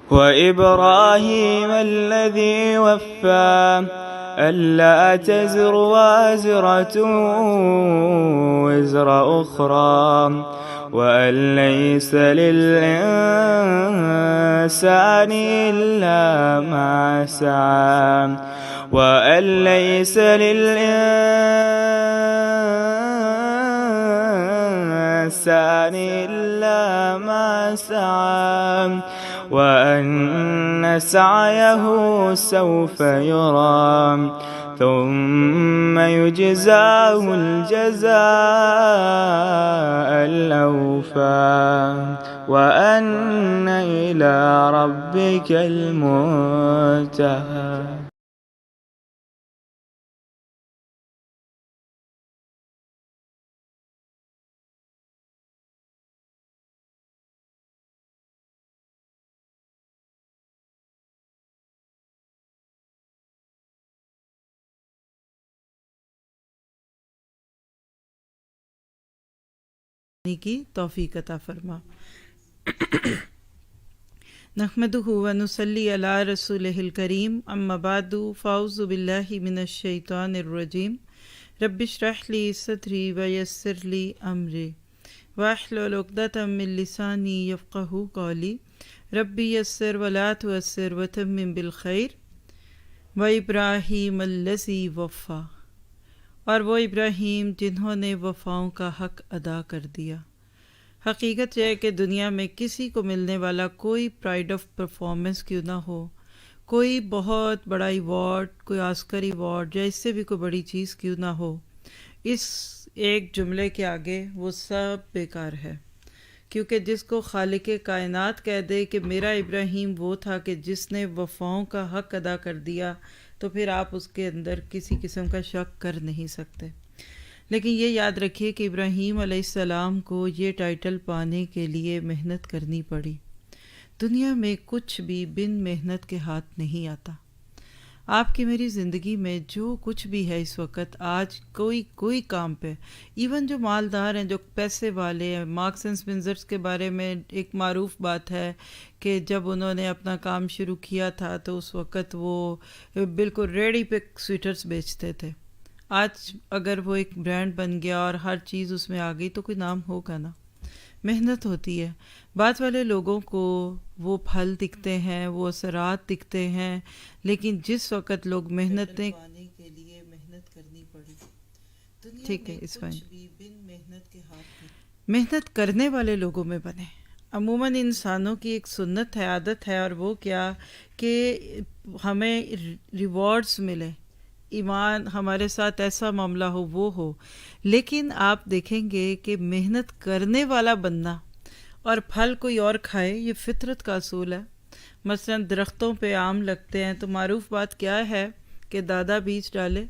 وإبراهيم الذي وفى ألا تزر وازرة وزر أخرى وأن ليس للإنسان إلا ما سعى وأن ليس للإنسان إلا ما سعى وأن سعيه سوف يرى ثم يجزاه الجزاء الأوفى وأن إلى ربك المنتهى. کی توفیق عطا فرما. نحمدہ و نصلی علی رسولہ الکریم اما بعد فاعوذ باللہ من الشیطان الرجیم رب اشرح لی صدری ویسر لی امری واحلل عقدۃ من لسانی یفقہوا قولی ربی یسر ولا تعسر وتمم بالخیر وابراہیم الذی وفا، اور وہ ابراہیم جنہوں نے وفاؤں کا حق ادا کر دیا. حقیقت یہ ہے کہ دنیا میں کسی کو ملنے والا کوئی پرائڈ آف پرفارمنس کیوں نہ ہو، کوئی بہت بڑا ایوارڈ، کوئی آسکر ایوارڈ یا اس سے بھی کوئی بڑی چیز کیوں نہ ہو، اس ایک جملے کے آگے وہ سب بیکار ہے. کیونکہ جس کو خالق کائنات کہہ دے کہ میرا ابراہیم وہ تھا کہ جس نے وفاؤں کا حق ادا کر دیا، تو پھر آپ اس کے اندر کسی قسم کا شک کر نہیں سکتے. لیکن یہ یاد رکھیے کہ ابراہیم علیہ السلام کو یہ ٹائٹل پانے کے لیے محنت کرنی پڑی. دنیا میں کچھ بھی بن محنت کے ہاتھ نہیں آتا. آپ کی میری زندگی میں جو کچھ بھی ہے اس وقت، آج کوئی کام پہ، ایون جو مالدار ہیں، جو پیسے والے ہیں، مارکس اینڈ اسپنسر کے بارے میں ایک معروف بات ہے کہ جب انہوں نے اپنا کام شروع کیا تھا تو اس وقت وہ بالکل ریڈی پہ سویٹرز بیچتے تھے. آج اگر وہ ایک برانڈ بن گیا اور ہر چیز اس میں آ گئی تو کوئی نام ہوگا نا. محنت ہوتی ہے. بعد والے لوگوں کو وہ پھل دکھتے ہیں، وہ اثرات دکھتے ہیں، لیکن جس وقت لوگ محنتیں پانے کے لیے محنت کرنی پڑی. ٹھیک ہے، اس وقت محنت کرنے والے لوگوں میں بنے. عموماً انسانوں کی ایک سنت ہے، عادت ہے، اور وہ کیا کہ ہمیں ریوارڈز ملے، ایمان ہمارے ساتھ ایسا معاملہ ہو، وہ ہو. لیکن آپ دیکھیں گے کہ محنت کرنے والا بننا اور پھل کوئی اور کھائے، یہ فطرت کا اصول ہے. مثلا درختوں پہ آم لگتے ہیں تو معروف بات کیا ہے کہ دادا بیج ڈالے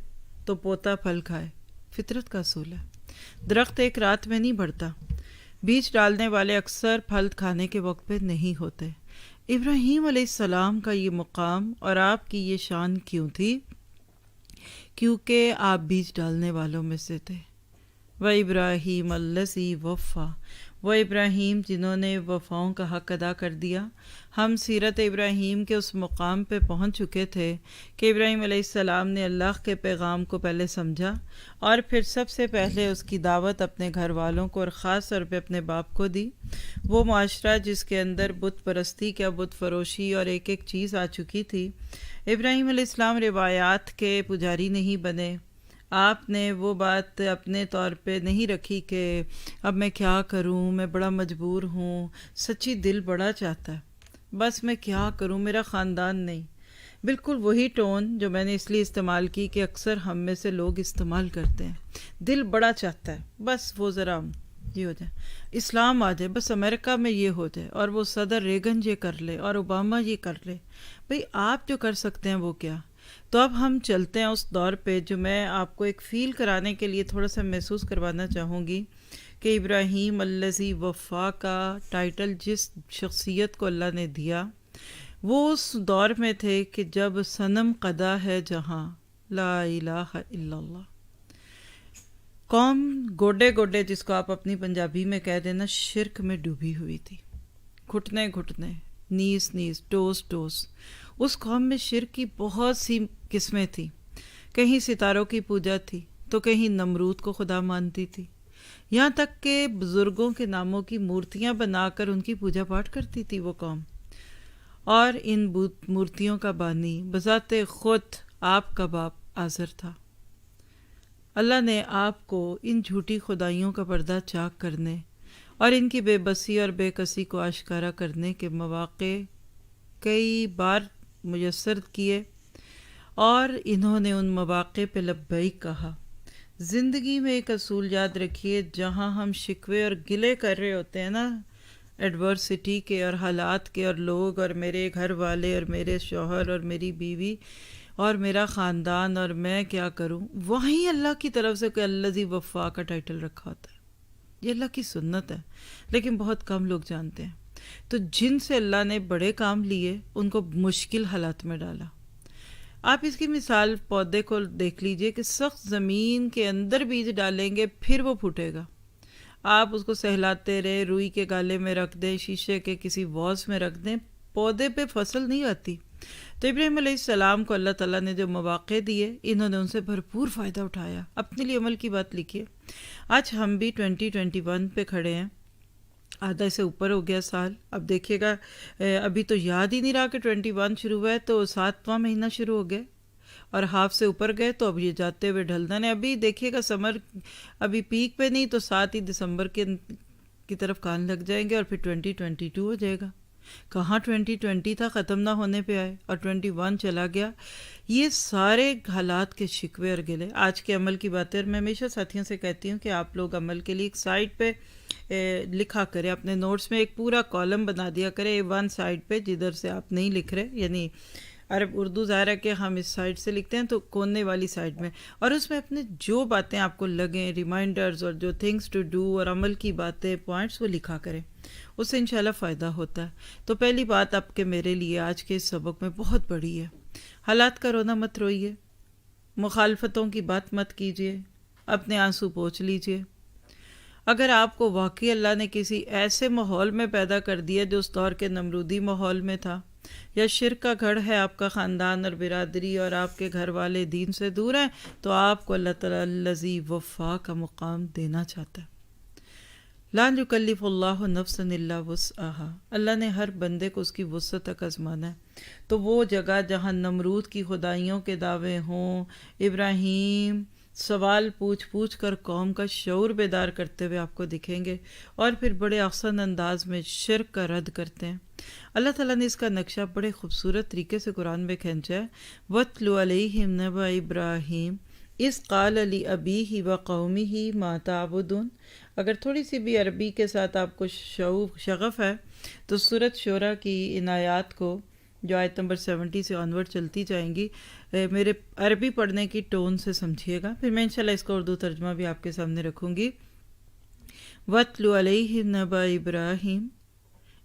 تو پوتا پھل کھائے. فطرت کا اصول ہے. درخت ایک رات میں نہیں بڑھتا. بیج ڈالنے والے اکثر پھل کھانے کے وقت پہ نہیں ہوتے. ابراہیم علیہ السلام کا یہ مقام اور آپ کی یہ شان کیوں تھی؟ کیونکہ آپ بیج ڈالنے والوں میں سے تھے. وَإِبْرَاهِيمَ الَّذِي وَفَّى، وہ ابراہیم جنہوں نے وفاؤں کا حق ادا کر دیا. ہم سیرت ابراہیم کے اس مقام پہ پہنچ چکے تھے کہ ابراہیم علیہ السلام نے اللہ کے پیغام کو پہلے سمجھا اور پھر سب سے پہلے اس کی دعوت اپنے گھر والوں کو اور خاص طور پہ اپنے باپ کو دی. وہ معاشرہ جس کے اندر بت پرستی کیا بت فروشی اور ایک ایک چیز آ چکی تھی. ابراہیم علیہ السلام روایات کے پجاری نہیں بنے. آپ نے وہ بات اپنے طور پہ نہیں رکھی کہ اب میں کیا کروں، میں بڑا مجبور ہوں، سچی دل بڑا چاہتا ہے، بس میں کیا کروں، میرا خاندان نہیں. بالکل وہی ٹون جو میں نے اس لیے استعمال کی کہ اکثر ہم میں سے لوگ استعمال کرتے ہیں. دل بڑا چاہتا ہے، بس وہ ذرا یہ ہو جائے، اسلام آ جائے، بس امریکہ میں یہ ہو جائے، اور وہ صدر ریگن یہ کر لے اور اوباما یہ کر لے. بھئی آپ جو کر سکتے ہیں وہ کیا؟ تو اب ہم چلتے ہیں اس دور پہ جو میں آپ کو ایک فیل کرانے کے لیے تھوڑا سا محسوس کروانا چاہوں گی کہ ابراہیم الذی وفا کا ٹائٹل جس شخصیت کو اللہ نے دیا وہ اس دور میں تھے کہ جب صنم قدا ہے جہاں، لا الہ الا اللہ. قوم گوڈے گوڈے، جس کو آپ اپنی پنجابی میں کہہ دینا، شرک میں ڈوبی ہوئی تھی. گھٹنے گھٹنے نیز نیز، ٹوس ٹوس۔ اس قوم میں شرک کی بہت سی قسمیں تھیں، کہیں ستاروں کی پوجا تھی تو کہیں نمرود کو خدا مانتی تھی، یہاں تک کہ بزرگوں کے ناموں کی مورتیاں بنا کر ان کی پوجا پاٹ کرتی تھی وہ قوم۔ اور ان مورتیوں کا بانی بذات خود آپ کا باپ آزر تھا۔ اللہ نے آپ کو ان جھوٹی خدائیوں کا پردہ چاک کرنے اور ان کی بے بسی اور بے کسی کو آشکارا کرنے کے مواقع کئی بار میسر کیے، اور انہوں نے ان مواقع پہ لبیک کہا۔ زندگی میں ایک اصول یاد رکھیے، جہاں ہم شکوے اور گلے کر رہے ہوتے ہیں نا ایڈورسٹی کے اور حالات کے اور لوگ اور میرے گھر والے اور میرے شوہر اور میری بیوی اور میرا خاندان اور میں کیا کروں، وہیں اللہ کی طرف سے کوئی الذی وفا کا ٹائٹل رکھا ہوتا ہے۔ یہ اللہ کی سنت ہے، لیکن بہت کم لوگ جانتے ہیں۔ تو جن سے اللہ نے بڑے کام لیے ان کو مشکل حالات میں ڈالا۔ آپ اس کی مثال پودے کو دیکھ لیجئے کہ سخت زمین کے اندر بیج ڈالیں گے پھر وہ پھوٹے گا۔ آپ اس کو سہلاتے رہے، روئی کے گالے میں رکھ دیں، شیشے کے کسی واس میں رکھ دیں، پودے پہ فصل نہیں آتی۔ تو ابراہیم علیہ السلام کو اللہ تعالیٰ نے جو مواقع دیے، انہوں نے ان سے بھرپور فائدہ اٹھایا، اپنے لیے عمل کی بات لکھیے۔ آج ہم بھی 2021 پہ کھڑے ہیں، آدھا سے اوپر ہو گیا سال۔ اب دیکھیے گا، ابھی تو یاد ہی نہیں رہا کہ 21 شروع ہوا ہے، تو 7واں مہینہ شروع ہو گیا اور ہاف سے اوپر گئے، تو اب یہ جاتے ہوئے ڈھلدن ہے۔ ابھی دیکھیے گا سمر ابھی پیک پہ نہیں تو 7 ہی دسمبر کی طرف کان لگ جائیں گے اور پھر 2022 ہو جائے گا۔ کہاں 2020 تھا، ختم نہ ہونے پہ آئے، اور 21 چلا گیا۔ یہ سارے حالات کے شکوے اور گلے آج کے عمل کی باتیں، اور میں ہمیشہ ساتھیوں سے کہتی ہوں کہ آپ لوگ عمل کے لیے ایک سائٹ پہ لکھا کریں، اپنے نوٹس میں ایک پورا کالم بنا دیا کریں A1 سائٹ پہ، جدھر سے آپ نہیں لکھ رہے، یعنی عرب اردو ظاہر ہے کہ ہم اس سائٹ سے لکھتے ہیں تو کونے والی سائٹ میں، اور اس میں اپنے جو باتیں آپ کو لگیں، ریمائنڈرز اور جو تھنگس ٹو ڈو اور عمل کی باتیں، پوائنٹس، وہ لکھا کریں، اس سے انشاءاللہ فائدہ ہوتا ہے۔ تو پہلی بات آپ کے میرے لیے آج کے اس سبق میں بہت بڑی ہے، حالات کا رونا مت روئیے، مخالفتوں کی بات مت کیجیے، اپنے آنسو پوچھ لیجیے۔ اگر آپ کو واقعی اللہ نے کسی ایسے ماحول میں پیدا کر دیا جو اس دور کے نمرودی ماحول میں تھا، یا شرک کا گھر ہے آپ کا خاندان اور برادری، اور آپ کے گھر والے دین سے دور ہیں، تو آپ کو اللہ تعالیٰ الذی وفا کا مقام دینا چاہتا ہے۔ لا یکلف اللہ نفسا الا وسعہا، اللہ نے ہر بندے کو اس کی وسعت تک آزمانا ہے۔ تو وہ جگہ جہاں نمرود کی خدائیوں کے دعوے ہوں، ابراہیم سوال پوچھ پوچھ کر قوم کا شعور بیدار کرتے ہوئے آپ کو دکھیں گے، اور پھر بڑے احسن انداز میں شرک کا رد کرتے ہیں۔ اللہ تعالیٰ نے اس کا نقشہ بڑے خوبصورت طریقے سے قرآن میں کھینچا ہے۔ وَاتْلُ عَلَيْهِمْ نَبَأَ إِبْرَاهِيمَ اِذْ قَالَ لِأَبِيهِ وَقَوْمِهِ مَا تَعْبُدُونَ۔ اگر تھوڑی سی بھی عربی کے ساتھ آپ کو شغف ہے تو سورۃ شورى کی ان آیات کو، جو آیت نمبر 70 سے آنورڈ چلتی جائیں گی، میرے عربی پڑھنے کی ٹون سے سمجھیے گا، پھر میں انشاءاللہ اس کا اردو ترجمہ بھی آپ کے سامنے رکھوں گی۔ وَاتْلُ عَلَيْهِمْ نَبَأَ إِبْرَاهِيمَ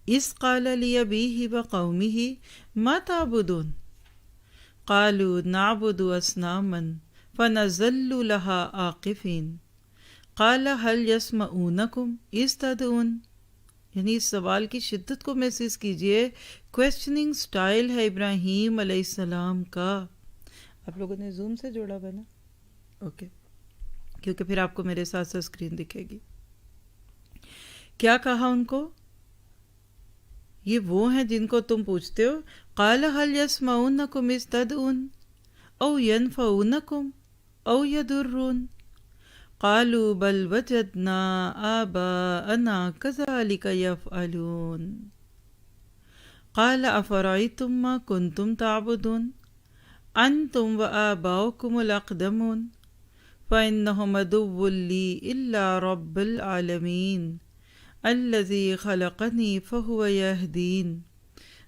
اِذْ قَالَ لِأَبِيهِ وَقَوْمِهِ مَا تَعْبُدُونَ قَالُوا نَعْبُدُ أَصْنَامًا فَنَظَلُّ لَهَا عَاكِفِينَ قَالَ هَلْ يَسْمَعُونَكُمْ إِذْ تَدْعُونَ۔ یعنی اس سوال کی شدت کو محسوس کیجئے، کویسچننگ سٹائل ہے ابراہیم علیہ السلام کا۔ آپ لوگوں نے زوم سے جوڑا ہوا نا؟ اوکے، کیونکہ پھر آپ کو میرے ساتھ ساتھ اسکرین دکھے گی۔ کیا کہا ان کو؟ یہ وہ ہیں جن کو تم پوچھتے ہو۔ قال هل يسمعونكم إذ تدعون أو ينفعونكم أو يضرون قالوا بل وجدنا آباءنا كذلك يفعلون قال أفرأيتم ما كنتم تعبدون أنتم وآباؤكم الأقدمون فإنهم عدو لي إلا رب العالمين الذي خلقني فهو يهدين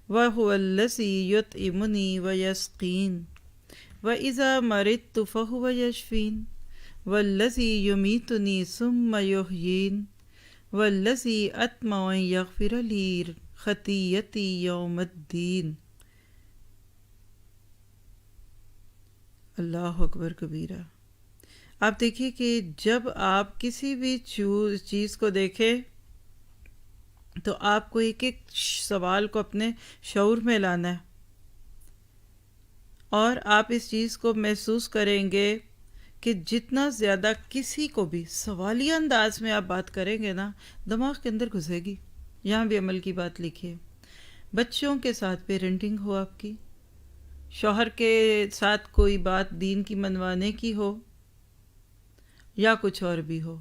وهو الذي يطعمني ويسقين وإذا مرضت فهو يشفين والذي يميتني ثم يحيين والذي أطمع أن يغفر لي خطيئتي يوم الدين۔ اللہ اکبر کبیرہ۔ آپ دیکھیے کہ جب آپ کسی بھی چیز کو دیکھیں تو آپ کو ایک ایک سوال کو اپنے شعور میں لانا ہے، اور آپ اس چیز کو محسوس کریں گے کہ جتنا زیادہ کسی کو بھی سوالیہ انداز میں آپ بات کریں گے نا، دماغ کے اندر گھسے گی. یہاں بھی عمل کی بات لکھی ہے. بچوں کے ساتھ پیرنٹنگ ہو آپ کی، شوہر کے ساتھ کوئی بات دین کی منوانے کی ہو یا کچھ اور بھی ہو،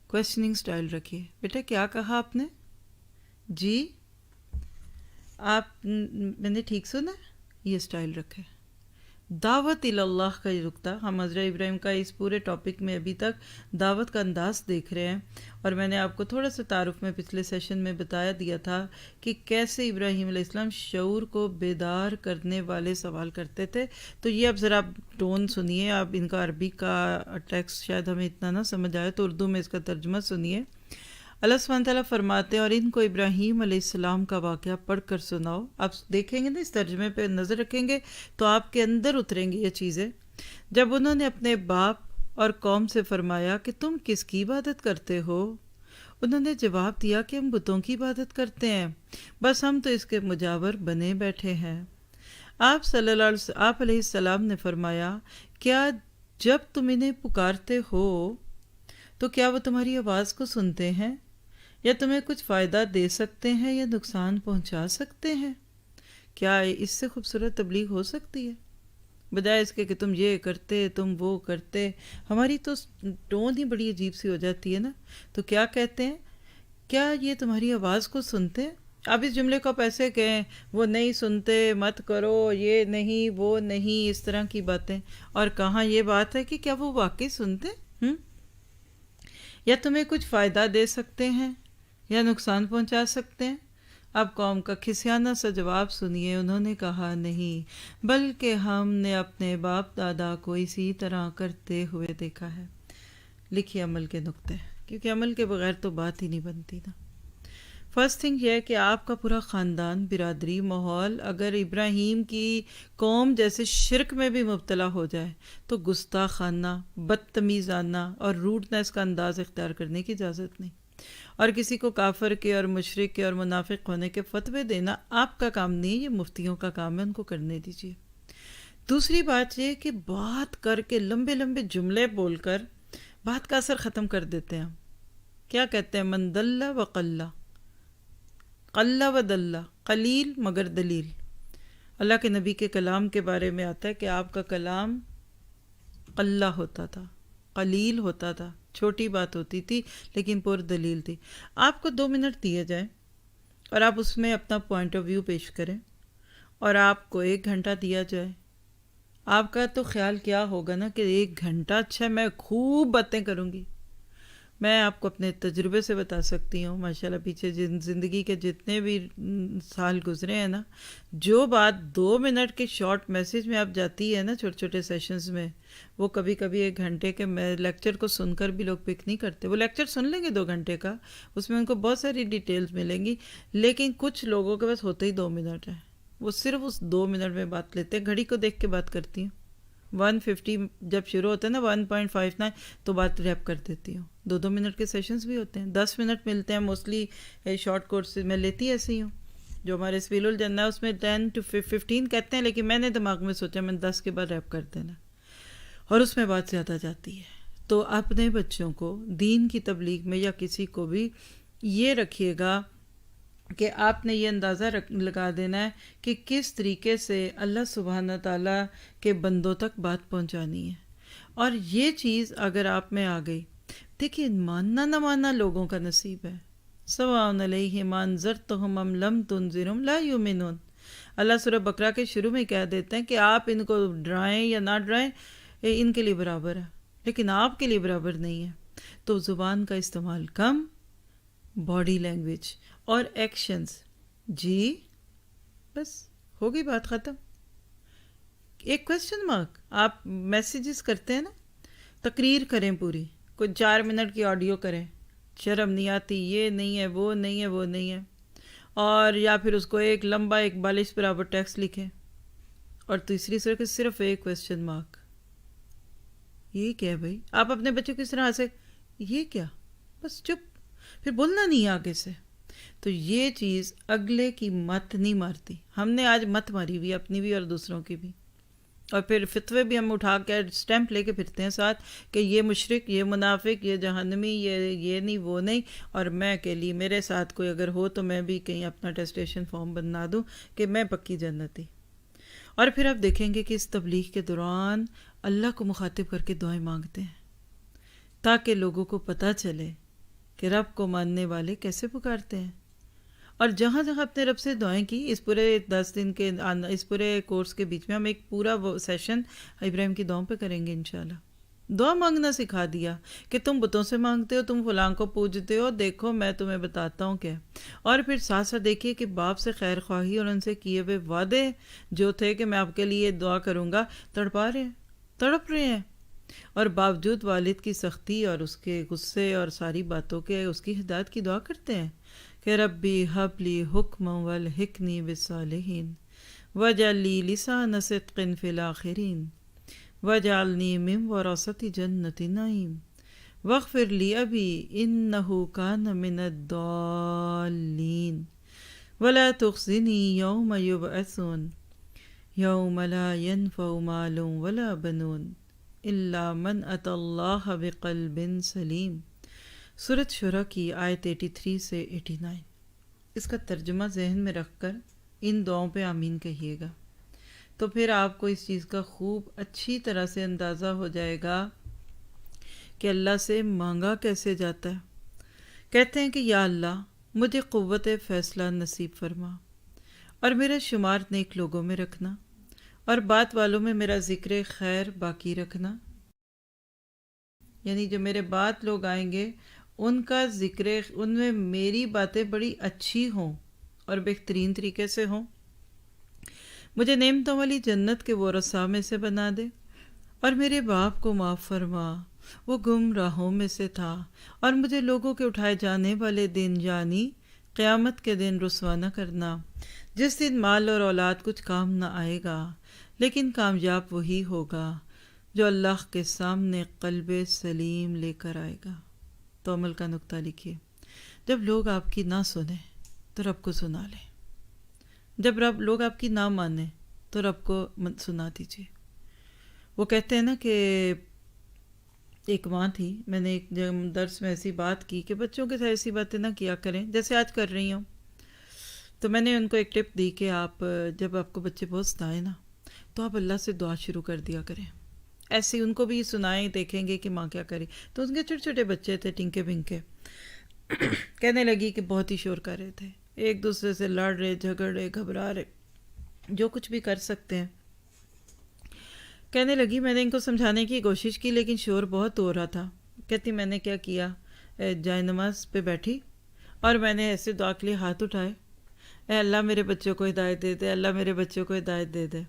کویسچننگ سٹائل رکھیے. بیٹا کیا کہا آپ نے؟ جی آپ میں نے ٹھیک سنا؟ یہ سٹائل رکھے. دعوت اللہ کا یہ نقطہ، ہم حضرت ابراہیم کا اس پورے ٹاپک میں ابھی تک دعوت کا انداز دیکھ رہے ہیں، اور میں نے آپ کو تھوڑا سا تعارف میں پچھلے سیشن میں بتایا دیا تھا کہ کیسے ابراہیم علیہ السلام شعور کو بیدار کرنے والے سوال کرتے تھے. تو یہ اب ذرا ٹون سنیے آپ، ان کا عربی کا ٹیکسٹ شاید ہمیں اتنا نہ سمجھ آئے تو اردو میں اس کا ترجمہ سنیے. اللہ سبحانہ تعالیٰ فرماتے ہیں اور ان کو ابراہیم علیہ السلام کا واقعہ پڑھ کر سناؤ. آپ دیکھیں گے نا، اس ترجمے پہ نظر رکھیں گے تو آپ کے اندر اتریں گی یہ چیزیں. جب انہوں نے اپنے باپ اور قوم سے فرمایا کہ تم کس کی عبادت کرتے ہو، انہوں نے جواب دیا کہ ہم بتوں کی عبادت کرتے ہیں، بس ہم تو اس کے مجاور بنے بیٹھے ہیں. آپ علیہ السلام نے فرمایا کیا جب تم انہیں پکارتے ہو تو کیا وہ تمہاری آواز کو سنتے ہیں، یا تمہیں کچھ فائدہ دے سکتے ہیں یا نقصان پہنچا سکتے ہیں؟ کیا اس سے خوبصورت تبلیغ ہو سکتی ہے؟ بجائے اس کے کہ تم یہ کرتے تم وہ کرتے. ہماری تو ٹون ہی بڑی عجیب سی ہو جاتی ہے نا. تو کیا کہتے ہیں، کیا یہ تمہاری آواز کو سنتے ہیں؟ اب اس جملے کو آپ ایسے کہیں، وہ نہیں سنتے، مت کرو، یہ نہیں وہ نہیں، اس طرح کی باتیں. اور کہاں یہ بات ہے کہ کیا وہ واقعی سنتے یا تمہیں کچھ فائدہ دے سکتے ہیں یا نقصان پہنچا سکتے ہیں؟ اب قوم کا کھسیانہ سا جواب سنیے. انہوں نے کہا نہیں، بلکہ ہم نے اپنے باپ دادا کو اسی طرح کرتے ہوئے دیکھا ہے. لکھیے عمل کے نقطے، کیونکہ عمل کے بغیر تو بات ہی نہیں بنتی نا. فرسٹ تھنگ یہ ہے کہ آپ کا پورا خاندان، برادری، ماحول اگر ابراہیم کی قوم جیسے شرک میں بھی مبتلا ہو جائے تو گستاخانہ، بدتمیزانہ اور روڈنس کا انداز اختیار کرنے کی اجازت نہیں. اور کسی کو کافر کے اور مشرک کے اور منافق ہونے کے فتوے دینا آپ کا کام نہیں، یہ مفتیوں کا کام ہے، ان کو کرنے دیجیے. دوسری بات یہ کہ بات کر کے لمبے لمبے جملے بول کر بات کا اثر ختم کر دیتے ہیں. کیا کہتے ہیں، من دلہ و قلہ، قلہ و دلہ، قلیل مگر دلیل. اللہ کے نبی کے کلام کے بارے میں آتا ہے کہ آپ کا کلام قلہ ہوتا تھا، قلیل ہوتا تھا، چھوٹی بات ہوتی تھی لیکن پر دلیل تھی. آپ کو 2 منٹ دیے جائیں اور آپ اس میں اپنا پوائنٹ آف ویو پیش کریں، اور آپ کو 1 گھنٹہ دیا جائے، آپ کا تو خیال کیا ہوگا نا کہ 1 گھنٹہ، اچھا میں خوب باتیں کروں گی. میں آپ کو اپنے تجربے سے بتا سکتی ہوں، ماشاءاللہ پیچھے زندگی کے جتنے بھی سال گزرے ہیں نا، جو بات 2 منٹ کے شارٹ میسج میں آپ جاتی ہے نا چھوٹے چھوٹے سیشنز میں، وہ کبھی کبھی 1 گھنٹے کے لیکچر کو سن کر بھی لوگ پک نہیں کرتے. وہ لیکچر سن لیں گے 2 گھنٹے کا، اس میں ان کو بہت ساری ڈیٹیلز ملیں گی، لیکن کچھ لوگوں کے پاس ہوتے ہی 2 منٹ ہیں، وہ صرف اس 2 منٹ میں بات لیتے ہیں. گھڑی کو دیکھ کے بات کرتی ہوں، 150 جب شروع ہوتا ہے نا 1.59 تو بات ریپ کر دیتی ہوں. 2 منٹ کے سیشنز بھی ہوتے ہیں، 10 منٹ ملتے ہیں. موسٹلی شارٹ کورس میں لیتی ایسے ہی ہوں. جو ہمارے سویل الجنہ ہے اس میں 10 to 15 کہتے ہیں، لیکن میں نے دماغ میں سوچا میں 10 کے بعد ریپ کر دینا، اور اس میں بات زیادہ جاتی ہے. تو اپنے بچوں کو دین کی تبلیغ میں یا کسی کو بھی یہ رکھیے گا کہ آپ نے یہ اندازہ لگا دینا ہے کہ کس طریقے سے اللہ سبحانہ تعالیٰ کے بندوں تک بات پہنچانی ہے. اور یہ چیز اگر آپ میں آ گئی، دیکھیے ماننا نہ ماننا لوگوں کا نصیب ہے. سواء علیہم انذرتہم ام لم تنذرہم لا یؤمنون. اللہ سورہ بقرہ کے شروع میں کہہ دیتے ہیں کہ آپ ان کو ڈرائیں یا نہ ڈرائیں، ان کے لیے برابر ہے، لیکن آپ کے لیے برابر نہیں ہے. تو زبان کا استعمال کم، باڈی لینگویج اور ایکشنز، جی بس ہو گئی بات ختم. ایک کویسچن مارک. آپ میسیجز کرتے ہیں نا، تقریر کریں پوری، کوئی 4 منٹ کی آڈیو کریں، شرم نہیں آتی، یہ نہیں ہے وہ نہیں ہے وہ نہیں ہے، اور یا پھر اس کو ایک لمبا 41 برابر ٹیکسٹ لکھیں، اور تیسری صرف ایک کویسچن مارک. یہ کیا ہے بھائی؟ آپ اپنے بچوں کی طرح سے یہ کیا، بس چپ، پھر بولنا نہیں آگے سے. تو یہ چیز اگلے کی مت نہیں مارتی. ہم نے آج مت ماری ہوئی اپنی بھی اور دوسروں کی بھی، اور پھر فتوے بھی ہم اٹھا کے اسٹیمپ لے کے پھرتے ہیں ساتھ کہ یہ مشرک، یہ منافق، یہ جہنمی، یہ نہیں وہ نہیں، اور میں کے لیے میرے ساتھ کوئی اگر ہو تو میں بھی کہیں اپنا ٹیسٹیشن فارم بنا دوں کہ میں پکی جنتی. اور پھر آپ دیکھیں گے کہ اس تبلیغ کے دوران اللہ کو مخاطب کر کے دعائیں مانگتے ہیں تاکہ لوگوں کو پتہ چلے کہ رب کو ماننے والے کیسے پکارتے ہیں. اور جہاں جہاں اپنے رب سے دعائیں کی، اس پورے 10 دن کے اس پورے کورس کے بیچ میں ہم ایک پورا سیشن ابراہیم کی دعاؤں پہ کریں گے انشاءاللہ. دعا مانگنا سکھا دیا کہ تم بتوں سے مانگتے ہو، تم فلاں کو پوجتے ہو، دیکھو میں تمہیں بتاتا ہوں کیا. اور پھر ساتھ ساتھ دیکھیے کہ باپ سے خیر خواہی اور ان سے کیے ہوئے وعدے جو تھے کہ میں آپ کے لیے دعا کروں گا، تڑپا رہے ہیں، تڑپ رہے ہیں. اور باوجود والد کی سختی اور اس کے غصے اور ساری باتوں کے اس کی ہدایت کی دعا کرتے ہیں کہ ربی ہب لی حکما والحقنی بالصالحین واجعل لی لسان صدق فی الآخرین واجعلنی من ورثۃ جنۃ النعیم واغفر لی ابی انہ کان من الضالین ولا تخزنی یوم یبعثون یوم لا ینفع مال ولا بنون الا من اتی اللہ بقلب سلیم. سورۃ شورى کی آیت 83 سے 89. اس کا ترجمہ ذہن میں رکھ کر ان دعاؤں پہ آمین کہیے گا تو پھر آپ کو اس چیز کا خوب اچھی طرح سے اندازہ ہو جائے گا کہ اللہ سے مانگا کیسے جاتا ہے. کہتے ہیں کہ یا اللہ مجھے قوت فیصلہ نصیب فرما اور میرا شمار نیک لوگوں میں رکھنا اور بات والوں میں میرا ذکر خیر باقی رکھنا. یعنی جو میرے بات لوگ آئیں گے ان کا ذکر، ان میں میری باتیں بڑی اچھی ہوں اور بہترین طریقے سے ہوں. مجھے نعمتوں والی جنت کے ورثاء میں سے بنا دے اور میرے باپ کو معاف فرما، وہ گمراہوں میں سے تھا، اور مجھے لوگوں کے اٹھائے جانے والے دن یعنی قیامت کے دن رسوا نہ کرنا، جس دن مال اور اولاد کچھ کام نہ آئے گا، لیکن کامیاب وہی ہوگا جو اللہ کے سامنے قلب سلیم لے کر آئے گا. تو عمل کا نقطہ لکھیے. جب لوگ آپ کی نہ سنیں تو رب کو سنا لیں، جب لوگ آپ کی نہ مانیں تو رب کو سنا دیجیے. وہ کہتے ہیں نا کہ ایک ماں تھی، میں نے ایک درس میں ایسی بات کی کہ بچوں کے ساتھ ایسی باتیں نہ کیا کریں جیسے آج کر رہی ہوں. تو میں نے ان کو ایک ٹپ دی کہ آپ جب آپ کو بچے بہت ستائیں نا تو آپ اللہ سے دعا شروع کر دیا کریں. ایسے ان کو بھی سنائیں، دیکھیں گے کہ ماں کیا کرے. تو ان کے چھوٹے چھوٹے بچے تھے ٹنکے بنکے، کہنے لگی کہ بہت ہی شور کر رہے تھے، ایک دوسرے سے لڑ رہے، جھگڑ رہے، گھبرا رہے، جو کچھ بھی کر سکتے ہیں. کہنے لگی میں نے ان کو سمجھانے کی کوشش کی لیکن شور بہت ہو رہا تھا. کہتی میں نے کیا کیا، جائے نماز پہ بیٹھی اور میں نے ایسے دعا کے لیے ہاتھ اٹھائے، اے اللہ میرے بچوں کو ہدایت دے دے، اللہ میرے بچوں کو ہدایت دے دے.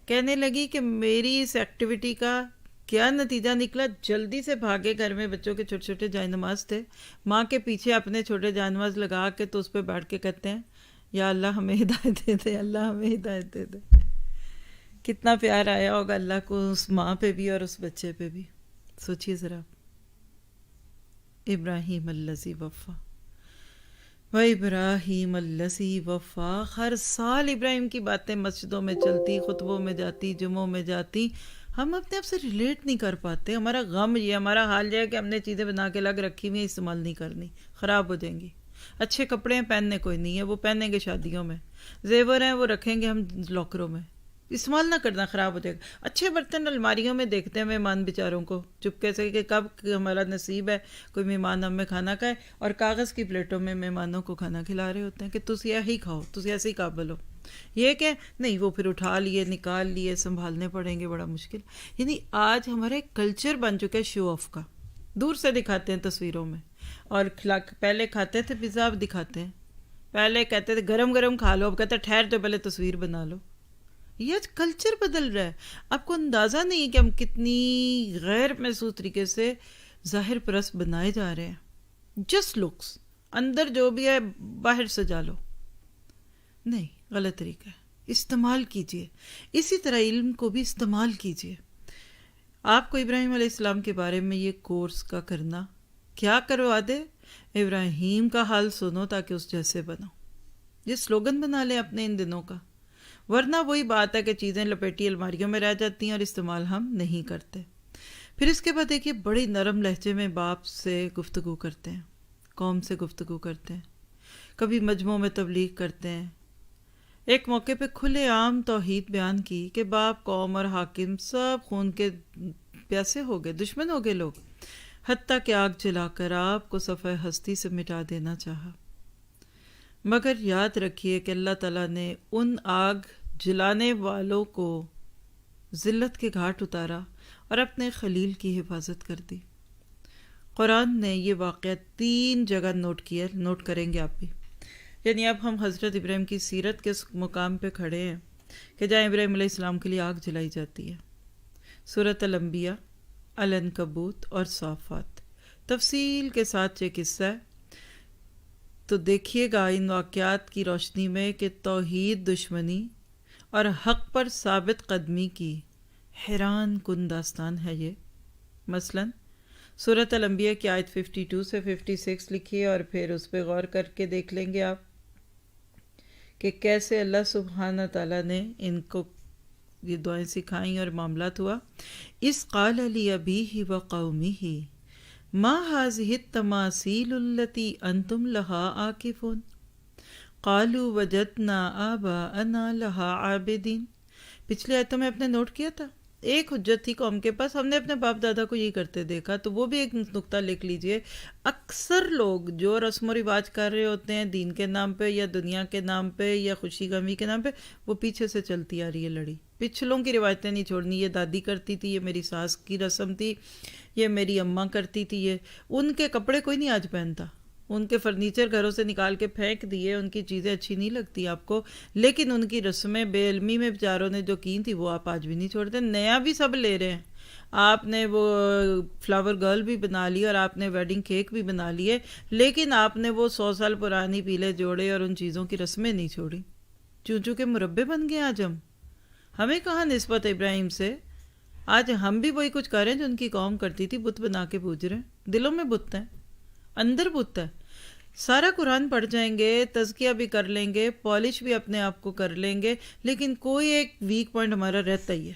کہنے لگی کہ میری اس ایکٹیویٹی کا کیا نتیجہ نکلا، جلدی سے بھاگے، گھر میں بچوں کے چھوٹے چھوٹے جائے نماز تھے، ماں کے پیچھے اپنے چھوٹے جائے نماز لگا کے تو اس پہ بیٹھ کے کہتے ہیں یا اللہ ہمیں ہدایت دے دے، اللہ ہمیں ہدایت دے دے. کتنا پیار آیا ہوگا اللہ کو اس ماں پہ بھی اور اس بچے پہ بھی. سوچیے ذرا. ابراہیم الذی وفا وَإِبْرَاهِيمَ الَّذِي وَفَّى. ہر سال ابراہیم کی باتیں مسجدوں میں چلتی، خطبوں میں جاتی، جمعوں میں جاتی. ہم اپنے آپ سے ریلیٹ نہیں کر پاتے. ہمارا غم یہ، ہمارا حال یہ ہے کہ ہم نے چیزیں بنا کے الگ رکھی ہوئی ہیں، استعمال نہیں کرنی، خراب ہو جائیں گی. اچھے کپڑے ہیں پہننے کوئی نہیں ہے، وہ پہنیں گے شادیوں میں. زیور ہیں وہ رکھیں گے ہم لاکروں میں، استعمال نہ کرنا، خراب ہو جائے گا. اچھے برتن الماریوں میں دیکھتے ہیں مہمان بیچاروں کو چپکے سے کہ کب ہمارا نصیب ہے کوئی مہمان ہم میں کھانا کھائے، اور کاغذ کی پلیٹوں میں مہمانوں کو کھانا کھلا رہے ہوتے ہیں کہ تسی یہی کھاؤ، تسی ایسے ہی قابل ہو. یہ کہ نہیں، وہ پھر اٹھا لیے، نکال لیے، سنبھالنے پڑیں گے، بڑا مشکل. یعنی آج ہمارا ایک کلچر بن چکا ہے شو آف کا. دور سے دکھاتے ہیں تصویروں میں، اور پہلے کھاتے تھے پیزا، اب دکھاتے ہیں. پہلے کہتے تھے گرم گرم کھا لو، اب کہتے ہیں ٹھہر جو پہلے تصویر بنا لو. یہ آج کلچر بدل رہا ہے. آپ کو اندازہ نہیں ہے کہ ہم کتنی غیر محسوس طریقے سے ظاہر پرست بنائے جا رہے ہیں. جسٹ لکس، اندر جو بھی ہے باہر سجا لو. نہیں، غلط طریقہ ہے. استعمال کیجئے. اسی طرح علم کو بھی استعمال کیجئے. آپ کو ابراہیم علیہ السلام کے بارے میں یہ کورس کا کرنا کیا کروا دے ابراہیم کا حال سنو تاکہ اس جیسے بنو. یہ سلوگن بنا لیں اپنے ان دنوں کا. ورنہ وہی بات ہے کہ چیزیں لپیٹی الماریوں میں رہ جاتی ہیں اور استعمال ہم نہیں کرتے. پھر اس کے بعد دیکھیے بڑی نرم لہجے میں باپ سے گفتگو کرتے ہیں، قوم سے گفتگو کرتے ہیں، کبھی مجمعوں میں تبلیغ کرتے ہیں. ایک موقع پہ کھلے عام توحید بیان کی کہ باپ، قوم اور حاکم سب خون کے پیاسے ہو گئے، دشمن ہو گئے لوگ، حتیٰ کہ آگ جلا کر آپ کو صفحہ ہستی سے مٹا دینا چاہا. مگر یاد رکھیے کہ اللہ تعالیٰ نے ان آگ جلانے والوں کو ذلت کے گھاٹ اتارا اور اپنے خلیل کی حفاظت کر دی. قرآن نے یہ واقعہ 3 جگہ نوٹ کیا، نوٹ کریں گے آپ بھی. یعنی اب ہم حضرت ابراہیم کی سیرت کے مقام پہ کھڑے ہیں کہ جہاں ابراہیم علیہ السلام کے لیے آگ جلائی جاتی ہے. سورۃ الانبیاء، العنکبوت اور صافات تفصیل کے ساتھ یہ قصہ ہے. تو دیکھیے گا ان واقعات کی روشنی میں کہ توحید دشمنی اور حق پر ثابت قدمی کی حیران کن داستان ہے یہ. مثلاً سورۃ الانبیاء کی آیت 52 سے 56 لکھی ہے، اور پھر اس پہ غور کر کے دیکھ لیں گے آپ کہ کیسے اللہ سبحانہ تعالیٰ نے ان کو یہ دعائیں سکھائیں اور معاملات ہوا. اِذ قَالَ لِأَبِيهِ وَقَوْمِهِ مَا هَٰذِهِ التَّمَاثِيلُ الَّتِي أَنتُمْ لَهَا عَاكِفُونَ قَالُوا وَجَدْنَا آبَاءَنَا لَهَا عَابِدِينَ. پچھلی آیتوں میں آپ نے نوٹ کیا تھا، ایک حجت تھی قوم کے پاس، ہم نے اپنے باپ دادا کو یہی کرتے دیکھا. تو وہ بھی ایک نقطہ لکھ لیجئے. اکثر لوگ جو رسم و رواج کر رہے ہوتے ہیں دین کے نام پہ یا دنیا کے نام پہ یا خوشی غمی کے نام پہ، وہ پیچھے سے چلتی آ رہی ہے لڑی. پچھلوں کی روایتیں نہیں چھوڑنی. یہ دادی کرتی تھی، یہ میری ساس کی رسم تھی، یہ میری اماں کرتی تھی. یہ ان کے کپڑے کوئی نہیں آج پہنتا، ان کے فرنیچر گھروں سے نکال کے پھینک دیے، ان کی چیزیں اچھی نہیں لگتی آپ کو، لیکن ان کی رسمیں بے علمی میں بیچاروں نے جو کی تھی وہ آپ آج بھی نہیں چھوڑتے. نیا بھی سب لے رہے ہیں. آپ نے وہ فلاور گرل بھی بنا لی اور آپ نے ویڈنگ کیک بھی بنا لیے، لیکن آپ نے وہ 100 سال پرانی پیلے جوڑے اور ان چیزوں کی رسمیں نہیں چھوڑی. چونچو کے مربے بن گئے آج ہم. ہمیں کہاں نسبت ابراہیم سے؟ آج ہم بھی وہی کچھ کر رہے ہیں جو ان کی قوم کرتی تھی، بت بنا کے پوج رہے ہیں. دلوں میں بت ہیں، اندر بت ہے. سارا قرآن پڑھ جائیں گے، تزکیہ بھی کر لیں گے، پالش بھی اپنے آپ کو کر لیں گے، لیکن کوئی ایک ویک پوائنٹ ہمارا رہتا ہی ہے،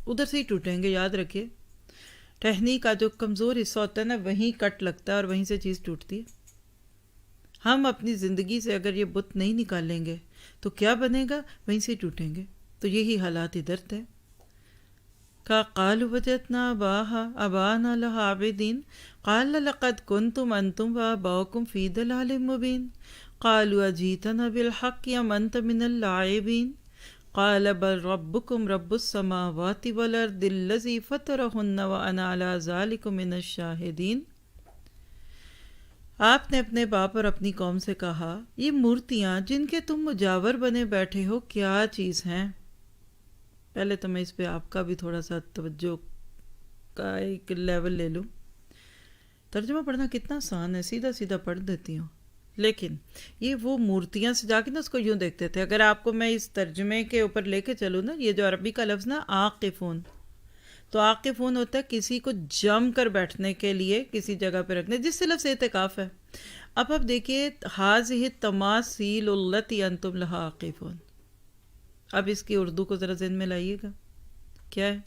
ادھر سے ہی ٹوٹیں گے. یاد رکھیے ٹہنی کا جو کمزور حصہ ہوتا ہے نا، وہیں کٹ لگتا ہے اور وہیں سے چیز ٹوٹتی ہے. ہم اپنی زندگی سے اگر یہ بت نہیں نکالیں گے تو کیا بنے گا؟ وہیں سے ٹوٹیں گے. تو یہی حالات ادھر تھے. قَالُوا وَجَدْنَا آبَاءَنَا لَهَا عَابِدِينَ قَالَ لَقَدْ كُنْتُمْ أَنْتُمْ وَآبَاؤُكُمْ فِي ضَلَالٍ مُّبِينٍ قَالُوا أَجِئْتَنَا بِالْحَقِّ أَمْ أَنْتَ مِنَ اللاعبين قَالَ بَلْ رَبُّكُمْ رَبُّ السَّمَاوَاتِ وَالْأَرْضِ الَّذِي فَطَرَهُنَّ وَأَنَا عَلَىٰ ذَلِكُم مِّنَ الشَّاهِدِينَ. آپ نے اپنے باپ اور اپنی قوم سے کہا، یہ مورتیاں جن کے تم مجاور بنے بیٹھے ہو کیا چیز ہیں؟ پہلے تو میں اس پہ آپ کا بھی تھوڑا سا توجہ کا ایک لیول لے لوں. ترجمہ پڑھنا کتنا آسان ہے، سیدھا سیدھا پڑھ دیتی ہوں، لیکن یہ وہ مورتیاں سے جا کے نا اس کو یوں دیکھتے تھے. اگر آپ کو میں اس ترجمے کے اوپر لے کے چلوں نا، یہ جو عربی کا لفظ نا عاقفون، تو عاقفون ہوتا ہے کسی کو جم کر بیٹھنے کے لیے کسی جگہ پہ رکھنے، جس سے لفظ اعتکاف ہے. اب آپ دیکھیے ہذہ التماثیل التی انتم لہا عاقفون. اب اس کی اردو کو ذرا ذہن میں لائیے گا، کیا ہے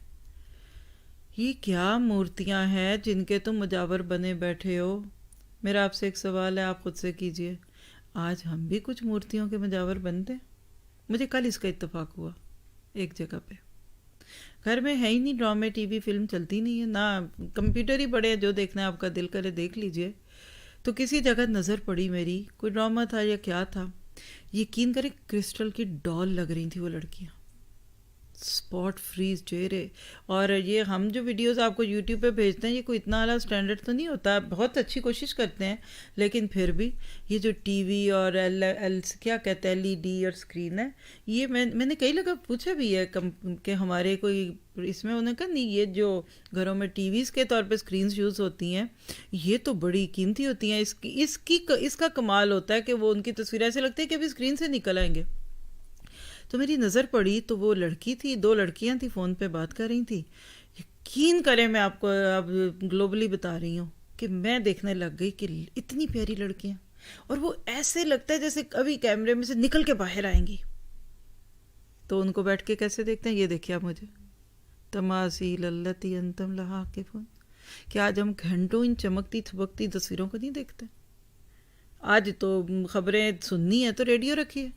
یہ؟ کیا مورتیاں ہیں جن کے تم مجاور بنے بیٹھے ہو؟ میرا آپ سے ایک سوال ہے، آپ خود سے کیجئے، آج ہم بھی کچھ مورتیوں کے مجاور بنتے ہیں؟ مجھے کل اس کا اتفاق ہوا ایک جگہ پہ. گھر میں ہے ہی نہیں، ڈرامے ٹی وی فلم چلتی نہیں ہے، نہ کمپیوٹر ہی پڑے، جو دیکھنا ہے آپ کا دل کرے دیکھ لیجئے. تو کسی جگہ نظر پڑی میری، کوئی ڈرامہ تھا یا کیا تھا، یقین کریں کرسٹل کی ڈال لگ رہی تھی وہ لڑکیاں، اسپاٹ فریز چہرے. اور یہ ہم جو ویڈیوز آپ کو یوٹیوب پہ بھیجتے ہیں یہ کوئی اتنا اعلیٰ اسٹینڈرڈ تو نہیں ہوتا، بہت اچھی کوشش کرتے ہیں، لیکن پھر بھی یہ جو ٹی وی اور کیا کہتے ہیں LED اور اسکرین ہے، یہ میں نے کئی لوگوں پوچھا بھی ہے کہ ہمارے کوئی اس میں انہوں نے کہا نہیں، یہ جو گھروں میں ٹی ویز کے طور پہ اسکرینز یوز ہوتی ہیں یہ تو بڑی قیمتی ہوتی ہیں. اس کا کمال ہوتا ہے کہ وہ ان کی تصویر ایسے لگتی ہے کہ ابھی اسکرین سے نکل آئیں گے. تو میری نظر پڑی تو وہ لڑکی تھی، 2 لڑکیاں تھیں، فون پہ بات کر رہی تھیں. یقین کریں میں آپ کو اب گلوبلی بتا رہی ہوں، کہ میں دیکھنے لگ گئی کہ اتنی پیاری لڑکیاں، اور وہ ایسے لگتا ہے جیسے کبھی کیمرے میں سے نکل کے باہر آئیں گی. تو ان کو بیٹھ کے کیسے دیکھتے ہیں؟ یہ دیکھیا مجھے تماثیل التی انتم لہا عاکفون. کہ آج ہم گھنٹوں ان چمکتی تھبکتی تصویروں کو نہیں دیکھتے. آج تو خبریں سننی ہے تو ریڈیو رکھیے.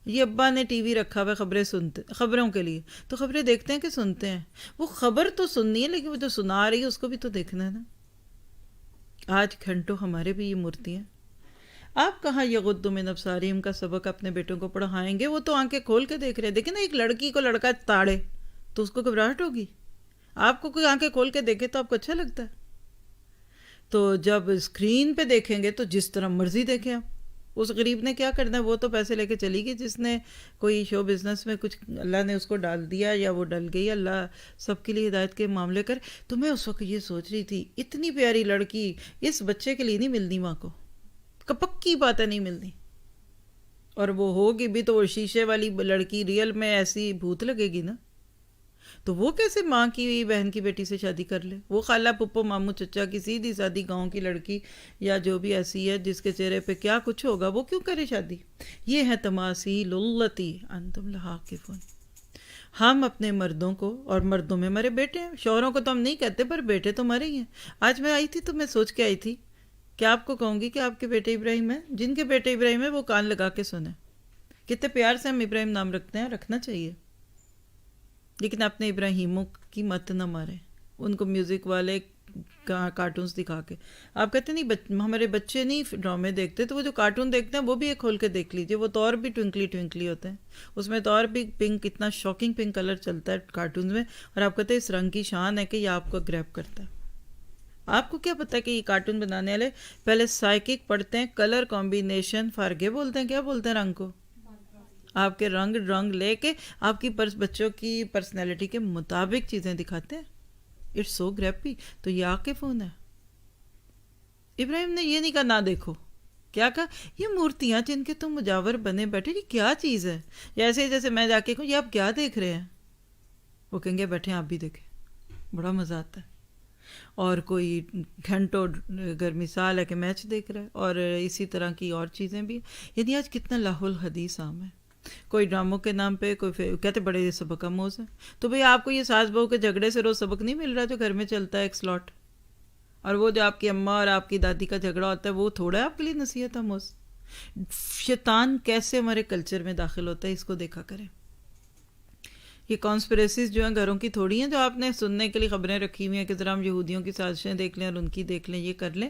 یہ ابا نے ٹی وی رکھا ہوا ہے خبریں سنتے، خبروں کے لیے، تو خبریں دیکھتے ہیں کہ سنتے ہیں؟ وہ خبر تو سننی ہے لیکن وہ جو سنا رہی ہے اس کو بھی تو دیکھنا ہے نا. آج گھنٹوں ہمارے بھی یہ مورتی ہیں. آپ کہاں یغض من ابصارہم کا سبق اپنے بیٹوں کو پڑھائیں گے؟ وہ تو آنکھیں کھول کے دیکھ رہے ہیں. دیکھیں نا، ایک لڑکی کو لڑکا تاڑے تو اس کو گھبراہٹ ہوگی. آپ کو کوئی آنکھیں کھول کے دیکھے تو آپ کو اچھا لگتا ہے. تو جب اسکرین پہ دیکھیں گے تو جس طرح مرضی دیکھیں آپ. اس غریب نے کیا کرنا ہے؟ وہ تو پیسے لے کے چلی گئی. جس نے کوئی شو بزنس میں کچھ اللہ نے اس کو ڈال دیا یا وہ ڈل گئی، اللہ سب کے لیے ہدایت کے معاملے کر. تو میں اس وقت یہ سوچ رہی تھی، اتنی پیاری لڑکی اس بچے کے لیے نہیں ملنی ماں کو، پکی بات ہے نہیں ملنی. اور وہ ہوگی بھی تو وہ شیشے والی لڑکی ریئل میں ایسی بھوت لگے گی نا. تو وہ کیسے ماں کی بہن کی بیٹی سے شادی کر لے؟ وہ خالہ پپو ماموں چچا کی سیدھی سادی گاؤں کی لڑکی یا جو بھی ایسی ہے جس کے چہرے پہ کیا کچھ ہوگا، وہ کیوں کرے شادی؟ یہ ہے تماثیل التی انتم لہا عاکفون. ہم اپنے مردوں کو، اور مردوں میں ہمارے بیٹے ہیں، شوہروں کو تو ہم نہیں کہتے پر بیٹے تو ہمارے ہی ہیں. آج میں آئی تھی تو میں سوچ کے آئی تھی کہ آپ کو کہوں گی کہ آپ کے بیٹے ابراہیم ہیں، جن کے بیٹے ابراہیم ہیں وہ کان لگا کے سنیں. کتنے پیار سے ہم ابراہیم نام رکھتے ہیں، رکھنا چاہیے. لیکن اپنے ابراہیموں کی مت نہ ماریں، ان کو میوزک والے کارٹونز دکھا کے. آپ کہتے نہیں ہمارے بچے نہیں ڈرامے دیکھتے، تو وہ جو کارٹون دیکھتے ہیں وہ بھی ایک کھول کے دیکھ لیجیے. وہ تو اور بھی ٹوئنکلی ٹوئنکلی ہوتے ہیں، اس میں تو اور بھی پنک، اتنا شاکنگ پنک کلر چلتا ہے کارٹونز میں، اور آپ کہتے ہیں اس رنگ کی شان ہے کہ یہ آپ کو گریب کرتا ہے. آپ کو کیا پتہ کہ یہ کارٹون بنانے والے پہلے سائیکک پڑھتے ہیں، کلر کمبینیشن فارگے بولتے ہیں، کیا بولتے ہیں رنگ کو؟ آپ کے رنگ لے کے آپ کی بچوں کی پرسنالٹی کے مطابق چیزیں دکھاتے ہیں. It's so creepy. تو یہ عاکفون ہے. ابراہیم نے یہ نہیں کہا نہ دیکھو، کیا کہا؟ یہ مورتیاں جن کے تم مجاور بنے بیٹھے، یہ کیا چیز ہے؟ ایسے جیسے میں جا کے کہوں یہ آپ کیا دیکھ رہے ہیں، وہ کہیں گے بیٹھے آپ بھی دیکھیں، بڑا مزہ آتا ہے. اور کوئی گھنٹوں اگر مثال ہے کہ میچ دیکھ رہا ہے، اور اسی طرح کی اور چیزیں بھی. یعنی آج کتنا لاہ الحدیث عام ہے. کوئی ڈراموں کے نام پہ کوئی کہتے بڑے سبق آموز ہیں. تو بھئی آپ کو یہ ساس بہو کے جھگڑے سے روز سبق نہیں مل رہا جو گھر میں چلتا ہے ایک سلاٹ؟ اور وہ جو آپ کی اماں اور آپ کی دادی کا جھگڑا ہوتا ہے وہ تھوڑا ہے آپ کے لیے نصیحت آموز؟ شیطان کیسے ہمارے کلچر میں داخل ہوتا ہے اس کو دیکھا کریں. یہ کانسپریسیز جو ہیں گھروں کی تھوڑی ہیں جو آپ نے سننے کے لیے خبریں رکھی ہوئی ہیں کہ ذرا ہم یہودیوں کی سازشیں دیکھ لیں اور ان کی دیکھ لیں، یہ کر لیں.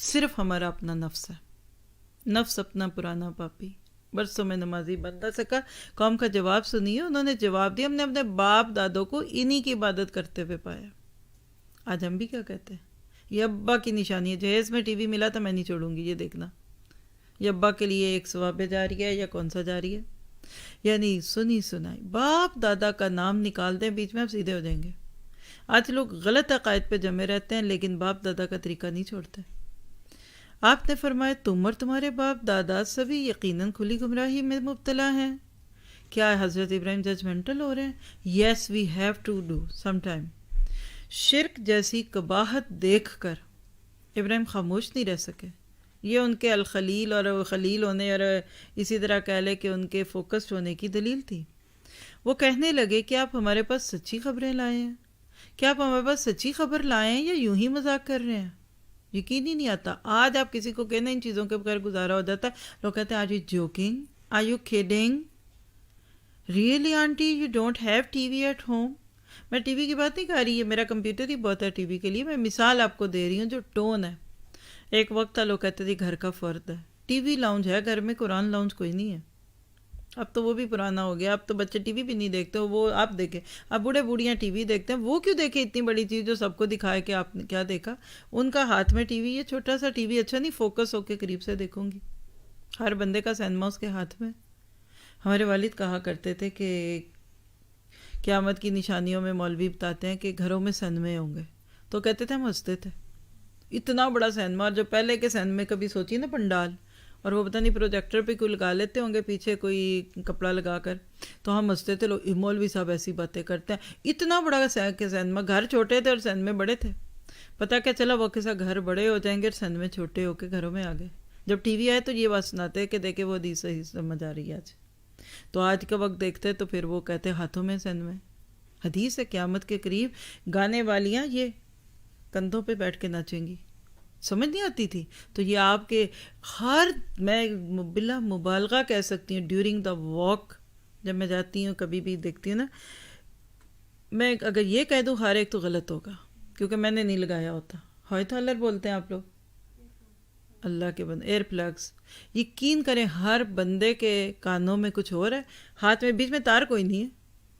صرف ہمارا اپنا نفس ہے، نفس اپنا پرانا پاپی، برسوں میں نمازی بن نہ سکا. قوم کا جواب سنیے، انہوں نے جواب دیا ہم نے اپنے باپ دادوں کو انہی کی عبادت کرتے ہوئے پایا. آج ہم بھی کیا کہتے ہیں؟ یہ ابا کی نشانی ہے، جہیز میں ٹی وی ملا تھا میں نہیں چھوڑوں گی، یہ دیکھنا. یہ ابا کے لیے ایک ثواب جاری ہے یا کون سا جاری ہے؟ یعنی سنی سنائی باپ دادا کا نام نکال دیں بیچ میں، آپ سیدھے ہو جائیں گے. آج لوگ غلط عقائد پہ جمے رہتے ہیں لیکن باپ دادا کا طریقہ نہیں چھوڑتے. آپ نے فرمایا تم اور تمہارے باپ دادا سبھی یقیناً کھلی گمراہی میں مبتلا ہیں. کیا حضرت ابراہیم ججمنٹل ہو رہے ہیں؟ Yes we have to do some time. شرک جیسی قباحت دیکھ کر ابراہیم خاموش نہیں رہ سکے. یہ ان کے الخلیل اور خلیل ہونے اور اسی طرح کہہ لے کہ ان کے فوکسڈ ہونے کی دلیل تھی. وہ کہنے لگے کہ آپ ہمارے پاس سچی خبریں لائے ہیں. کیا آپ ہمارے پاس سچی خبر لائے ہیں یا یوں ہی مذاق کر رہے ہیں؟ یقین ہی نہیں آتا. آج آپ کسی کو کہنا ان چیزوں کے بغیر گزارا ہو جاتا ہے. لوگ کہتے ہیں are you joking, are you kidding, really aunty you don't have TV at home. میں ٹی وی کی بات نہیں کر رہی ہے، میرا کمپیوٹر ہی بہت ہے ٹی وی کے لیے. میں مثال آپ کو دے رہی ہوں جو ٹون ہے. ایک وقت تھا لوگ کہتے تھے گھر کا فرد ہے، ٹی وی لاؤنج ہے گھر میں، قرآن لاؤنج کوئی نہیں ہے. اب تو وہ بھی پرانا ہو گیا. اب تو بچے ٹی وی بھی نہیں دیکھتے. وہ آپ دیکھیں اب بوڑھے بوڑھیاں ٹی وی دیکھتے ہیں. وہ کیوں دیکھیں اتنی بڑی چیز جو سب کو دکھائے کہ آپ نے کیا دیکھا؟ ان کا ہاتھ میں ٹی وی، یہ چھوٹا سا ٹی وی اچھا نہیں فوکس ہو کے قریب سے دیکھوں گی. ہر بندے کا سینما اس کے ہاتھ میں. ہمارے والد کہا کرتے تھے کہ قیامت کی نشانیوں میں مولوی بتاتے ہیں کہ گھروں میں سینمے ہوں گے. تو کہتے تھے ہم ہنستے تھے، اتنا بڑا سینما. اور جو پہلے کے سینمے کبھی سوچی نا پنڈال، اور وہ پتہ نہیں پروجیکٹر پہ کوئی لگا لیتے ہوں گے پیچھے کوئی کپڑا لگا کر. تو ہم ہنستے تھے لوگ مولوی صاحب ایسی باتیں کرتے ہیں. اتنا بڑا سینما، گھر چھوٹے تھے اور سینمے بڑے تھے. پتہ کیا چلا، وہ کیسا گھر بڑے ہو جائیں گے اور سن میں چھوٹے ہو کے گھروں میں آ گئے. جب ٹی وی آئے تو یہ بات سناتے ہیں کہ دیکھیں وہ حدیث صحیح سمجھ آ رہی ہے آج. تو آج کا وقت دیکھتے تو پھر وہ کہتے ہاتھوں میں سن میں. حدیث ہے قیامت کے قریب گانے والیاں یہ کندھوں پہ بیٹھ کے ناچیں گی. سمجھ نہیں آتی تھی. تو یہ آپ کے ہر، میں بلا مبالغہ کہہ سکتی ہوں، ڈیورنگ دا واک جب میں جاتی ہوں کبھی بھی دیکھتی ہوں نا، میں اگر یہ کہہ دوں ہر ایک تو غلط ہوگا کیونکہ میں نے نہیں لگایا ہوتا. ہوئٹ ہالر بولتے ہیں آپ لوگ، اللہ کے بندے، ایئر پلگس. یقین کریں ہر بندے کے کانوں میں کچھ ہو رہا ہے، ہاتھ میں بیچ میں تار کوئی نہیں ہے،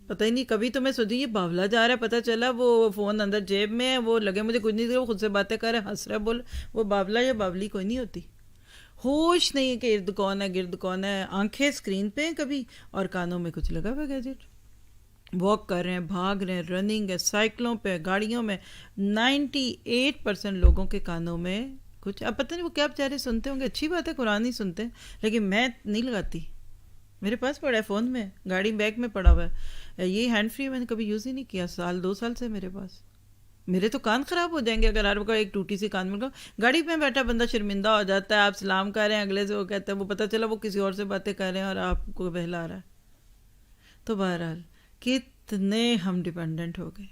پتہ ہی نہیں. کبھی تو میں سوچی یہ باولا جا رہا ہے، پتہ چلا وہ فون اندر جیب میں ہے، وہ لگے مجھے کچھ نہیں دے، وہ خود سے باتیں کر رہے، ہنس رہا ہے، بول وہ باولا یا باولی کوئی نہیں ہوتی. ہوش نہیں ہے کہ ارد کون ہے گرد کون ہے. آنکھیں اسکرین پہ ہیں کبھی اور کانوں میں کچھ لگا ہوا گیجٹ. واک کر رہے ہیں، بھاگ رہے ہیں، رننگ ہے، سائیکلوں پہ، گاڑیوں میں. 98% لوگوں کے کانوں میں کچھ، اب پتہ نہیں وہ کیا بیچارے سنتے ہوں گے. اچھی بات ہے قرآن ہی سنتے ہیں، لیکن میں نہیں لگاتی. میرے پاس پڑا ہے فون میں، گاڑی بیگ میں پڑا ہوا ہے. یہ ہینڈ فری میں نے کبھی یوز ہی نہیں کیا، 2 سال سے میرے پاس. میرے تو کان خراب ہو جائیں گے اگر ہر وقت ایک ٹوٹی سی کان میں. گاڑی پہ بیٹھا بندہ شرمندہ ہو جاتا ہے، آپ سلام کر رہے ہیں، اگلے سے وہ کہتا ہے، وہ پتہ چلا وہ کسی اور سے باتیں کر رہے ہیں اور آپ کو بہلا رہا ہے. تو بہرحال کتنے ہم ڈیپینڈنٹ ہو گئے.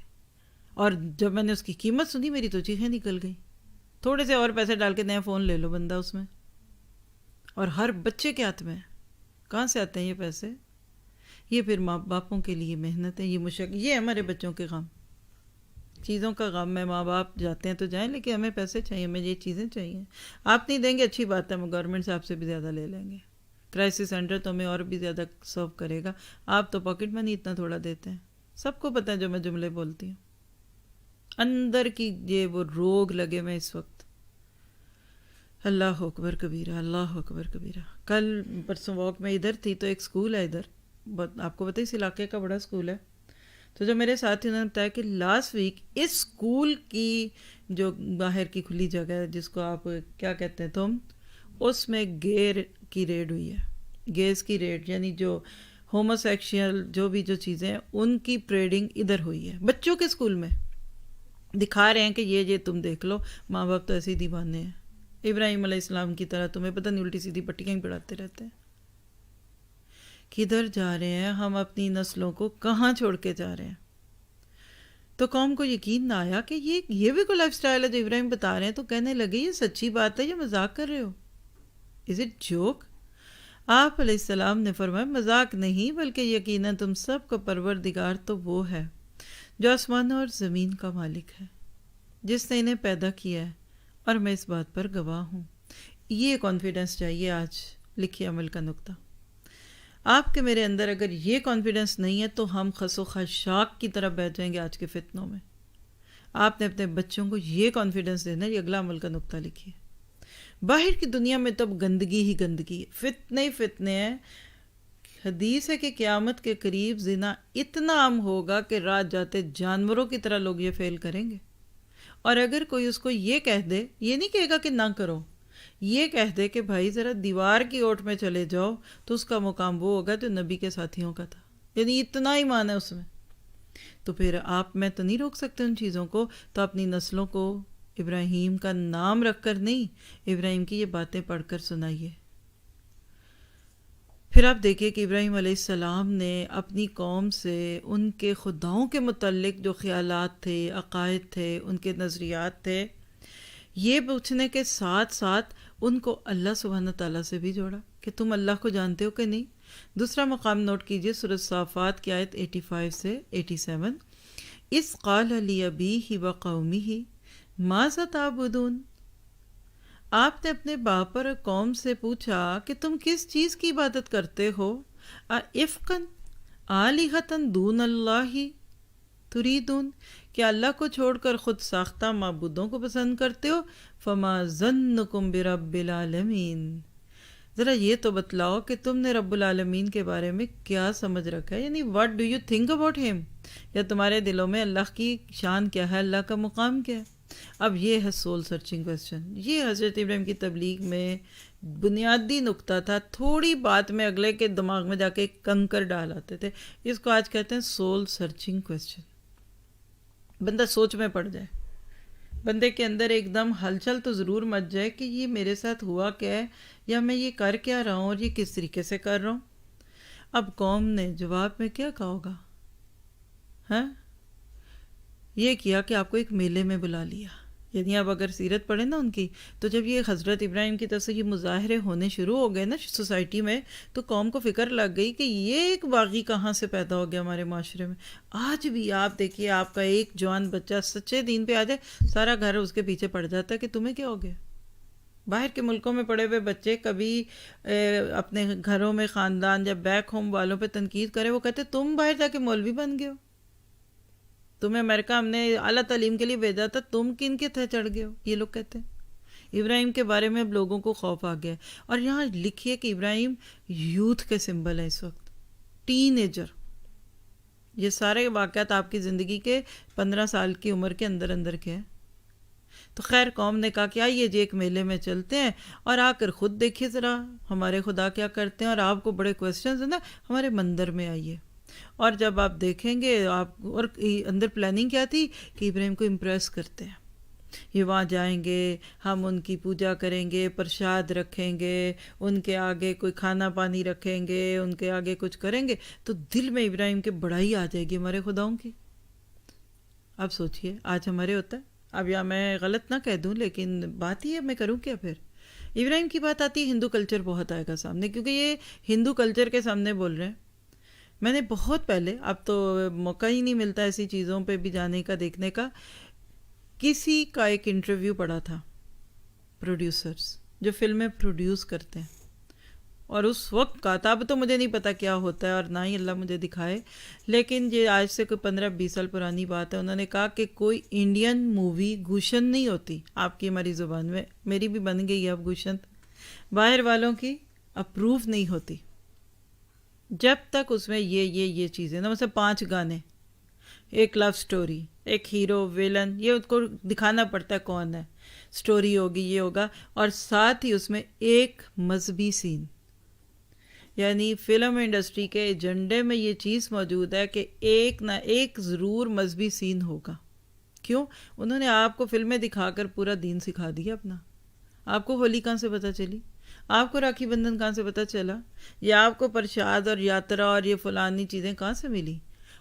اور جب میں نے اس کی قیمت سنی میری تو چیخیں نکل گئی. تھوڑے سے اور پیسے ڈال کے نیا فون لے لو بندہ اس میں، اور ہر بچے کے ہاتھ میں. کہاں سے آتے ہیں یہ پیسے؟ یہ پھر ماں باپوں کے لیے محنت ہے، یہ مشق، یہ ہمارے بچوں کے غم، چیزوں کا غم ہے. ماں باپ جاتے ہیں تو جائیں، لیکن ہمیں پیسے چاہیے، ہمیں یہ چیزیں چاہیے. آپ نہیں دیں گے اچھی بات ہے، ہم گورنمنٹ سے آپ سے بھی زیادہ لے لیں گے. کرائسس سینٹر تو ہمیں اور بھی زیادہ سرو کرے گا. آپ تو پاکٹ منی اتنا تھوڑا دیتے ہیں. سب کو پتہ ہے جو میں جملے بولتی ہوں، اندر کی یہ وہ روگ لگے میں اس وقت. اللہ اکبر کبیرہ، اللہ اکبر کبیرہ. کل پرسوں واک میں ادھر تھی تو ایک اسکول ہے ادھر، آپ کو پتہ ہے اس علاقے کا بڑا اسکول ہے. تو جو میرے ساتھی انہوں نے بتایا کہ لاسٹ ویک اس اسکول کی جو باہر کی کھلی جگہ ہے جس کو آپ کیا کہتے ہیں تم، اس میں گیر کی ریڈ ہوئی ہے. گیز کی ریڈ یعنی جو ہومو سیکشل جو بھی جو چیزیں ہیں ان کی پریڈنگ ادھر ہوئی ہے بچوں کے اسکول میں. دکھا رہے ہیں کہ یہ تم دیکھ لو. ماں باپ تو ایسے ہی دیوانے ہیں، ابراہیم علیہ السلام کی طرح. تمہیں پتہ نہیں الٹی سیدھی پٹیاں ہی پڑھاتے رہتے ہیں. کدھر جا رہے ہیں ہم؟ اپنی نسلوں کو کہاں چھوڑ کے جا رہے ہیں؟ تو قوم کو یقین نہ آیا کہ یہ بھی کوئی لائف سٹائل ہے جو ابراہیم بتا رہے ہیں. تو کہنے لگے یہ سچی بات ہے، یہ مذاق کر رہے ہو؟ Is it joke? آپ علیہ السلام نے فرمایا مذاق نہیں، بلکہ یقیناً تم سب کا پروردگار تو وہ ہے جو آسمانوں اور زمین کا مالک ہے، جس نے انہیں پیدا کیا ہے، اور میں اس بات پر گواہ ہوں. یہ کانفیڈنس چاہیے آج. لکھیے عمل کا نقطہ. آپ کے میرے اندر اگر یہ کانفیڈنس نہیں ہے تو ہم خس و خاشاک کی طرح بیٹھ جائیں گے آج کے فتنوں میں. آپ نے اپنے بچوں کو یہ کانفیڈنس دینا. یہ اگلا عمل کا نقطہ لکھیے. باہر کی دنیا میں تو اب گندگی ہی گندگی ہے، فتنے ہی فتنے ہیں. حدیث ہے کہ قیامت کے قریب زنا اتنا عام ہوگا کہ رات جاتے جانوروں کی طرح لوگ یہ فیل کریں گے. اور اگر کوئی اس کو یہ کہہ دے، یہ نہیں کہے گا کہ نہ کرو، یہ کہہ دے کہ بھائی ذرا دیوار کی اوٹ میں چلے جاؤ، تو اس کا مقام وہ ہوگا جو نبی کے ساتھیوں کا تھا. یعنی اتنا ایمان ہے اس میں. تو پھر آپ میں تو نہیں روک سکتے ان چیزوں کو. تو اپنی نسلوں کو ابراہیم کا نام رکھ کر نہیں، ابراہیم کی یہ باتیں پڑھ کر سنائیے. پھر آپ دیکھیے کہ ابراہیم علیہ السلام نے اپنی قوم سے ان کے خداؤں کے متعلق جو خیالات تھے، عقائد تھے، ان کے نظریات تھے، یہ پوچھنے کے ساتھ ساتھ ان کو اللہ سبحانہ تعالیٰ سے بھی جوڑا کہ تم اللہ کو جانتے ہو کہ نہیں. دوسرا مقام نوٹ کیجئے، سورۃ صافات کی آیت 85 سے 87. اذ قال لأبیہ وقومہ ماذا تعبدون. آپ نے اپنے باپ اور قوم سے پوچھا کہ تم کس چیز کی عبادت کرتے ہو. افقن آلہۃ دون اللہ تریدون، کیا اللہ کو چھوڑ کر خود ساختہ معبودوں کو پسند کرتے ہو. فما ظنکم برب العالمین، ذرا یہ تو بتلاؤ کہ تم نے رب العالمین کے بارے میں کیا سمجھ رکھا ہے. یعنی what do you think about ہم، یا تمہارے دلوں میں اللہ کی شان کیا ہے، اللہ کا مقام کیا ہے. اب یہ ہے سول سرچنگ کویسچن. یہ حضرت ابراہیم کی تبلیغ میں بنیادی نقطہ تھا. تھوڑی بات میں اگلے کے دماغ میں جا کے کنکر ڈال آتے تھے. اس کو آج کہتے ہیں سول سرچنگ کویسچن. بندہ سوچ میں پڑ جائے. بندے کے اندر ایک دم ہلچل تو ضرور مچ جائے کہ یہ میرے ساتھ ہوا کیا ہے، یا میں یہ کر کیا رہا ہوں اور یہ کس طریقے سے کر رہا ہوں۔ اب قوم نے جواب میں کیا کہا ہوگا؟ ہاں، یہ کیا کہ آپ کو ایک میلے میں بلا لیا۔ یعنی آپ اگر سیرت پڑھیں نا ان کی، تو جب یہ حضرت ابراہیم کی طرف سے یہ مظاہرے ہونے شروع ہو گئے نا سوسائٹی میں، تو قوم کو فکر لگ گئی کہ یہ ایک باغی کہاں سے پیدا ہو گیا ہمارے معاشرے میں۔ آج بھی آپ دیکھیے، آپ کا ایک جوان بچہ سچے دین پہ آ جائے، سارا گھر اس کے پیچھے پڑ جاتا ہے کہ تمہیں کیا ہو گیا۔ باہر کے ملکوں میں پڑے ہوئے بچے کبھی اپنے گھروں میں خاندان یا بیک ہوم والوں پہ تنقید کرے، وہ کہتے تم باہر جا کے مولوی بن گئے ہو، تمہیں امریکہ ہم نے اعلیٰ تعلیم کے لیے بھیجا تھا، تم کن کے تھے چڑھ گئے ہو، یہ لوگ کہتے ہیں۔ ابراہیم کے بارے میں اب لوگوں کو خوف آ گیا ہے، اور یہاں لکھیے کہ ابراہیم یوتھ کے سمبل ہے اس وقت، ٹین ایجر۔ یہ سارے واقعات آپ کی زندگی کے 15 سال کی عمر کے اندر اندر کے ہیں۔ تو خیر قوم نے کہا کہ آئیے جی ایک میلے میں چلتے ہیں، اور آ کر خود دیکھیے ذرا ہمارے خدا کیا کرتے ہیں، اور آپ کو بڑے کویسچنز ہیں نا، ہمارے مندر میں آئیے۔ اور جب آپ دیکھیں گے آپ، اور اندر پلاننگ کیا تھی کہ ابراہیم کو امپریس کرتے ہیں، یہ وہاں جائیں گے، ہم ان کی پوجا کریں گے، پرشاد رکھیں گے، ان کے آگے کوئی کھانا پانی رکھیں گے، ان کے آگے کچھ کریں گے، تو دل میں ابراہیم کے بڑائی آ جائے گی ہمارے خداؤں کی۔ اب سوچئے آج ہمارے ہوتا ہے، اب یا میں غلط نہ کہہ دوں لیکن بات ہی ہے، میں کروں کیا پھر۔ ابراہیم کی بات آتی ہے، ہندو کلچر بہت آئے گا سامنے، کیونکہ یہ ہندو کلچر کے سامنے بول رہے ہیں۔ میں نے بہت پہلے، اب تو موقع ہی نہیں ملتا ایسی چیزوں پہ بھی جانے کا، دیکھنے کا، کسی کا ایک انٹرویو پڑھا تھا، پروڈیوسرز جو فلمیں پروڈیوس کرتے ہیں، اور اس وقت کا تھا، اب تو مجھے نہیں پتا کیا ہوتا ہے اور نہ ہی اللہ مجھے دکھائے، لیکن یہ آج سے کوئی 15-20 سال پرانی بات ہے۔ انہوں نے کہا کہ کوئی انڈین مووی گوشن نہیں ہوتی، آپ کی ہماری زبان میں، میری بھی بن گئی ہے اب گوشن، باہر والوں کی اپروو نہیں ہوتی جب تک اس میں یہ چیزیں نا، مثلا 5 گانے، ایک لو سٹوری، ایک ہیرو ویلن، یہ اس کو دکھانا پڑتا ہے کون ہے، سٹوری ہوگی، یہ ہوگا، اور ساتھ ہی اس میں ایک مذہبی سین۔ یعنی فلم انڈسٹری کے ایجنڈے میں یہ چیز موجود ہے کہ ایک نہ ایک ضرور مذہبی سین ہوگا۔ کیوں؟ انہوں نے آپ کو فلمیں دکھا کر پورا دین سکھا دیا اپنا۔ آپ کو ہولی کہاں سے پتہ چلی؟ آپ کو راکھی بندھن کہاں سے پتہ چلا؟ یا آپ کو پرشاد اور یاترا اور یہ فلانی چیزیں کہاں سے ملی؟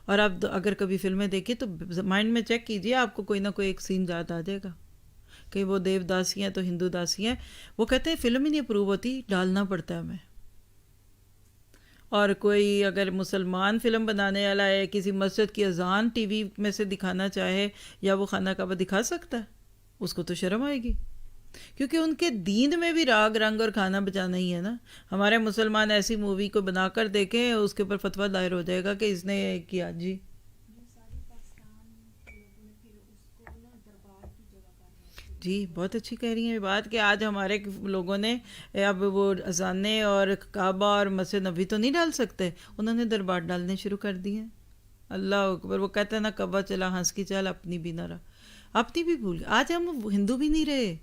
اور آپ اگر کبھی فلمیں دیکھیں تو مائنڈ میں چیک کیجئے، آپ کو کوئی نہ کوئی ایک سین یاد آ جائے گا کہ وہ دیو داسی ہیں تو ہندو داسی ہیں، وہ کہتے ہیں فلم ہی نہیں اپروو ہوتی، ڈالنا پڑتا ہے ہمیں۔ اور کوئی اگر مسلمان فلم بنانے والا ہے، کسی مسجد کی اذان ٹی وی میں سے دکھانا چاہے یا وہ خانہ کعبہ دکھا سکتا ہے؟ اس کو تو شرم آئے گی، کیونکہ ان کے دین میں بھی راگ رنگ اور کھانا بجانا ہی ہے نا۔ ہمارے مسلمان ایسی مووی کو بنا کر دیکھیں، اس کے اوپر فتویٰ دائر ہو جائے گا کہ اس نے کیا جی۔ جی بہت اچھی کہہ رہی ہیں یہ بات کہ آج ہمارے لوگوں نے اب وہ اذانیں اور کعبہ اور مسجد نبوی تو نہیں ڈال سکتے، انہوں نے دربار ڈالنے شروع کر دیے۔ اللہ اکبر، وہ کہتے ہیں نا کعبہ چلا ہنس کی چال اپنی بھی نہ رہا، اپنی بھی بھول گئے۔ آج ہم ہندو بھی نہیں رہے،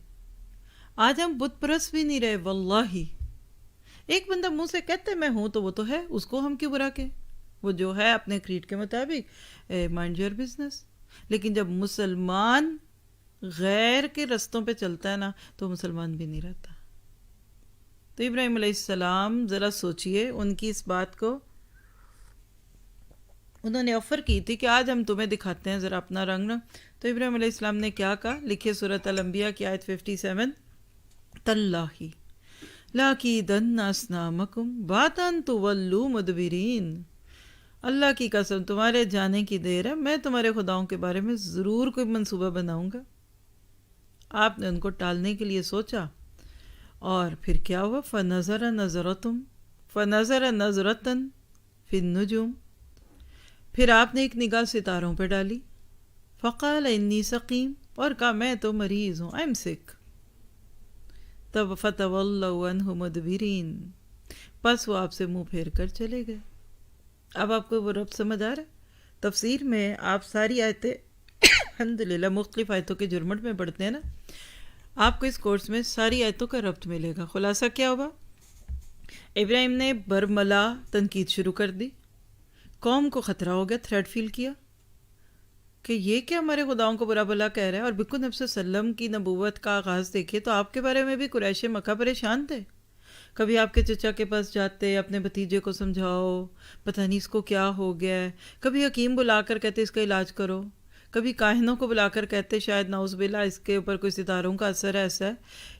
آج ہم بت پرست بھی نہیں رہے، واللہ۔ ایک بندہ منہ سے کہتے میں ہوں تو وہ تو ہے، اس کو ہم کیوں برا کہیں؟ وہ جو ہے اپنے کریڈ کے مطابق مائنڈ یور بزنس۔ لیکن جب مسلمان غیر کے رستوں پہ چلتا ہے نا تو مسلمان بھی نہیں رہتا۔ تو ابراہیم علیہ السلام ذرا سوچئے ان کی اس بات کو، انہوں نے آفر کی تھی کہ آج ہم تمہیں دکھاتے ہیں ذرا اپنا رنگ نا۔ تو ابراہیم علیہ السلام نے کیا کہا؟ لکھیے سورۃ الانبیاء کی آیت 57، تاللہ لاکیدن اصنامکم بعد ان تولوا مدبرین۔ اللہ کی قسم تمہارے جانے کی دیر ہے، میں تمہارے خداؤں کے بارے میں ضرور کوئی منصوبہ بناؤں گا۔ آپ نے ان کو ٹالنے کے لیے سوچا، اور پھر کیا ہوا؟ فَنَظَرَ نَظْرَةً فِي النُّجُومِ، پھر آپ نے ایک نگاہ ستاروں پہ ڈالی، فَقَالَ إِنِّي سَقِيمٌ، اور کہا میں تو مریض ہوں، I'm sick۔ تب فَتَوَلَّوْا عَنْهُ مُدْبِرِينَ، پس وہ آپ سے منہ پھیر کر چلے گئے۔ اب آپ کو وہ ربط سمجھ آ رہا ہے؟ تفسیر میں آپ ساری آیتیں الحمدللہ مختلف آیتوں کے جرمٹ میں پڑھتے ہیں نا، آپ کو اس کورس میں ساری آیتوں کا ربط ملے گا۔ خلاصہ کیا ہوگا؟ ابراہیم نے برملا تنقید شروع کر دی، قوم کو خطرہ ہو گیا، تھریٹ فیل کیا کہ یہ کہ ہمارے خداؤں کو برا بھلا کہہ رہا ہے. اور بالکل نبی صلی اللہ علیہ وسلم کی نبوت کا آغاز دیکھیے تو آپ کے بارے میں بھی قریش مکہ پریشان تھے. کبھی آپ کے چچا کے پاس جاتے، اپنے بھتیجے کو سمجھاؤ پتہ نہیں اس کو کیا ہو گیا ہے، کبھی حکیم بلا کر کہتے اس کا علاج کرو، کبھی کاہنوں کو بلا کر کہتے شاید نعوذ باللہ اس کے اوپر کوئی ستاروں کا اثر ہے. ایسا ہے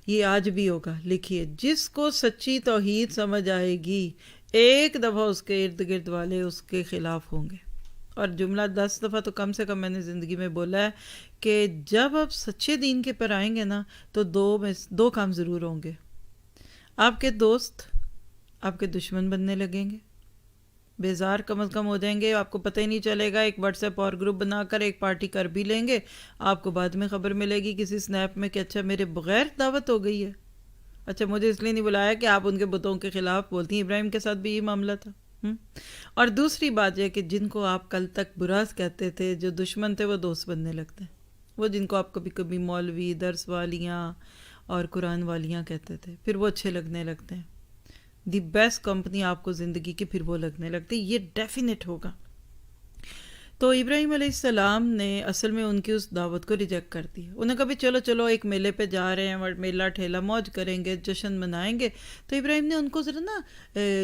یہ آج بھی ہوگا. لکھیے جس کو سچی توحید سمجھ آئے گی ایک دفعہ اس کے ارد گرد والے اس کے خلاف ہوں گے. اور جملہ 10 دفعہ تو کم سے کم میں نے زندگی میں بولا ہے کہ جب آپ سچے دین کے پر آئیں گے نا تو دو کام ضرور ہوں گے. آپ کے دوست آپ کے دشمن بننے لگیں گے، بیزار کم از کم ہو جائیں گے، آپ کو پتہ ہی نہیں چلے گا. ایک واٹس ایپ اور گروپ بنا کر ایک پارٹی کر بھی لیں گے، آپ کو بعد میں خبر ملے گی کسی سنیپ میں کہ اچھا میرے بغیر دعوت ہو گئی ہے، اچھا مجھے اس لیے نہیں بلایا کہ آپ ان کے بتوں کے خلاف بولتی ہیں. ابراہیم کے ساتھ بھی یہ معاملہ تھا. اور دوسری بات یہ کہ جن کو آپ کل تک برا کہتے تھے، جو دشمن تھے، وہ دوست بننے لگتے ہیں. وہ جن کو آپ کبھی کبھی مولوی، درس والیاں اور قرآن والیاں کہتے تھے، پھر وہ اچھے لگنے لگتے ہیں. دی بیسٹ کمپنی آپ کو زندگی کی پھر وہ لگنے لگتی. یہ ڈیفینیٹ ہوگا. تو ابراہیم علیہ السلام نے اصل میں ان کی اس دعوت کو ریجیکٹ کر دیا. انہیں کبھی چلو ایک میلے پہ جا رہے ہیں، میلہ ٹھیلا موج کریں گے، جشن منائیں گے. تو ابراہیم نے ان کو ذرا نا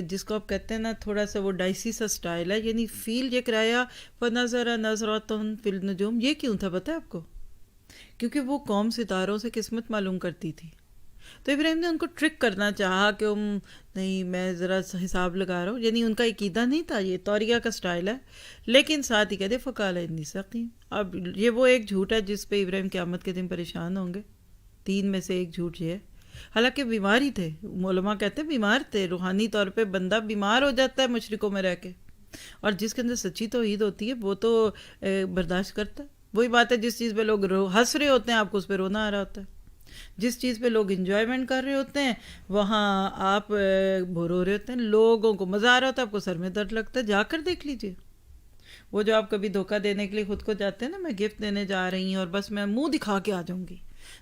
جس کو آپ کہتے ہیں نا تھوڑا سا وہ ڈائسی سا سٹائل ہے، یعنی فیل یہ کرایا فَنَظَرَ نَظْرَةٌ فِي النُّجُومِ. یہ کیوں تھا پتہ ہے آپ کو؟ کیونکہ وہ قوم ستاروں سے قسمت معلوم کرتی تھی. تو ابراہیم نے ان کو ٹرک کرنا چاہا کہ نہیں میں ذرا حساب لگا رہا ہوں، یعنی ان کا عقیدہ نہیں تھا، یہ توریہ کا سٹائل ہے. لیکن ساتھ ہی کہتے فقال انی سقیم. اب یہ وہ ایک جھوٹ ہے جس پہ ابراہیم قیامت کے دن پریشان ہوں گے. 3 میں سے ایک جھوٹ یہ ہے. حالانکہ بیمار ہی تھے، علماء کہتے ہیں بیمار تھے. روحانی طور پہ بندہ بیمار ہو جاتا ہے مشرکوں میں رہ کے، اور جس کے اندر سچی توحید ہوتی ہے وہ تو برداشت کرتا ہے. وہی بات ہے جس چیز پہ لوگ ہنس رہے ہوتے ہیں آپ کو اس پہ رونا آ رہا ہوتا ہے. جس چیز پہ لوگ انجوائمنٹ کر رہے ہوتے ہیں وہاں آپ بور ہو رہے ہوتے ہیں. لوگوں کو مزہ آ رہا ہوتا ہے، آپ کو سر میں درد لگتا ہے. جا کر دیکھ لیجئے. وہ جو آپ کبھی دھوکہ دینے کے لیے خود کو جاتے ہیں نا، میں گفٹ دینے جا رہی ہوں اور بس میں منہ دکھا کے آ جاؤں گی،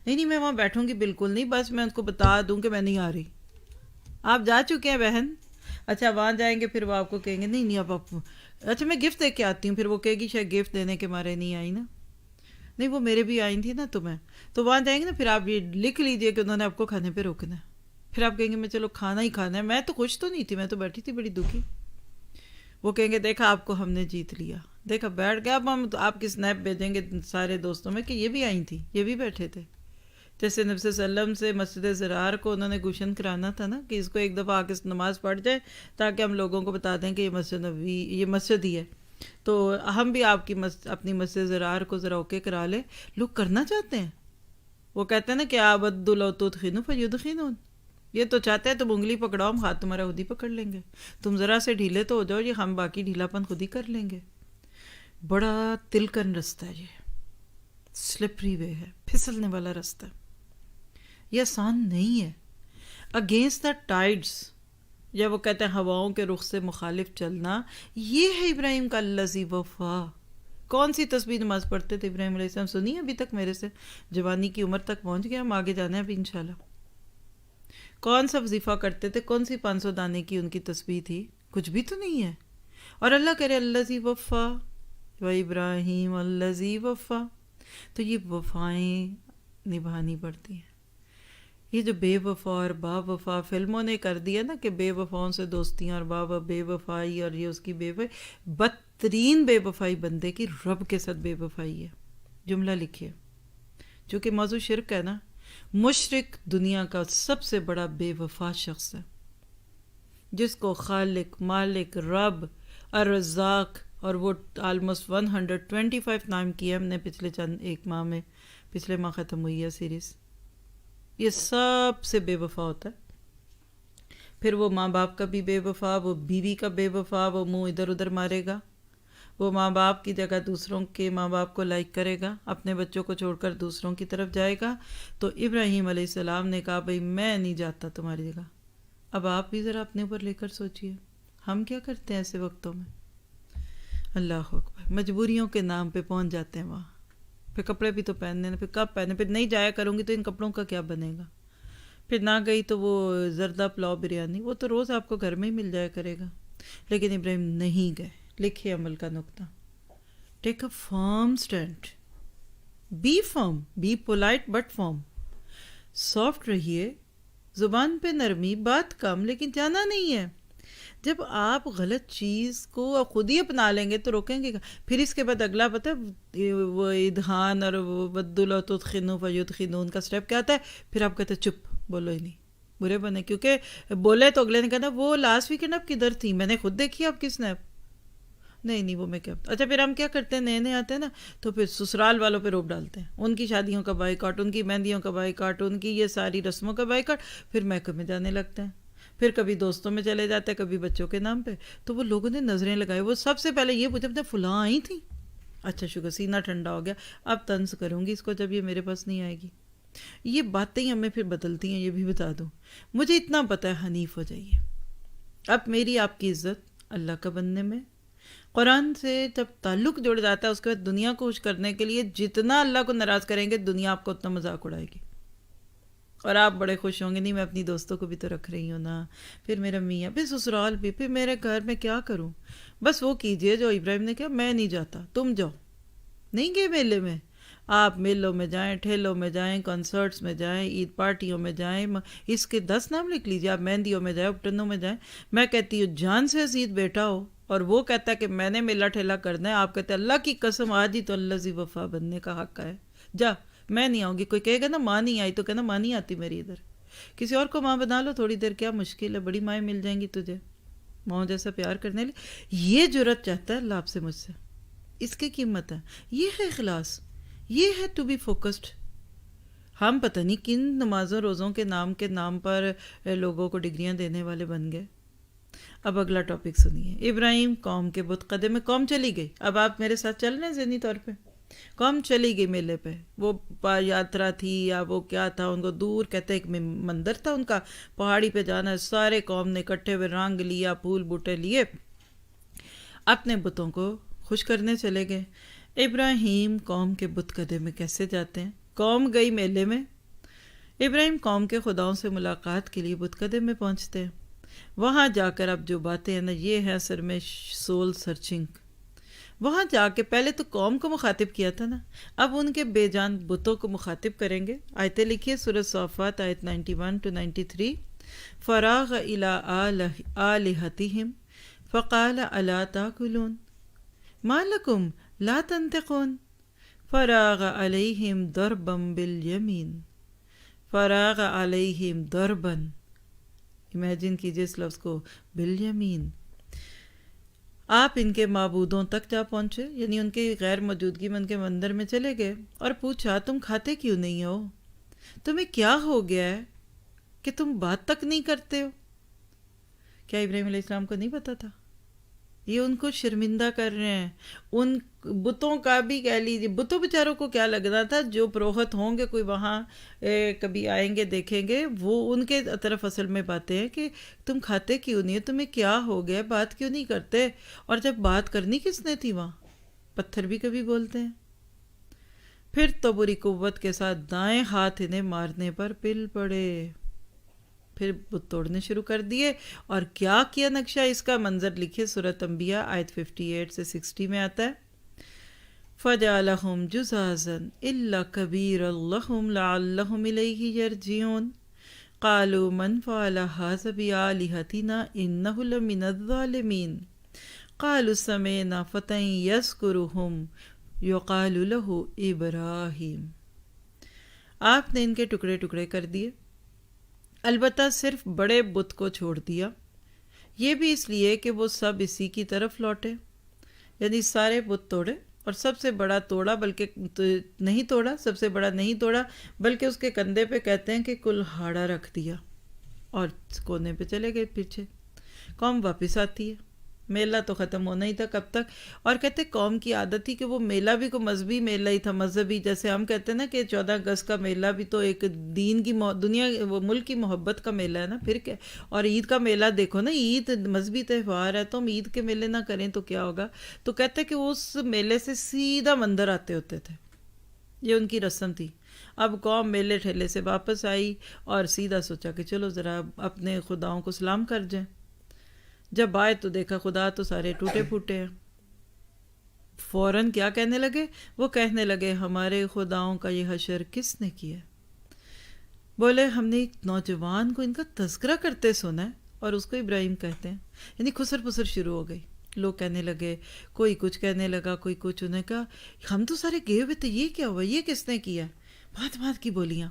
نہیں میں وہاں بیٹھوں گی بالکل نہیں، بس میں ان کو بتا دوں کہ میں نہیں آ رہی. آپ جا چکے ہیں بہن، اچھا وہاں جائیں گے پھر وہ آپ کو کہیں گے نہیں اب آپ اچھا میں گفٹ دے کے آتی ہوں، پھر وہ کہے گی شاید گفٹ دینے کے مارے نہیں آئی نا. نہیں وہ میرے بھی آئی تھی نا تمہیں. تو وہاں جائیں گے نا، پھر آپ یہ لکھ لیجئے کہ انہوں نے آپ کو کھانے پہ روکنا ہے. پھر آپ کہیں گے میں چلو کھانا ہی کھانا ہے، میں تو خوش تو نہیں تھی، میں تو بیٹھی تھی بڑی دکھی. وہ کہیں گے دیکھا آپ کو ہم نے جیت لیا، دیکھا بیٹھ گیا. اب ہم آپ کی سنیپ بھیجیں گے سارے دوستوں میں کہ یہ بھی آئی تھی، یہ بھی بیٹھے تھے. جیسے نبی صلی اللہ علیہ وسلم سے مسجد زرار کو انہوں نے گوشن کرانا تھا نا کہ اس کو ایک دفعہ آ کے نماز پڑھ جائے تاکہ ہم لوگوں کو بتا دیں کہ یہ مسجد نبوی، یہ مسجد ہی ہے. تو ہم بھی آپ کی اپنی مسجد زرار کو ذرا اوکے کرا لیں. لوگ کرنا چاہتے ہیں. وہ کہتے ہیں نا کہ آبد لو تدخنوا فیدخنون. یہ تو چاہتے ہیں تم انگلی پکڑاؤ، ہم ہاتھ تمہارا خود ہی پکڑ لیں گے. تم ذرا سے ڈھیلے تو ہو جاؤ، یہ ہم باقی ڈھیلا پن خود ہی کر لیں گے. بڑا تلکن رستہ ہے، یہ سلپری وے ہے، پھسلنے والا رستہ. یہ آسان نہیں ہے. اگینسٹ دا ٹائڈس، یا وہ کہتے ہیں ہواؤں کے رخ سے مخالف چلنا، یہ ہے ابراہیم کا الذی وفا. کون سی تسبیح نماز پڑھتے تھے ابراہیم علیہ السلام؟ سنی ابھی تک میرے سے؟ جوانی کی عمر تک پہنچ گیا، ہم آگے جانا ہے ابھی انشاءاللہ. کون سا وظیفہ کرتے تھے؟ کون سی 500 دانے کی ان کی تسبیح تھی؟ کچھ بھی تو نہیں ہے. اور اللہ کہہ رہے الذی وفا و ابراہیم الذی وفا. تو یہ وفائیں نبھانی پڑتی ہیں. یہ جو بے وفا اور با وفا فلموں نے کر دیا نا کہ بے وفاؤں سے دوستیاں اور بے وفائی، اور یہ اس کی بے وفائی، بدترین بے وفائی بندے کی رب کے ساتھ بے وفائی ہے. جملہ لکھیے، چونکہ موضوع شرک ہے نا، مشرک دنیا کا سب سے بڑا بے وفا شخص ہے، جس کو خالق، مالک، رب، الرزاق، اور وہ آلموسٹ 125 نام کیے ہم نے پچھلے ایک ماہ میں، پچھلے ماہ ختم ہوئی ہے سیریز. یہ سب سے بے وفا ہوتا ہے. پھر وہ ماں باپ کا بھی بے وفا، وہ بیوی کا بے وفا، وہ منہ ادھر ادھر مارے گا. وہ ماں باپ کی جگہ دوسروں کے ماں باپ کو لائک کرے گا، اپنے بچوں کو چھوڑ کر دوسروں کی طرف جائے گا. تو ابراہیم علیہ السلام نے کہا بھئی میں نہیں جاتا تمہاری جگہ. اب آپ بھی ذرا اپنے اوپر لے کر سوچئے، ہم کیا کرتے ہیں ایسے وقتوں میں؟ اللہ اکبر. مجبوریوں کے نام پہ پہنچ جاتے ہیں وہاں. پھر کپڑے بھی تو پہننے ہیں، پھر کب پہنے، پھر نہیں جایا کروں گی تو ان کپڑوں کا کیا بنے گا. پھر نہ گئی تو وہ زردہ پلاؤ بریانی، وہ تو روز آپ کو گھر میں ہی مل جایا کرے گا. لیکن ابراہیم نہیں گئے. لکھے عمل کا نقطہ. Take a firm stand, be firm, be polite but firm. Soft رہیے, زبان پہ نرمی, بات کم لیکن جانا نہیں ہے. جب آپ غلط چیز کو خود ہی اپنا لیں گے تو روکیں گے. پھر اس کے بعد اگلا پتہ ہے وہ ادہان اور بدل و تدخنو فیدخنون کا سٹیپ کیا آتا ہے, پھر آپ کہتے ہیں چپ, بولو ہی نہیں, برے بنے, کیونکہ بولے تو اگلے نے کہنا وہ لاسٹ ویکینڈ آپ کدھر تھی, میں نے خود دیکھی آپ کی سنیپ. نہیں وہ میں کیا. اچھا پھر ہم کیا کرتے ہیں, نئے آتے ہیں نا تو پھر سسرال والوں پہ روپ ڈالتے ہیں, ان کی شادیوں کا بائیکاٹ, ان کی مہندیوں کا بائیکاٹ, ان کی یہ ساری رسموں کا بائیکاٹ. پھر میکے میں جانے لگتے ہیں, پھر کبھی دوستوں میں چلے جاتے ہیں, کبھی بچوں کے نام پہ. تو وہ لوگوں نے نظریں لگائی, وہ سب سے پہلے یہ پوچھا اپنے فلاں آئی تھی, اچھا شکر, سینہ ٹھنڈا ہو گیا, اب طنز کروں گی اس کو جب یہ میرے پاس نہیں آئے گی. یہ باتیں ہمیں پھر بدلتی ہیں, یہ بھی بتا دوں. مجھے اتنا پتہ ہے, حنیف ہو جائیے. اب میری آپ کی عزت اللہ کا بننے میں, قرآن سے جب تعلق جڑ جاتا ہے, اس کے بعد دنیا کو خوش کرنے کے لیے جتنا اللہ کو ناراض کریں گے دنیا آپ کو اتنا مذاق اڑائے گی, اور آپ بڑے خوش ہوں گے, نہیں میں اپنی دوستوں کو بھی تو رکھ رہی ہوں نا, پھر میرا میاں, پھر سسرال بھی, پھر میرے گھر میں کیا کروں. بس وہ کیجئے جو ابراہیم نے کہا, میں نہیں جاتا, تم جاؤ. نہیں گئے میلے میں, آپ میلوں میں جائیں, ٹھیلوں میں جائیں, کنسرٹس میں جائیں, عید پارٹیوں میں جائیں, اس کے 10 نام لکھ لیجیے, آپ مہندیوں میں جائیں, اپٹنوں میں جائیں. میں کہتی ہوں جان سے عزیز بیٹا ہو اور وہ کہتا ہے کہ میں نے میلہ ٹھیلا کرنا ہے, آپ کہتے ہیں اللہ کی قسم آج ہی تو اللہ ذی وفا بننے کا حق ہے, جا میں نہیں آؤں گی. کوئی کہے گا نا ماں نہیں آئی, تو کہنا ماں نہیں آتی میری ادھر, کسی اور کو ماں بنا لو تھوڑی دیر, کیا مشکل ہے, بڑی مائیں مل جائیں گی تجھے ماں جیسا پیار کرنے لے. یہ جرت چاہتا ہے اللہ آپ سے, مجھ سے, اس کی قیمت ہے. یہ ہے اخلاص, یہ ہے ٹو بی فوکسڈ. ہم پتہ نہیں کن نمازوں روزوں کے نام پر لوگوں کو ڈگریاں دینے والے بن گئے. اب اگلا ٹاپک سنیے. ابراہیم قوم کے بت قدے میں قوم چلی گئی. اب آپ میرے ساتھ چل رہے ہیں ذہنی طور پہ, قوم چلی گئی میلے پہ, وہ یاترا تھی یا وہ کیا تھا, ان کو دور کہتے ایک مندر تھا ان کا, پہاڑی پہ جانا, سارے قوم نے اکٹھے ہوئے رنگ لیا, پھول بوٹے لیے, اپنے بتوں کو خوش کرنے چلے گئے. ابراہیم قوم کے بت قدے میں کیسے جاتے ہیں؟ قوم گئی میلے میں, ابراہیم قوم کے خداؤں سے ملاقات کے لیے بت قدے میں پہنچتے ہیں. وہاں جا کر اب جو باتیں ہیں نا, یہ ہے اثر میں سول سرچنگ. وہاں جا کے پہلے تو قوم کو مخاطب کیا تھا نا, اب ان کے بے جان بتوں کو مخاطب کریں گے. آیتیں لکھیے سورۃ صافات آیت 91-93. فراغ الی آلہتہم فقال الا تاکلون ما لکم لا تنطقون فراغ علیہم ضربا بالیمین. فراغ علیہم ضربا, امیجن کیجئے اس لفظ کو, بالیمین. آپ ان کے معبودوں تک جا پہنچے, یعنی ان کی غیر موجودگی میں ان کے مندر میں چلے گئے, اور پوچھا تم کھاتے کیوں نہیں ہو, تمہیں کیا ہو گیا ہے کہ تم بات تک نہیں کرتے ہو. کیا ابراہیم علیہ السلام کو نہیں پتا تھا؟ یہ ان کو شرمندہ کر رہے ہیں. ان بتوں کا بھی کہہ لیجیے, بتوں بیچاروں کو کیا لگنا تھا, جو پروہت ہوں گے کوئی وہاں کبھی آئیں گے دیکھیں گے, وہ ان کے طرف اصل میں باتیں ہیں کہ تم کھاتے کیوں نہیں, تمہیں کیا ہو گیا, بات کیوں نہیں کرتے. اور جب بات کرنی کس نے تھی, وہاں پتھر بھی کبھی بولتے ہیں. پھر تو بری قوت کے ساتھ دائیں ہاتھ انہیں مارنے پر پل پڑے, پھر بت توڑنے شروع کر دیے. اور کیا کیا نقشہ اس کا, منظر لکھے سورۃ انبیاء آیت 58 سے 60 میں آتا ہے. فَجَعَلَهُمْ جُزَازًا إِلَّا كَبِيرًا لَهُمْ لَعَلَّهُمْ إِلَيْهِ يَرْجِعُونَ قَالُوا مَنْ فَعَلَ هَذَا بِآلِهَتِنَا إِنَّهُ لَمِنَ الظَّالِمِينَ قَالُوا سَمِعْنَا فَتًى يَذْكُرُهُمْ يُقَالُ لَهُ إِبْرَاهِيمُ. آپ نے ان کے ٹکڑے ٹکڑے کر دیے, البتہ صرف بڑے بت کو چھوڑ دیا. یہ بھی اس لیے کہ وہ سب اسی کی طرف لوٹے, یعنی سارے بت توڑے, اور سب سے بڑا توڑا, بلکہ نہیں توڑا, سب سے بڑا نہیں توڑا, بلکہ اس کے کندھے پہ کہتے ہیں کہ کلہاڑا رکھ دیا, اور کونے پہ چلے گئے پیچھے. قوم واپس آتی ہے, میلہ تو ختم ہونا ہی تھا کب تک. اور کہتے قوم کی عادت تھی کہ وہ میلہ بھی کوئی مذہبی میلہ ہی تھا, مذہبی, جیسے ہم کہتے ہیں نا کہ 14 اگست کا میلہ بھی تو ایک دین کی دنیا وہ ملک کی محبت کا میلہ ہے نا, پھر کیا. اور عید کا میلہ دیکھو نا, عید مذہبی تہوار ہے, تو ہم عید کے میلے نہ کریں تو کیا ہوگا. تو کہتے کہ اس میلے سے سیدھا مندر آتے ہوتے تھے, یہ ان کی رسم تھی. اب قوم میلے ٹھیلے سے واپس آئی اور سیدھا سوچا کہ چلو ذرا اپنے خداؤں کو سلام کر جائیں. جب آئے تو دیکھا خدا تو سارے ٹوٹے پھوٹے ہیں. فوراً کیا کہنے لگے؟ وہ کہنے لگے ہمارے خداؤں کا یہ حشر کس نے کیا؟ بولے ہم نے ایک نوجوان کو ان کا تذکرہ کرتے سنا ہے اور اس کو ابراہیم کہتے ہیں. یعنی خسر پسر شروع ہو گئی. لوگ کہنے لگے، کوئی کچھ کہنے لگا، کوئی کچھ. انہیں کہا ہم تو سارے گئے ہوئے تھے، یہ کیا ہوا، یہ کس نے کیا؟ بات بات کی بولیاں.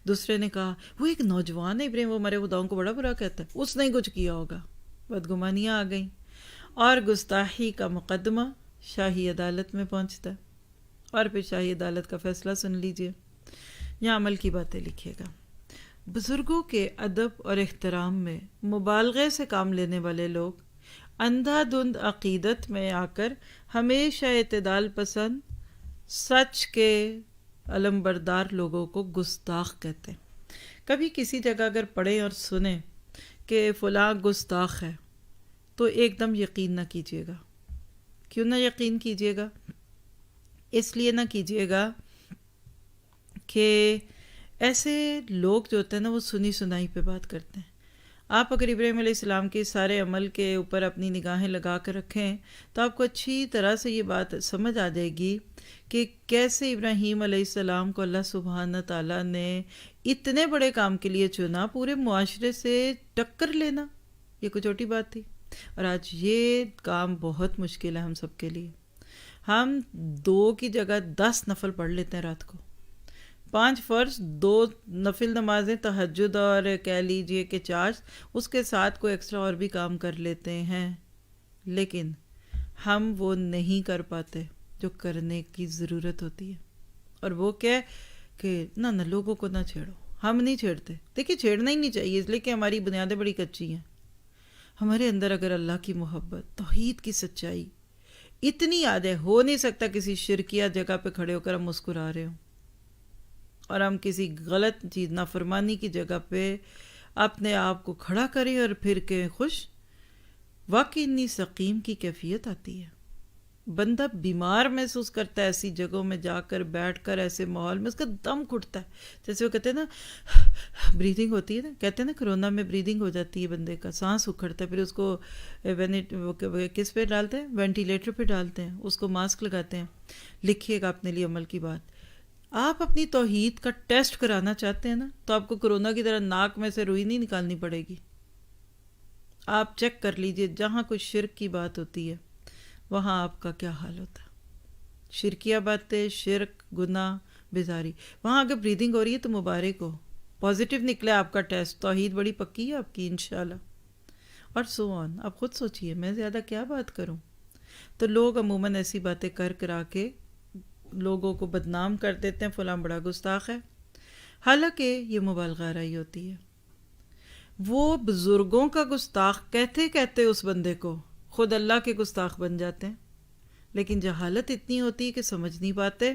دوسرے نے کہا وہ ایک نوجوان ہے ابراہیم، وہ ہمارے خداؤں کو بڑا برا کہتا ہے، اس نے ہی کچھ کیا ہوگا. بدگمانیاں آ گئیں اور گستاخی کا مقدمہ شاہی عدالت میں پہنچتا ہے. اور پھر شاہی عدالت کا فیصلہ سن لیجئے. یہاں عمل کی باتیں لکھیے گا. بزرگوں کے ادب اور احترام میں مبالغے سے کام لینے والے لوگ اندھا دھند عقیدت میں آ کر ہمیشہ اعتدال پسند، سچ کے علمبردار لوگوں کو گستاخ کہتے ہیں. کبھی کسی جگہ اگر پڑھیں اور سنیں کہ فلاں گستاخ ہے تو ایک دم یقین نہ کیجیے گا. کیوں نہ یقین کیجیے گا؟ اس لیے نہ کیجیے گا کہ ایسے لوگ جو ہوتے ہیں نا وہ سنی سنائی پہ بات کرتے ہیں. آپ اگر ابراہیم علیہ السلام کے سارے عمل کے اوپر اپنی نگاہیں لگا کر رکھیں تو آپ کو اچھی طرح سے یہ بات سمجھ آ جائے گی کہ کیسے ابراہیم علیہ السلام کو اللہ سبحانہ تعالیٰ نے اتنے بڑے کام کے لیے چنا. پورے معاشرے سے ٹکر لینا یہ کوئی چھوٹی بات تھی. اور آج یہ کام بہت مشکل ہے ہم سب کے لیے. ہم 2 کی جگہ 10 نفل پڑھ لیتے ہیں رات کو، 5 فرض، 2 نفل نمازیں، تہجد اور کہہ لیجئے کہ 4، اس کے ساتھ کوئی ایکسٹرا اور بھی کام کر لیتے ہیں. لیکن ہم وہ نہیں کر پاتے جو کرنے کی ضرورت ہوتی ہے. اور وہ کیا کہ نہ لوگوں کو نہ چھیڑو. ہم نہیں چھیڑتے. دیکھیے چھیڑنا ہی نہیں چاہیے اس لیے کہ ہماری بنیادیں بڑی کچی ہیں. ہمارے اندر اگر اللہ کی محبت، توحید کی سچائی اتنی یاد ہے، ہو نہیں سکتا کسی شرکیہ جگہ پہ کھڑے ہو کر ہم مسکرا رہے ہوں اور ہم کسی غلط چیز نافرمانی کی جگہ پہ اپنے آپ کو کھڑا کریں اور پھر کہ خوش. واقعی اتنی سقیم کی کیفیت آتی ہے. بندہ بیمار محسوس کرتا ہے ایسی جگہوں میں جا کر بیٹھ کر، ایسے ماحول میں اس کا دم گھٹتا ہے. جیسے وہ کہتے ہیں نا بریدنگ ہوتی ہے نا، کہتے ہیں نا کرونا میں بریدنگ ہو جاتی ہے، بندے کا سانس اکھڑتا ہے، پھر اس کو کس پہ ڈالتے ہیں؟ وینٹیلیٹر پہ ڈالتے ہیں، اس کو ماسک لگاتے ہیں. لکھیے گا اپنے لیے عمل کی بات. آپ اپنی توحید کا ٹیسٹ کرانا چاہتے ہیں نا تو آپ کو کرونا کی طرح ناک میں سے روئی نہیں نکالنی پڑے گی. آپ چیک کر لیجئے جہاں کوئی شرک کی بات ہوتی ہے وہاں آپ کا کیا حال ہوتا ہے. شرکیہ باتیں، شرک، گناہ، بیزاری. وہاں اگر بریدنگ ہو رہی ہے تو مبارک ہو، پازیٹیو نکلے آپ کا ٹیسٹ، توحید بڑی پکی ہے آپ کی انشاءاللہ. اور سو آن. آپ خود سوچئے میں زیادہ کیا بات کروں. تو لوگ عموماً ایسی باتیں کرا کے لوگوں کو بدنام کر دیتے ہیں، فلاں بڑا گستاخ ہے. حالانکہ یہ مبالغہ آرائی ہوتی ہے. وہ بزرگوں کا گستاخ کہتے کہتے اس بندے کو خود اللہ کے گستاخ بن جاتے ہیں. لیکن جہالت اتنی ہوتی ہے کہ سمجھ نہیں پاتے.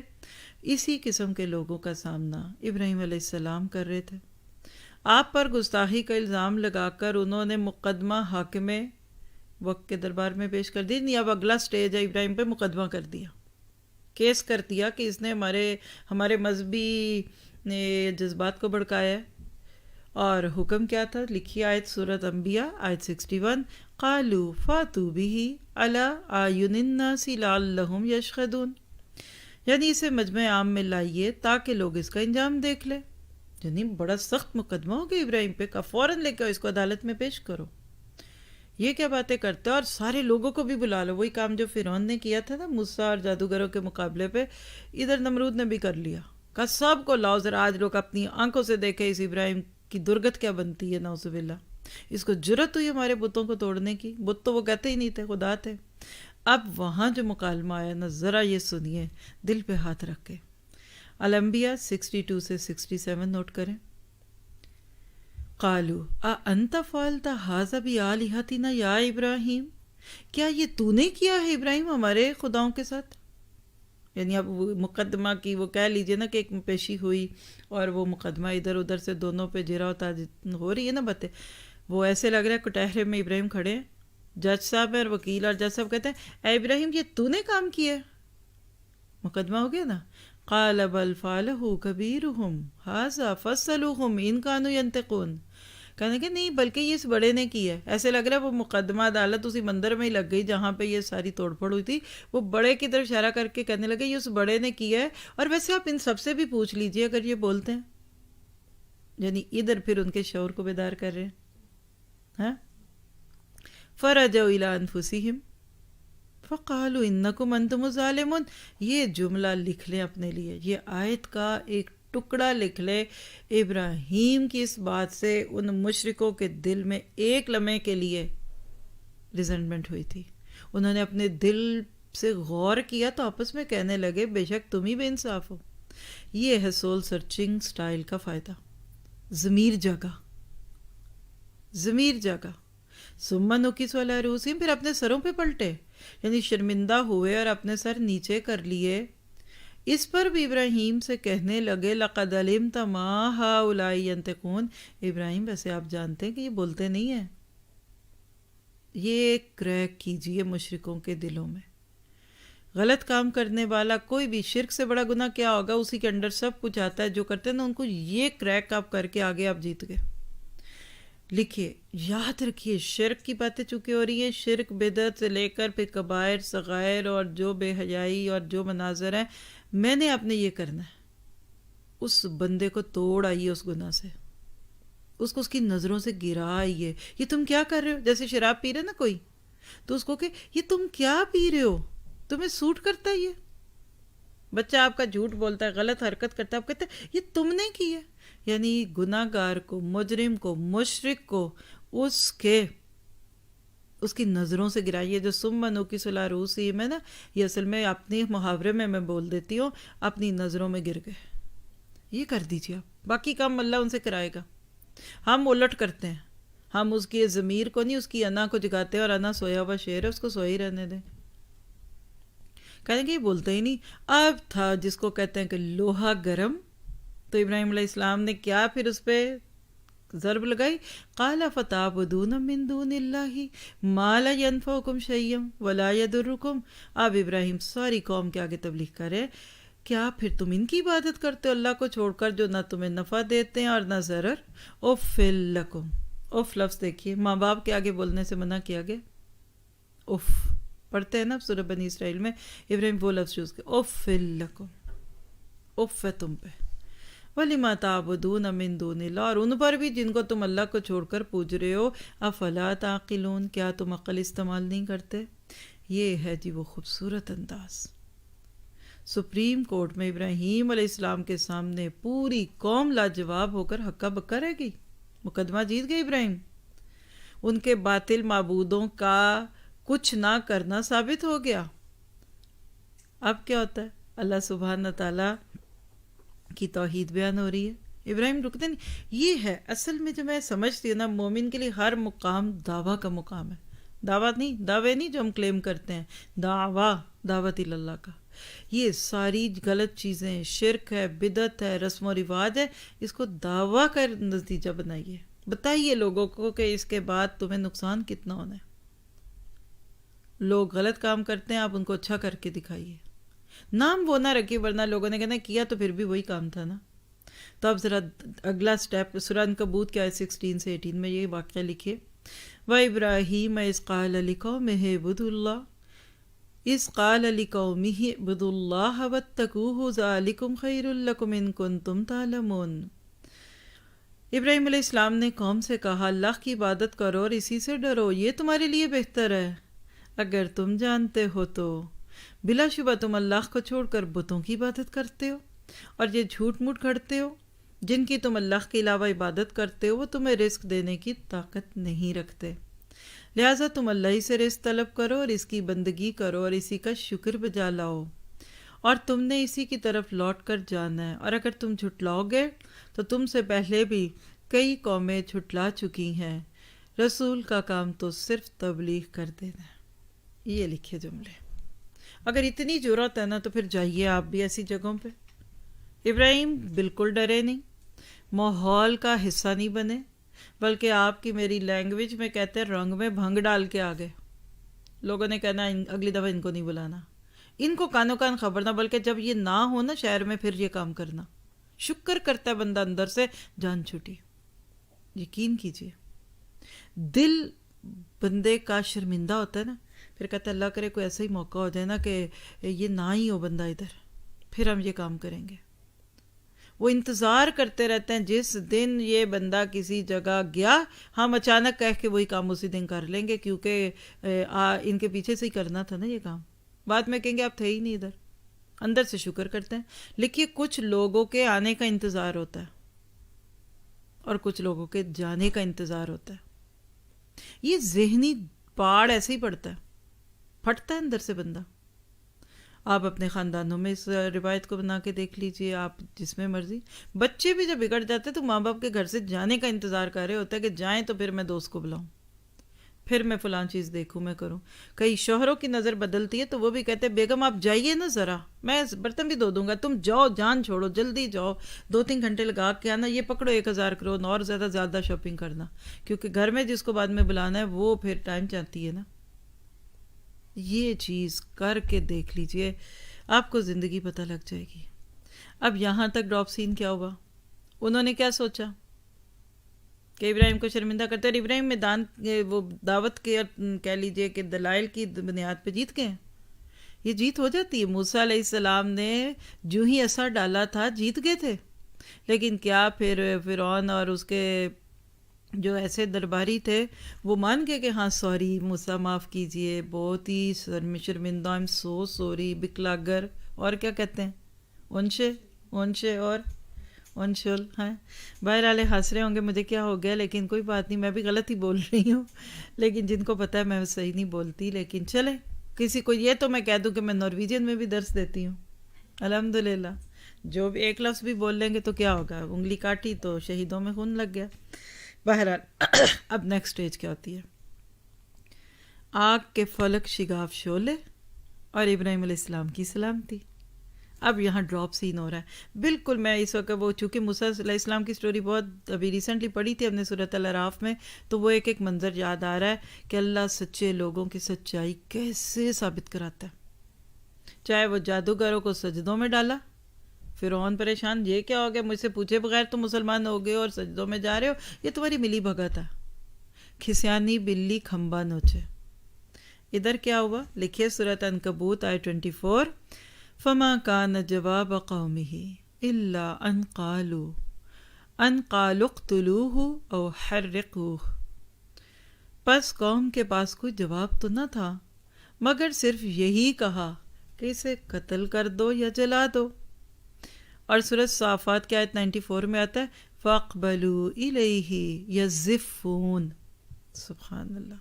اسی قسم کے لوگوں کا سامنا ابراہیم علیہ السلام کر رہے تھے. آپ پر گستاخی کا الزام لگا کر انہوں نے مقدمہ حاکم وقت کے دربار میں پیش کر دی. نہیں، اب اگلا سٹیج ہے، ابراہیم پہ مقدمہ کر دیا، کیس کر دیا کہ اس نے ہمارے مذہبی جذبات کو بھڑکایا ہے. اور حکم کیا تھا؟ لکھی آیت سورۃ انبیاء آیت 61، قالوا فاتوا به علی اعین الناس لعلہم یشہدون. یعنی اسے مجمع عام میں لائیے تاکہ لوگ اس کا انجام دیکھ لیں. یعنی بڑا سخت مقدمہ ہو گیا ابراہیم پہ کا، فوراً لے کے اس کو عدالت میں پیش کرو. یہ کیا باتیں کرتے اور سارے لوگوں کو بھی بلا لو. وہی کام جو فرعون نے کیا تھا نا موسیٰ اور جادوگروں کے مقابلے پہ، ادھر نمرود نے بھی کر لیا. کہا سب کو لاؤ ذرا، آج لوگ اپنی آنکھوں سے دیکھے اس ابراہیم کی درگت کیا بنتی ہے. نعوذ باللہ، اس کو جرت ہوئی ہمارے بتوں کو توڑنے کی. بت تو وہ کہتے ہی نہیں تھے، خدا تھے. اب وہاں جو مکالمہ آیا نا، ذرا یہ سنیے دل پہ ہاتھ رکھ کے. الانبیاء 62 سے 67 نوٹ کریں. قالوا اانت فعلت ھذا بآلہتنا یا ابراہیم، کیا یہ تو نے کیا ہے ابراہیم ہمارے خداؤں کے ساتھ. یعنی اب مقدمہ کی وہ کہہ لیجئے نا کہ ایک پیشی ہوئی اور وہ مقدمہ ادھر ادھر سے دونوں پہ جرا ہوتا ہو رہی ہے نا باتیں. وہ ایسے لگ رہا ہے کٹہرے میں ابراہیم کھڑے ہیں، جج صاحب ہیں اور وکیل، اور جج صاحب کہتے ہیں اے ابراہیم یہ تو نے کام کیا. مقدمہ ہو گیا نا. قال بل فعلہ کبیرہم ھذا فاسألوہم ان کانوا ینطقون. کہنے کہ نہیں بلکہ یہ اس بڑے نے کی ہے. ایسے لگ رہا ہے وہ مقدمہ عدالت اسی مندر میں ہی لگ گئی جہاں پہ یہ ساری توڑ پھوڑ ہوئی تھی. وہ بڑے کی طرف اشارہ کر کے کہنے لگے یہ اس بڑے نے کیا ہے. اور ویسے آپ ان سب سے بھی پوچھ لیجئے اگر یہ بولتے ہیں. یعنی ادھر پھر ان کے شعور کو بیدار کر رہے ہیں. ہاں فرجعوا الی انفسہم فقالوا انکم انتم الظالمون. یہ جملہ لکھ لیں اپنے لیے, یہ آیت کا ایک ٹکڑا لکھ لے. ابراہیم کی اس بات سے ان مشرکوں کے دل میں ایک لمحے کے لیے ریزنٹمنٹ ہوئی تھی. انہوں نے اپنے دل سے غور کیا تو آپس میں کہنے لگے بے شک تم ہی بے انصاف ہو. یہ ہے سول سرچنگ سٹائل کا فائدہ. ضمیر جگہ, ضمیر جگہ. ثم نکسوا علی رؤوسہم, پھر اپنے سروں پہ پلٹے, یعنی شرمندہ ہوئے اور اپنے سر نیچے کر لیے. اس پر بھی ابراہیم سے کہنے لگے لقد علمت ما ہؤلاء ینطقون. ابراہیم ویسے آپ جانتے ہیں کہ یہ بولتے نہیں ہیں. یہ کریک کیجئے مشرکوں کے دلوں میں. غلط کام کرنے والا کوئی بھی, شرک سے بڑا گناہ کیا ہوگا, اسی کے اندر سب کچھ آتا ہے. جو کرتے ہیں نا ان کو یہ کریک آپ کر کے آگے آپ جیت گئے. لکھیے, یاد رکھیے, شرک کی باتیں چونکہ ہو رہی ہیں, شرک بدعت سے لے کر پھر کبائر صغائر اور جو بے حیائی اور جو مناظر ہیں, میں نے آپ نے یہ کرنا ہے. اس بندے کو توڑ آئیے اس گناہ سے, اس کو اس کی نظروں سے گرا آئیے. یہ تم کیا کر رہے ہو؟ جیسے شراب پی رہے نا کوئی, تو اس کو کہ یہ تم کیا پی رہے ہو, تمہیں سوٹ کرتا ہے یہ؟ بچہ آپ کا جھوٹ بولتا ہے, غلط حرکت کرتا ہے, آپ کہتے ہیں یہ تم نے کی ہے. یعنی گناہ گار کو, مجرم کو, مشرک کو اس کی نظروں سے گرائیے. جو ثم نکسوا علی رؤوسہم ہے نا, یہ اصل میں اپنی محاورے میں بول دیتی ہوں, اپنی نظروں میں گر گئے. یہ کر دیجیے آپ, باقی کام اللہ ان سے کرائے گا. ہم الٹ کرتے ہیں, ہم اس کی ضمیر کو نہیں, اس کی انا کو جگاتے ہیں, اور انا سویا ہوا شیر ہے, اس کو سویا ہی رہنے دیں. کہیں گے یہ بولتے ہی نہیں. اب تھا جس کو کہتے ہیں کہ لوہا گرم, تو ابراہیم علیہ السلام نے کیا پھر اس پہ ضرب لگائی. قال فتعبدون من دون اللہ ما لا ينفعکم شیئا ولا یضرکم. اب ابراہیم ساری قوم کے آگے تبلیغ کرے, کیا پھر تم ان کی عبادت کرتے ہو اللہ کو چھوڑ کر, جو نہ تمہیں نفع دیتے ہیں اور نہ ضرر. اف لکم, اف لفظ دیکھیے, ماں باپ کے آگے بولنے سے منع کیا گیا. اف پڑھتے ہیں نا سورہ بنی اسرائیل میں, ابراہیم وہ لفظ چوز کیا, اف لکم, اف ہے تم پہ. وَلِمَا تَعْبُدُونَ مِن دُونِ اللَّهِ, اور ان پر بھی جن کو تم اللہ کو چھوڑ کر پوج رہے ہو. افلا تعقلون, کیا تم عقل استعمال نہیں کرتے؟ یہ ہے جی وہ خوبصورت انداز. سپریم کورٹ میں ابراہیم علیہ السلام کے سامنے پوری قوم لاجواب ہو کر ہکا بکا رہ گئی. مقدمہ جیت گئے ابراہیم. ان کے باطل معبودوں کا کچھ نہ کرنا ثابت ہو گیا. اب کیا ہوتا ہے؟ اللہ سبحانہ تعالیٰ کی توحید بیان ہو رہی ہے, ابراہیم رکتے نہیں. یہ ہے اصل میں جو میں سمجھتی ہوں نا, مومن کے لیے ہر مقام دعویٰ کا مقام ہے. دعوت نہیں, دعوے نہیں جو ہم کلیم کرتے ہیں, دعوت اللہ کا. یہ ساری غلط چیزیں, شرک ہے, بدعت ہے, رسم و رواج ہے, اس کو دعویٰ کا نتیجہ بنائیے. بتائیے لوگوں کو کہ اس کے بعد تمہیں نقصان کتنا ہونا ہے. لوگ غلط کام کرتے ہیں, آپ ان کو اچھا کر کے دکھائیے. نام وہ نہ رکھیے, ورنہ لوگوں نے کہنا کیا تو پھر بھی وہی کام تھا نا. تو اب ذرا اگلا سٹیپ سورہ عنکبوت کے 16 سے 18 میں یہ واقعہ لکھیے. وَإِبْرَاهِيمَ إِذْ قَالَ لِقَوْمِهِ اعْبُدُوا اللَّهَ إِذْ قَالَ لِقَوْمِهِ اعْبُدُوا اللَّهَ وَاتَّقُوهُ ذَلِكُمْ خَيْرٌ لَكُمْ إِن كُنتُمْ تَعْلَمُونَ. ابراہیم علیہ السلام نے قوم سے کہا, اللہ کی عبادت کرو اور اسی سے ڈرو, یہ تمہارے لیے بہتر ہے اگر تم جانتے ہو تو. بلا شبہ تم اللہ کو چھوڑ کر بتوں کی عبادت کرتے ہو, اور یہ جھوٹ موٹ گھڑتے ہو. جن کی تم اللہ کے علاوہ عبادت کرتے ہو وہ تمہیں رزق دینے کی طاقت نہیں رکھتے. لہٰذا تم اللہ ہی سے رزق طلب کرو اور اس کی بندگی کرو اور اسی کا شکر بجا لاؤ, اور تم نے اسی کی طرف لوٹ کر جانا ہے. اور اگر تم جھٹلاؤ گے تو تم سے پہلے بھی کئی قومیں جھٹلا چکی ہیں. رسول کا کام تو صرف تبلیغ کر دینا ہے. یہ لکھے جملے. اگر اتنی جرات ہے نا تو پھر جائیے آپ بھی ایسی جگہوں پہ. ابراہیم بالکل ڈرے نہیں, ماحول کا حصہ نہیں بنے, بلکہ آپ کی میری لینگویج میں کہتے ہیں رنگ میں بھنگ ڈال کے آگے. لوگوں نے کہنا اگلی دفعہ ان کو نہیں بلانا, ان کو کانوں کان خبر نہ, بلکہ جب یہ نہ ہو نا شہر میں پھر یہ کام کرنا. شکر کرتا ہے بندہ اندر سے, جان چھوٹی. یقین کیجیے دل بندے کا شرمندہ ہوتا ہے نا، پھر کہتا ہے اللہ کرے کوئی ایسا ہی موقع ہو جائے نا کہ یہ نہ ہی ہو بندہ ادھر، پھر ہم یہ کام کریں گے۔ وہ انتظار کرتے رہتے ہیں جس دن یہ بندہ کسی جگہ گیا ہم اچانک کہہ کے وہی کام اسی دن کر لیں گے، کیونکہ ان کے پیچھے سے ہی کرنا تھا نا یہ کام۔ بعد میں کہیں گے آپ تھے ہی نہیں ادھر، اندر سے شکر کرتے ہیں۔ لیکن کچھ لوگوں کے آنے کا انتظار ہوتا ہے اور کچھ لوگوں کے جانے کا انتظار ہوتا ہے۔ یہ ذہنی پاڑ ایسے ہی پڑتا ہے، پھٹتا ہے اندر سے بندہ۔ آپ اپنے خاندانوں میں اس روایت کو بنا کے دیکھ لیجئے، آپ جس میں مرضی۔ بچے بھی جب بگڑ جاتے تو ماں باپ کے گھر سے جانے کا انتظار کر رہے ہوتا ہے کہ جائیں تو پھر میں دوست کو بلاؤں، پھر میں فلاں چیز دیکھوں، میں کروں۔ کئی شوہروں کی نظر بدلتی ہے تو وہ بھی کہتے ہیں بیگم آپ جائیے نا ذرا، میں برتن بھی دھو دوں گا، تم جاؤ، جان چھوڑو، جلدی جاؤ، 2-3 گھنٹے لگا کے آنا، یہ پکڑو 1000 کرو اور زیادہ شاپنگ کرنا، کیونکہ گھر میں جس کو بعد میں بلانا ہے وہ پھر ٹائم چاہتی ہے نا۔ یہ چیز کر کے دیکھ لیجئے، آپ کو زندگی پتہ لگ جائے گی۔ اب یہاں تک ڈراپ سین کیا ہوا؟ انہوں نے کیا سوچا کہ ابراہیم کو شرمندہ کرتے، اور ابراہیم میدان وہ دعوت کے کہہ لیجئے کہ دلائل کی بنیاد پہ جیت گئے۔ یہ جیت ہو جاتی ہے۔ موسیٰ علیہ السلام نے جو ہی اثر ڈالا تھا جیت گئے تھے، لیکن کیا پھر فرعون اور اس کے جو ایسے درباری تھے وہ مان گئے کہ ہاں سوری موسیٰ معاف کیجئے، بہت ہی شرمندہ، I'm so sorry، بکلاگر، اور کیا کہتے ہیں، اونشے اور انشل ہیں۔ بہرحال ہنس رہے ہوں گے مجھے کیا ہو گیا، لیکن کوئی بات نہیں، میں بھی غلط ہی بول رہی ہوں، لیکن جن کو پتہ ہے میں صحیح نہیں بولتی، لیکن چلے کسی کو یہ تو میں کہہ دوں کہ میں نارویجین میں بھی درس دیتی ہوں الحمدللہ۔ جو بھی ایک لفظ بھی بول لیں گے تو کیا ہوگا، انگلی کاٹی تو شہیدوں میں خون لگ گیا۔ بہرحال اب نیکسٹ سٹیج کیا ہوتی ہے؟ آگ کے فلک شگاف شعلے اور ابراہیم علیہ السلام کی سلامتی۔ اب یہاں ڈراپ سین ہو رہا ہے بالکل۔ میں اس وقت وہ چونکہ موسیٰ علیہ السلام کی سٹوری بہت ابھی ریسنٹلی پڑھی تھی ہم نے سورۃ الاعراف میں، تو وہ ایک منظر یاد آ رہا ہے کہ اللہ سچے لوگوں کی سچائی کیسے ثابت کراتا ہے۔ چاہے وہ جادوگروں کو سجدوں میں ڈالا، فرعون پریشان، یہ کیا ہو گیا، مجھ سے پوچھے بغیر تم مسلمان ہو گئے اور سجدوں میں جا رہے ہو، یہ تمہاری ملی بھگت ہے۔ کھسیانی بلی کھمبا نوچے۔ ادھر کیا ہوا لکھیے سورۃ عنکبوت آیت 24، فما کان جواب قومہ الا ان قالوا اقتلوہ او حرقوہ۔ پس قوم کے پاس کوئی جواب تو نہ تھا مگر صرف یہی کہا کہ اسے قتل کر دو یا جلا دو۔ اور سورۃ صافات کی آیت 94 میں آتا ہے فَاقْبَلُوا إِلَيْهِ يَزِّفُّونَ، سبحان اللہ،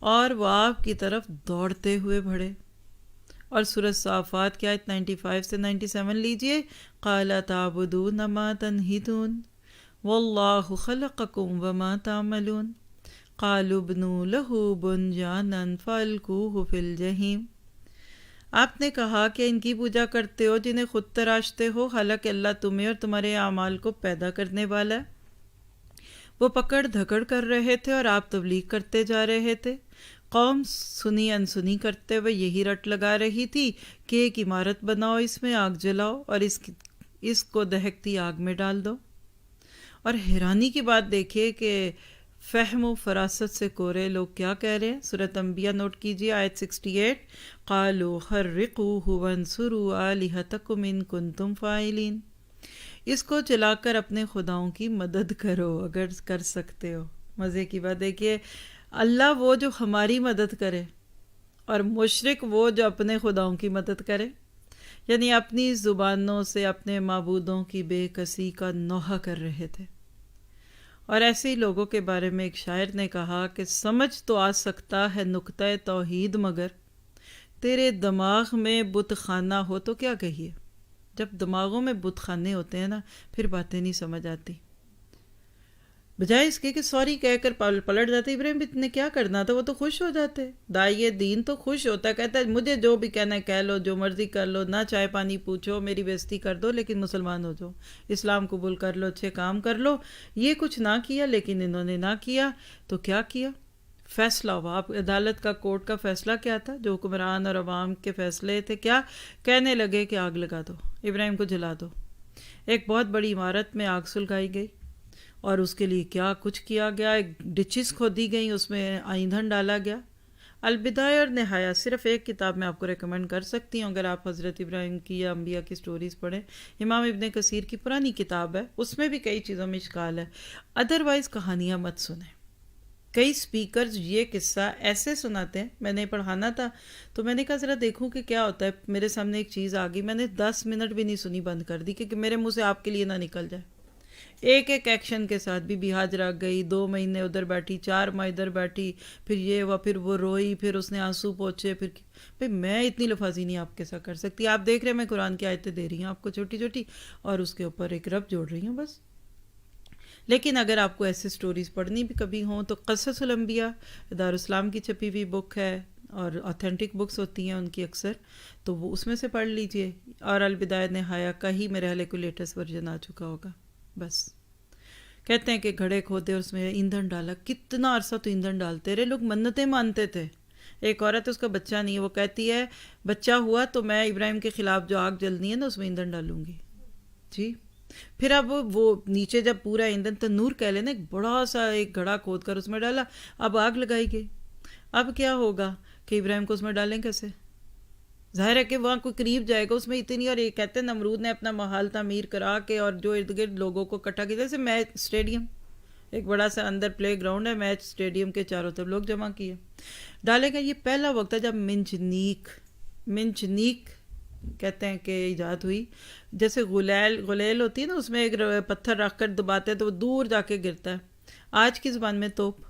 اور وہ آپ کی طرف دوڑتے ہوئے بڑھے۔ اور سورۃ صافات کی آیت 95 سے 97 لیجئے، قَالَ تَعْبُدُونَ مَا تَنْحِتُونَ وَاللَّهُ خَلَقَكُمْ وَمَا تَعْمَلُونَ قَالُوا ابْنُوا لَهُ بُنْيَانًا فَأَلْقُوهُ فِي الْجَحِيمِ۔ آپ نے کہا کہ ان کی پوجا کرتے ہو جنہیں خود تراشتے ہو، حالانکہ اللہ تمہیں اور تمہارے اعمال کو پیدا کرنے والا ہے۔ وہ پکڑ دھکڑ کر رہے تھے اور آپ تبلیغ کرتے جا رہے تھے۔ قوم سنی انسنی کرتے ہوئے یہی رٹ لگا رہی تھی کہ ایک عمارت بناؤ، اس میں آگ جلاؤ اور اس کو دہکتی آگ میں ڈال دو۔ اور حیرانی کی بات دیکھیے کہ فہم و فراست سے کورے لوگ کیا کہہ رہے ہیں۔ سورۃ انبیاء نوٹ کیجیے آیت 68، قالوا حرقوہ وانصروا آلہتکم ان کنتم فاعلین۔ اس کو جلا کر اپنے خداؤں کی مدد کرو اگر کر سکتے ہو۔ مزے کی بات دیکھیے، اللہ وہ جو ہماری مدد کرے اور مشرک وہ جو اپنے خداؤں کی مدد کرے، یعنی اپنی زبانوں سے اپنے معبودوں کی بے کسی کا نوحہ کر رہے تھے۔ اور ایسے ہی لوگوں کے بارے میں ایک شاعر نے کہا کہ سمجھ تو آ سکتا ہے نکتہ توحید، مگر تیرے دماغ میں بت خانہ ہو تو کیا کہیے۔ جب دماغوں میں بت خانے ہوتے ہیں نا پھر باتیں نہیں سمجھ آتی، بجائے اس کے کہ سوری کہہ کر پلٹ جاتے۔ ابراہیم نے کیا کرنا تھا، وہ تو خوش ہو جاتے، داعی دین تو خوش ہوتا ہے، کہتا ہے مجھے جو بھی کہنا ہے کہہ لو، جو مرضی کر لو، نہ چائے پانی پوچھو، میری بےزتی کر دو لیکن مسلمان ہو جاؤ، اسلام قبول کر لو، اچھے کام کر لو۔ یہ کچھ نہ کیا، لیکن انہوں نے نہ کیا تو کیا کیا، فیصلہ ہوا۔ آپ عدالت کا کورٹ کا فیصلہ کیا تھا، جو حکمران اور عوام کے فیصلے تھے، کیا کہنے لگے کہ آگ لگا دو، ابراہیم کو جلا دو۔ ایک بہت بڑی عمارت میں آگ سلگائی گئی، اور اس کے لیے کیا کچھ کیا گیا، ڈچز کھودی گئیں، اس میں ایندھن ڈالا گیا۔ البدایہ اور نہایہ صرف ایک کتاب میں آپ کو ریکمینڈ کر سکتی ہوں اگر آپ حضرت ابراہیم کی یا انبیاء کی سٹوریز پڑھیں۔ امام ابن کثیر کی پرانی کتاب ہے، اس میں بھی کئی چیزوں میں اشکال ہے، ادروائز کہانیاں مت سنیں۔ کئی سپیکرز یہ قصہ ایسے سناتے ہیں، میں نے پڑھانا تھا تو میں نے کہا ذرا دیکھوں کہ کیا ہوتا ہے، میرے سامنے ایک چیز آ گئی، میں نے 10 منٹ بھی نہیں سنی، بند کر دی کہ میرے منہ سے آپ کے لیے نہ نکل جائے۔ ایک ایک ایکشن کے ساتھ بی بی ہاجرہ گئی، 2 مہینے ادھر بیٹھی، 4 ماہ ادھر بیٹھی، پھر یہ ہوا، پھر وہ روئی، پھر اس نے آنسو پوچھے، پھر بھئی میں اتنی لفاظی نہیں آپ کے ساتھ کر سکتی۔ آپ دیکھ رہے ہیں میں قرآن کی آیتیں دے رہی ہوں آپ کو چھوٹی چھوٹی، اور اس کے اوپر ایک رب جوڑ رہی ہوں بس۔ لیکن اگر آپ کو ایسے سٹوریز پڑھنی بھی کبھی ہوں تو قصص الانبیاء دارالاسلام کی چھپی ہوئی بک ہے، اور اوتھینٹک بکس ہوتی ہیں ان کی اکثر، تو وہ اس میں سے پڑھ لیجئے، اور البدایہ نہایہ کا ہی میرے حالے کو لیٹسٹ ورژن آ چکا ہوگا بس۔ کہتے ہیں کہ گھڑے کھودے اور اس میں ایندھن ڈالا، کتنا عرصہ تو ایندھن ڈالتے رہے، لوگ منتیں مانتے تھے۔ ایک عورت اس کا بچہ نہیں ہے، وہ کہتی ہے بچہ ہوا تو میں ابراہیم کے خلاف جو آگ جلنی ہے نا اس میں ایندھن ڈالوں گی جی۔ پھر اب وہ نیچے جب پورا ایندھن تنور کہہ لینا، ایک بڑا سا ایک گھڑا کھود کر اس میں ڈالا، اب آگ لگائی گئی۔ اب کیا ہوگا کہ ابراہیم کو اس میں ڈالیں کیسے؟ ظاہر ہے کہ وہاں کوئی قریب جائے گا اس میں اتنی، اور یہ کہتے ہیں نمرود نے اپنا محل تعمیر کرا کے اور جو ارد گرد لوگوں کو اکٹھا کیا، جیسے میچ اسٹیڈیم، ایک بڑا سا اندر پلے گراؤنڈ ہے، میچ اسٹیڈیم کے چاروں طرف لوگ جمع کیے ڈالے گا۔ یہ پہلا وقت ہے جب منجنیق کہتے ہیں کہ ایجاد ہوئی، جیسے غلیل ہوتی ہے نا، اس میں ایک پتھر رکھ کر دباتے ہیں تو وہ دور جا کے گرتا ہے، آج کی زبان میں توپ۔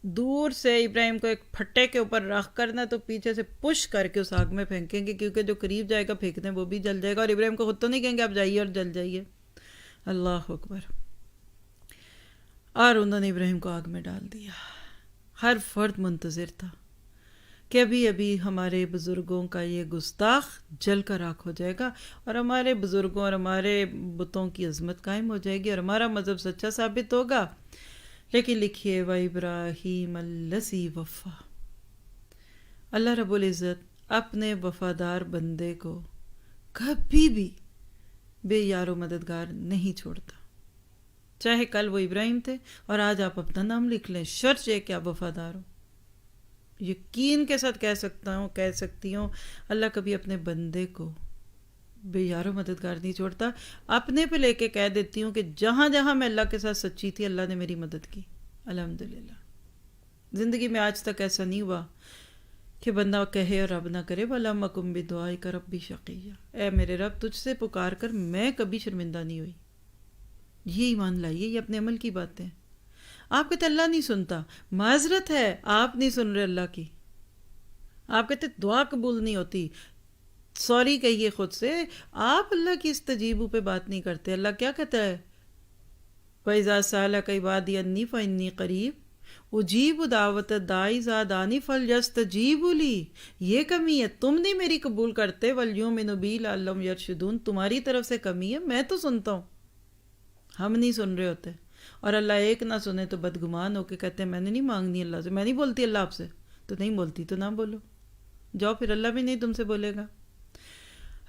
دور سے ابراہیم کو ایک پھٹے کے اوپر رکھ کر نا تو پیچھے سے پش کر کے اس آگ میں پھینکیں گے، کیونکہ جو قریب جائے گا پھینکنے وہ بھی جل جائے گا، اور ابراہیم کو خود تو نہیں کہیں گے آپ جائیے اور جل جائیے۔ اللہ اکبر۔ اور انہوں نے ابراہیم کو آگ میں ڈال دیا۔ ہر فرد منتظر تھا کہ ابھی ابھی ہمارے بزرگوں کا یہ گستاخ جل کر راکھ ہو جائے گا، اور ہمارے بزرگوں اور ہمارے بتوں کی عظمت قائم ہو جائے گی، اور ہمارا مذہب سچا ثابت ہوگا۔ لیکن لکھیے وَإِبْرَاهِيمَ الَّذِي وَفَّى، اللہ رب العزت اپنے وفادار بندے کو کبھی بھی بے یار و مددگار نہیں چھوڑتا، چاہے کل وہ ابراہیم تھے اور آج آپ اپنا نام لکھ لیں، شرط یہ کہ آپ وفادار ہو۔ یقین کے ساتھ کہہ سکتی ہوں اللہ کبھی اپنے بندے کو بے یار و مددگار نہیں چھوڑتا۔ اپنے پہ لے کے کہہ دیتی ہوں کہ جہاں جہاں میں اللہ کے ساتھ سچی تھی اللہ نے میری مدد کی، الحمدللہ۔ زندگی میں آج تک ایسا نہیں ہوا کہ بندہ کہے اور رب نہ کرے، وَلَمْ أَكُنْ بِدُعَائِكَ رَبِّ شَقِيًّا، اے میرے رب تجھ سے پکار کر میں کبھی شرمندہ نہیں ہوئی۔ یہ ایمان لائیے، یہ اپنے عمل کی باتیں۔ آپ کہتے اللہ نہیں سنتا، معذرت ہے آپ نہیں سن رہے اللہ کی۔ آپ کہتے دعا قبول نہیں ہوتی، سوری کہیے خود سے، آپ اللہ کی استجیبو پہ بات نہیں کرتے۔ اللہ کیا کہتا ہے؟ وَإِذَا سَأَلَكَ عِبَادِي عَنِّي فَإِنِّي قَرِيبٌ أُجِيبُ دَعْوَتَ الدَّاعِ إِذَا دَعَانِ فَلْيَسْتَجِیبُوا لِی۔ یہ کمی ہے، تم نہیں میری قبول کرتے، وَلْيُؤْمِنُوا بِی لَعَلَّهُمْ يَرْشُدُونَ، تمہاری طرف سے کمی ہے، میں تو سنتا ہوں، ہم نہیں سن رہے ہوتے۔ اور اللہ ایک نہ سنے تو بدگمان ہو کے کہتے ہیں میں نے نہیں مانگنی اللہ سے، میں نہیں بولتی اللہ آپ سے، تو نہیں بولتی تو نہ بولو، جاؤ پھر اللہ بھی نہیں تم سے بولے گا۔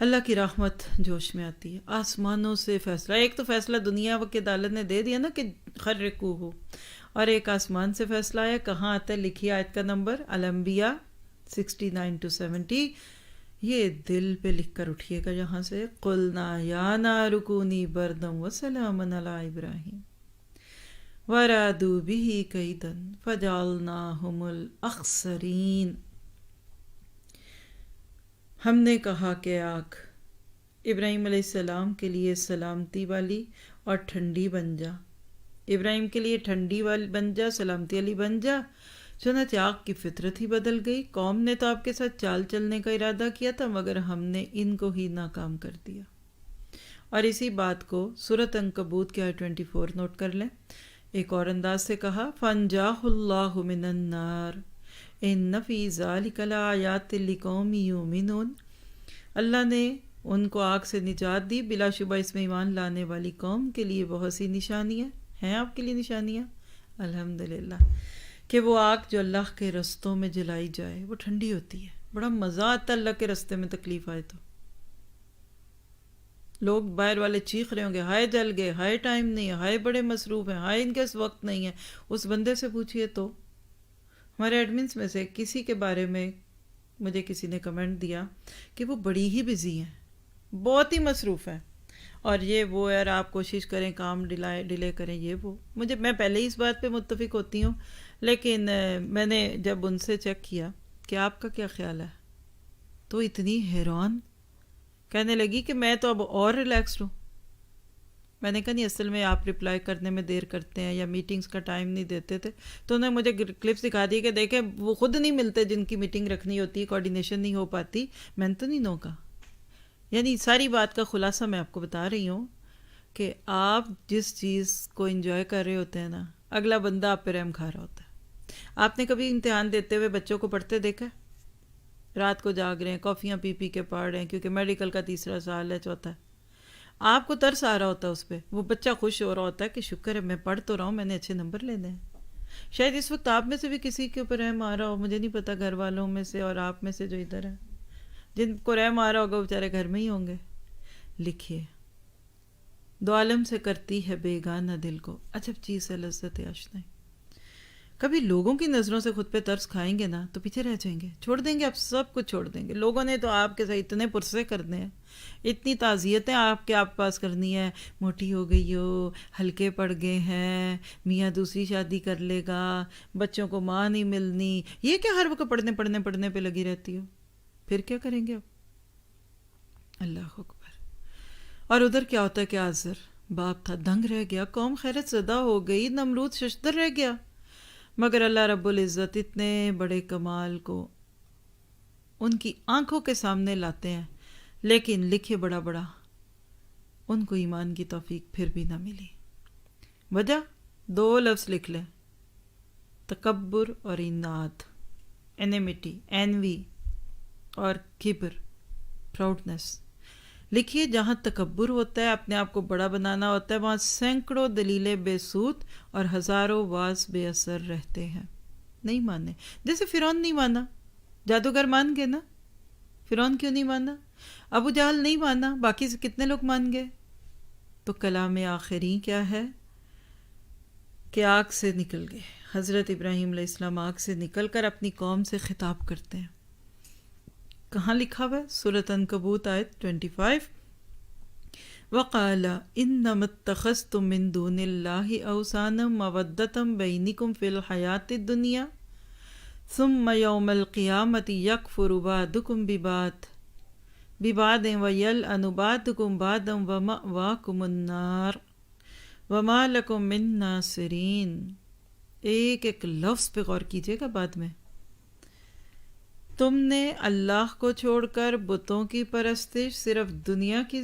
اللہ کی رحمت جوش میں آتی ہے، آسمانوں سے فیصلہ، ایک تو فیصلہ دنیا کی عدالت نے دے دیا نا کہ خرقوہ، اور ایک آسمان سے فیصلہ آیا، کہاں آتا ہے لکھیے آیت کا نمبر، الانبیاء 69-70، یہ دل پہ لکھ کر اٹھیے گا یہاں سے، قُلْنَا یَا نَارُ کُونِی بَرْدًا وَسَلَامًا عَلَىٰ إِبْرَاهِیمَ وَأَرَادُوا بِهِ كَیْدًا فَجَعَلْنَاهُمُ الْأَخْسَرِینَ۔ ہم نے کہا کہ آگ ابراہیم علیہ السلام کے لیے سلامتی والی اور ٹھنڈی بن جا، ابراہیم کے لیے ٹھنڈی والی بن جا، سلامتی والی بن جا۔ چنانچہ آگ کی فطرت ہی بدل گئی، قوم نے تو آپ کے ساتھ چال چلنے کا ارادہ کیا تھا مگر ہم نے ان کو ہی ناکام کر دیا۔ اور اسی بات کو سورۃ عنکبوت کی آیت 24 نوٹ کر لیں، ایک اور انداز سے کہا فَانْجَاهُ اللَّهُ مِنَ النَّارِ إِنَّ فِي ذَلِكَ لَآیَاتٍ لِقَوْمٍ یُؤْمِنُونَ، اللہ نے ان کو آگ سے نجات دی، بلا شبہ اس میں ایمان لانے والی قوم کے لیے بہت سی نشانیاں ہیں، آپ کے لیے نشانیاں الحمدللہ، کہ وہ آگ جو اللہ کے رستوں میں جلائی جائے وہ ٹھنڈی ہوتی ہے، بڑا مزہ آتا ہے اللہ کے رستے میں تکلیف آئے تو، لوگ باہر والے چیخ رہے ہوں گے ہائے جل گئے، ہائے ٹائم نہیں ہے، ہائے بڑے مصروف ہیں، ہائے ان کے وقت نہیں ہے. اس بندے سے پوچھئے تو ہمارے ایڈمنس میں سے کسی کے بارے میں مجھے کسی نے کمنٹ دیا کہ وہ بڑی ہی بزی ہیں، بہت ہی مصروف ہیں، اور یہ وہ یار آپ کوشش کریں کام ڈیلے کریں یہ وہ. میں پہلے ہی اس بات پہ متفق ہوتی ہوں، لیکن میں نے جب ان سے چیک کیا کہ آپ کا کیا خیال ہے تو اتنی حیران کہنے لگی کہ میں تو اب اور ریلیکسڈ ہوں. میں نے کہا نہیں، اصل میں آپ رپلائی کرنے میں دیر کرتے ہیں یا میٹنگز کا ٹائم نہیں دیتے تھے. تو انہوں نے مجھے کلپس دکھا دی کہ دیکھیں وہ خود نہیں ملتے جن کی میٹنگ رکھنی ہوتی، کوارڈینیشن نہیں ہو پاتی. میں نے تو نہیں نو کہا. یعنی ساری بات کا خلاصہ میں آپ کو بتا رہی ہوں کہ آپ جس چیز کو انجوائے کر رہے ہوتے ہیں نا، اگلا بندہ آپ پہ رحم کھا رہا ہوتا ہے. آپ نے کبھی امتحان دیتے ہوئے بچوں کو پڑھتے دیکھا؟ رات کو جاگ رہے ہیں، کافیاں پی پی کے پڑھ رہے ہیں کیونکہ میڈیکل کا تیسرا سال ہے، چوتھا ہے. آپ کو ترس آ رہا ہوتا ہے اس پہ، وہ بچہ خوش ہو رہا ہوتا ہے کہ شکر ہے میں پڑھ تو رہا ہوں، میں نے اچھے نمبر لینے ہیں. شاید اس وقت آپ میں سے بھی کسی کے اوپر رحم آ رہا ہو، مجھے نہیں پتا، گھر والوں میں سے اور آپ میں سے جو ادھر ہیں جن کو رحم آ رہا ہوگا وہ بیچارے گھر میں ہی ہوں گے. لکھیے، دو عالم سے کرتی ہے بیگانہ دل کو عجب چیز ہے لذت آشنائی. کبھی لوگوں کی نظروں سے خود پہ ترس کھائیں گے نا تو پیچھے رہ جائیں گے، چھوڑ دیں گے، آپ سب کچھ چھوڑ دیں گے. لوگوں نے تو آپ کے ساتھ اتنے پرسے کرنے ہیں، اتنی تعزیتیں آپ کے پاس کرنی ہے، موٹی ہو گئی ہو، ہلکے پڑ گئے ہیں، میاں دوسری شادی کر لے گا، بچوں کو ماں نہیں ملنی. یہ کیا ہر وقت پڑھنے پہ لگی رہتی ہو؟ پھر کیا کریں گے آپ؟ اللہ اکبر. اور ادھر کیا ہوتا ہے کہ آزر باپ تھا، دنگ رہ گیا، قوم خیرت زدہ ہو گئی، نمرود ششدر رہ گیا. مگر اللہ رب العزت اتنے بڑے کمال کو ان کی آنکھوں کے سامنے لاتے ہیں، لیکن لکھے بڑا بڑا ان کو ایمان کی توفیق پھر بھی نہ ملی. وجہ 2 لفظ لکھ لیں، تکبر اور اناد، انیمیٹی، انوی اور کبر، پراؤڈنس. لکھیے جہاں تکبر ہوتا ہے، اپنے آپ کو بڑا بنانا ہوتا ہے، وہاں سینکڑوں دلیلیں بے سود اور ہزاروں واز بے اثر رہتے ہیں. نہیں مانے، جیسے فرعون نہیں مانا، جادوگر مان گئے نا، فرعون کیوں نہیں مانا؟ ابو جہل نہیں مانا، باقی سے کتنے لوگ مان گئے؟ تو کلام آخری کیا ہے کہ آگ سے نکل گئے. حضرت ابراہیم علیہ السلام آگ سے نکل کر اپنی قوم سے خطاب کرتے ہیں. کہاں لکھا ہوا ہے؟ سورۃ عنکبوت آیت 25. وقال انما اتخذتم من دون اللہ اوثانا مودۃ بینکم فی الحیاۃ الدنیا ثم یوم القیامۃ یکفر بعضکم ببعض ویلعن بعضکم بعضا ومأواکم النار وما لکم من ناصرین. ایک ایک لفظ پہ غور کیجیے گا بعد میں. تم نے اللہ کو چھوڑ کر بتوں کی پرستش صرف دنیا کی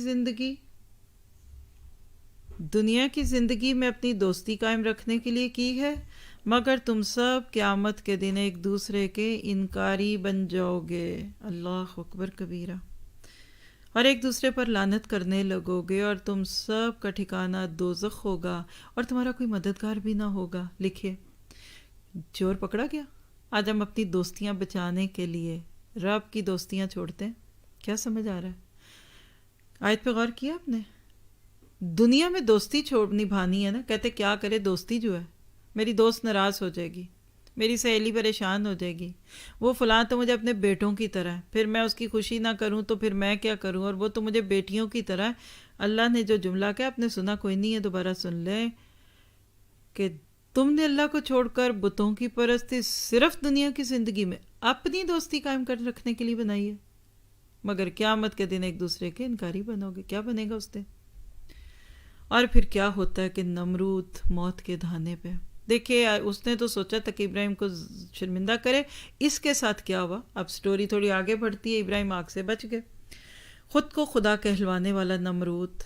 زندگی میں اپنی دوستی قائم رکھنے کے لیے کی ہے، مگر تم سب قیامت کے دن ایک دوسرے کے انکاری بن جاؤ گے. اللہ اکبر کبیرہ. اور ایک دوسرے پر لعنت کرنے لگو گے اور تم سب کا ٹھکانہ دوزخ ہوگا اور تمہارا کوئی مددگار بھی نہ ہوگا. لکھیے، چور پکڑا گیا. آج ہم اپنی دوستیاں بچانے کے لیے رب کی دوستیاں چھوڑتے ہیں. کیا سمجھ آ رہا ہے؟ آیت پہ غور کیا آپ نے؟ دنیا میں دوستی نبھانی ہے نا، کہتے کیا کرے دوستی جو ہے، میری دوست ناراض ہو جائے گی، میری سہیلی پریشان ہو جائے گی، وہ فلاں تو مجھے اپنے بیٹوں کی طرح ہے، پھر میں اس کی خوشی نہ کروں تو پھر میں کیا کروں، اور وہ تو مجھے بیٹیوں کی طرح ہے. اللہ نے جو جملہ کہا آپ نے سنا کوئی نہیں ہے، دوبارہ سن لیں کہ تم نے اللہ کو چھوڑ کر بتوں کی پرستی صرف دنیا کی زندگی میں اپنی دوستی قائم کر رکھنے کے لیے بنائی ہے، مگر قیامت کے دن ایک دوسرے کے انکاری بنو گے. کیا بنے گا اس دن؟ اور پھر کیا ہوتا ہے کہ نمرود موت کے دہانے پہ. دیکھیے اس نے تو سوچا تھا کہ ابراہیم کو شرمندہ کرے، اس کے ساتھ کیا ہوا؟ اب سٹوری تھوڑی آگے بڑھتی ہے. ابراہیم آگ سے بچ گئے. خود کو خدا کہلوانے والا نمرود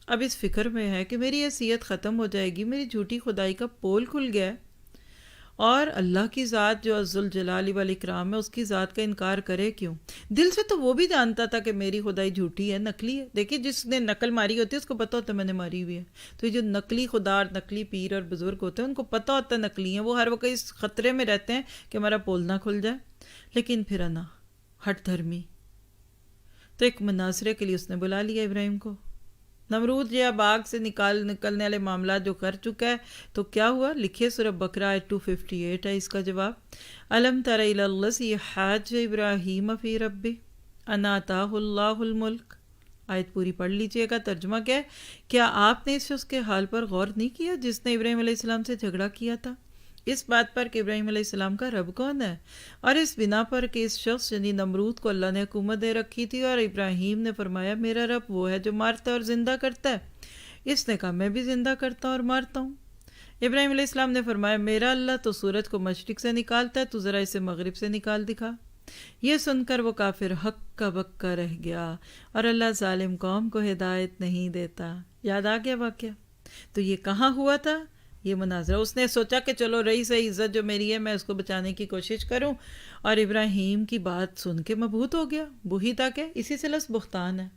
اب اس فکر میں ہے کہ میری حیثیت ختم ہو جائے گی، میری جھوٹی خدائی کا پول کھل گیا ہے، اور اللہ کی ذات جو ذوالجلال والاکرام ہے اس کی ذات کا انکار کرے کیوں؟ دل سے تو وہ بھی جانتا تھا کہ میری خدائی جھوٹی ہے، نقلی ہے. دیکھیے جس نے نقل ماری ہوتی ہے اس کو پتہ ہوتا ہے میں نے ماری ہوئی ہے. تو یہ جو نقلی خدا اور نقلی پیر اور بزرگ ہوتے ہیں ان کو پتہ ہوتا ہے نقلی ہیں، وہ ہر وقت اس خطرے میں رہتے ہیں کہ ہمارا پول نہ کھل جائے. لیکن پھر انا ہٹ دھرمی، تو ایک مناظرے کے لیے اس نے بلا لیا ابراہیم کو نمرود یا باغ سے نکلنے والے معاملات جو کر چکا ہے تو کیا ہوا؟ لکھیے سورہ بقرہ آیت 258 ہے اس کا جواب. الم تر الی الذی حاج ابراہیم فی ربہ ان آتاہ اللہ الملک. آیت پوری پڑھ لیجئے گا. ترجمہ کیا ہے؟ کیا آپ نے اس شخص کے حال پر غور نہیں کیا جس نے ابراہیم علیہ السلام سے جھگڑا کیا تھا اس بات پر کہ ابراہیم علیہ السلام کا رب کون ہے، اور اس بنا پر کہ اس شخص یعنی نمرود کو اللہ نے حکومت دے رکھی تھی اور ابراہیم نے فرمایا میرا رب وہ ہے جو مارتا ہے اور زندہ کرتا ہے. اس نے کہا میں بھی زندہ کرتا ہوں اور مارتا ہوں. ابراہیم علیہ السلام نے فرمایا میرا اللہ تو سورج کو مشرق سے نکالتا ہے، تو ذرا اسے مغرب سے نکال دکھا. یہ سن کر وہ کافر حق کا بکا رہ گیا اور اللہ ظالم قوم کو ہدایت نہیں دیتا. یاد آ گیا واقعہ؟ تو یہ کہاں ہوا تھا یہ مناظرہ؟ اس نے سوچا کہ چلو رہی سے عزت جو میری ہے میں اس کو بچانے کی کوشش کروں، اور ابراہیم کی بات سن کے مبہوت ہو گیا. بوہی تک ہے، اسی سے لفظ بہتان ہے.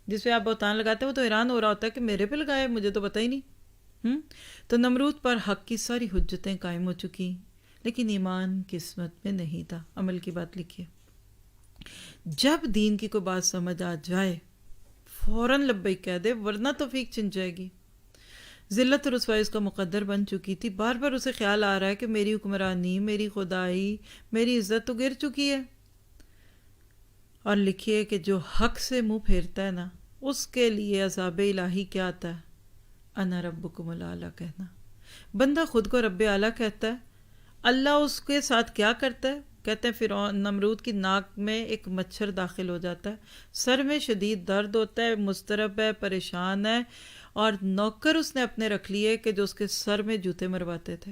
جس پہ آپ بہتان لگاتے ہیں وہ تو حیران ہو رہا ہوتا ہے کہ میرے پہ لگایا، مجھے تو پتہ ہی نہیں. تو نمرود پر حق کی ساری حجتیں قائم ہو چکی، لیکن ایمان قسمت میں نہیں تھا. عمل کی بات لکھیے. جب دین کی کوئی بات سمجھ آ جائے فوراً لبیک کہہ دے، ورنہ توفیق چھن جائے گی. ذلت اور رسوائی اس کا مقدر بن چکی تھی. بار بار اسے خیال آ رہا ہے کہ میری حکمرانی، میری خدائی، میری عزت تو گر چکی ہے. اور لکھیے کہ جو حق سے منہ پھیرتا ہے نا اس کے لیے عذاب الہی کیا آتا ہے؟ انا ربکم الاعلیٰ کہنا. بندہ خود کو رب اعلیٰ کہتا ہے، اللہ اس کے ساتھ کیا کرتا ہے؟ کہتے ہیں فرعون نمرود کی ناک میں ایک مچھر داخل ہو جاتا ہے، سر میں شدید درد ہوتا ہے، مضطرب ہے، پریشان ہے، اور نوکر اس نے اپنے رکھ لیے کہ جو اس کے سر میں جوتے مرواتے تھے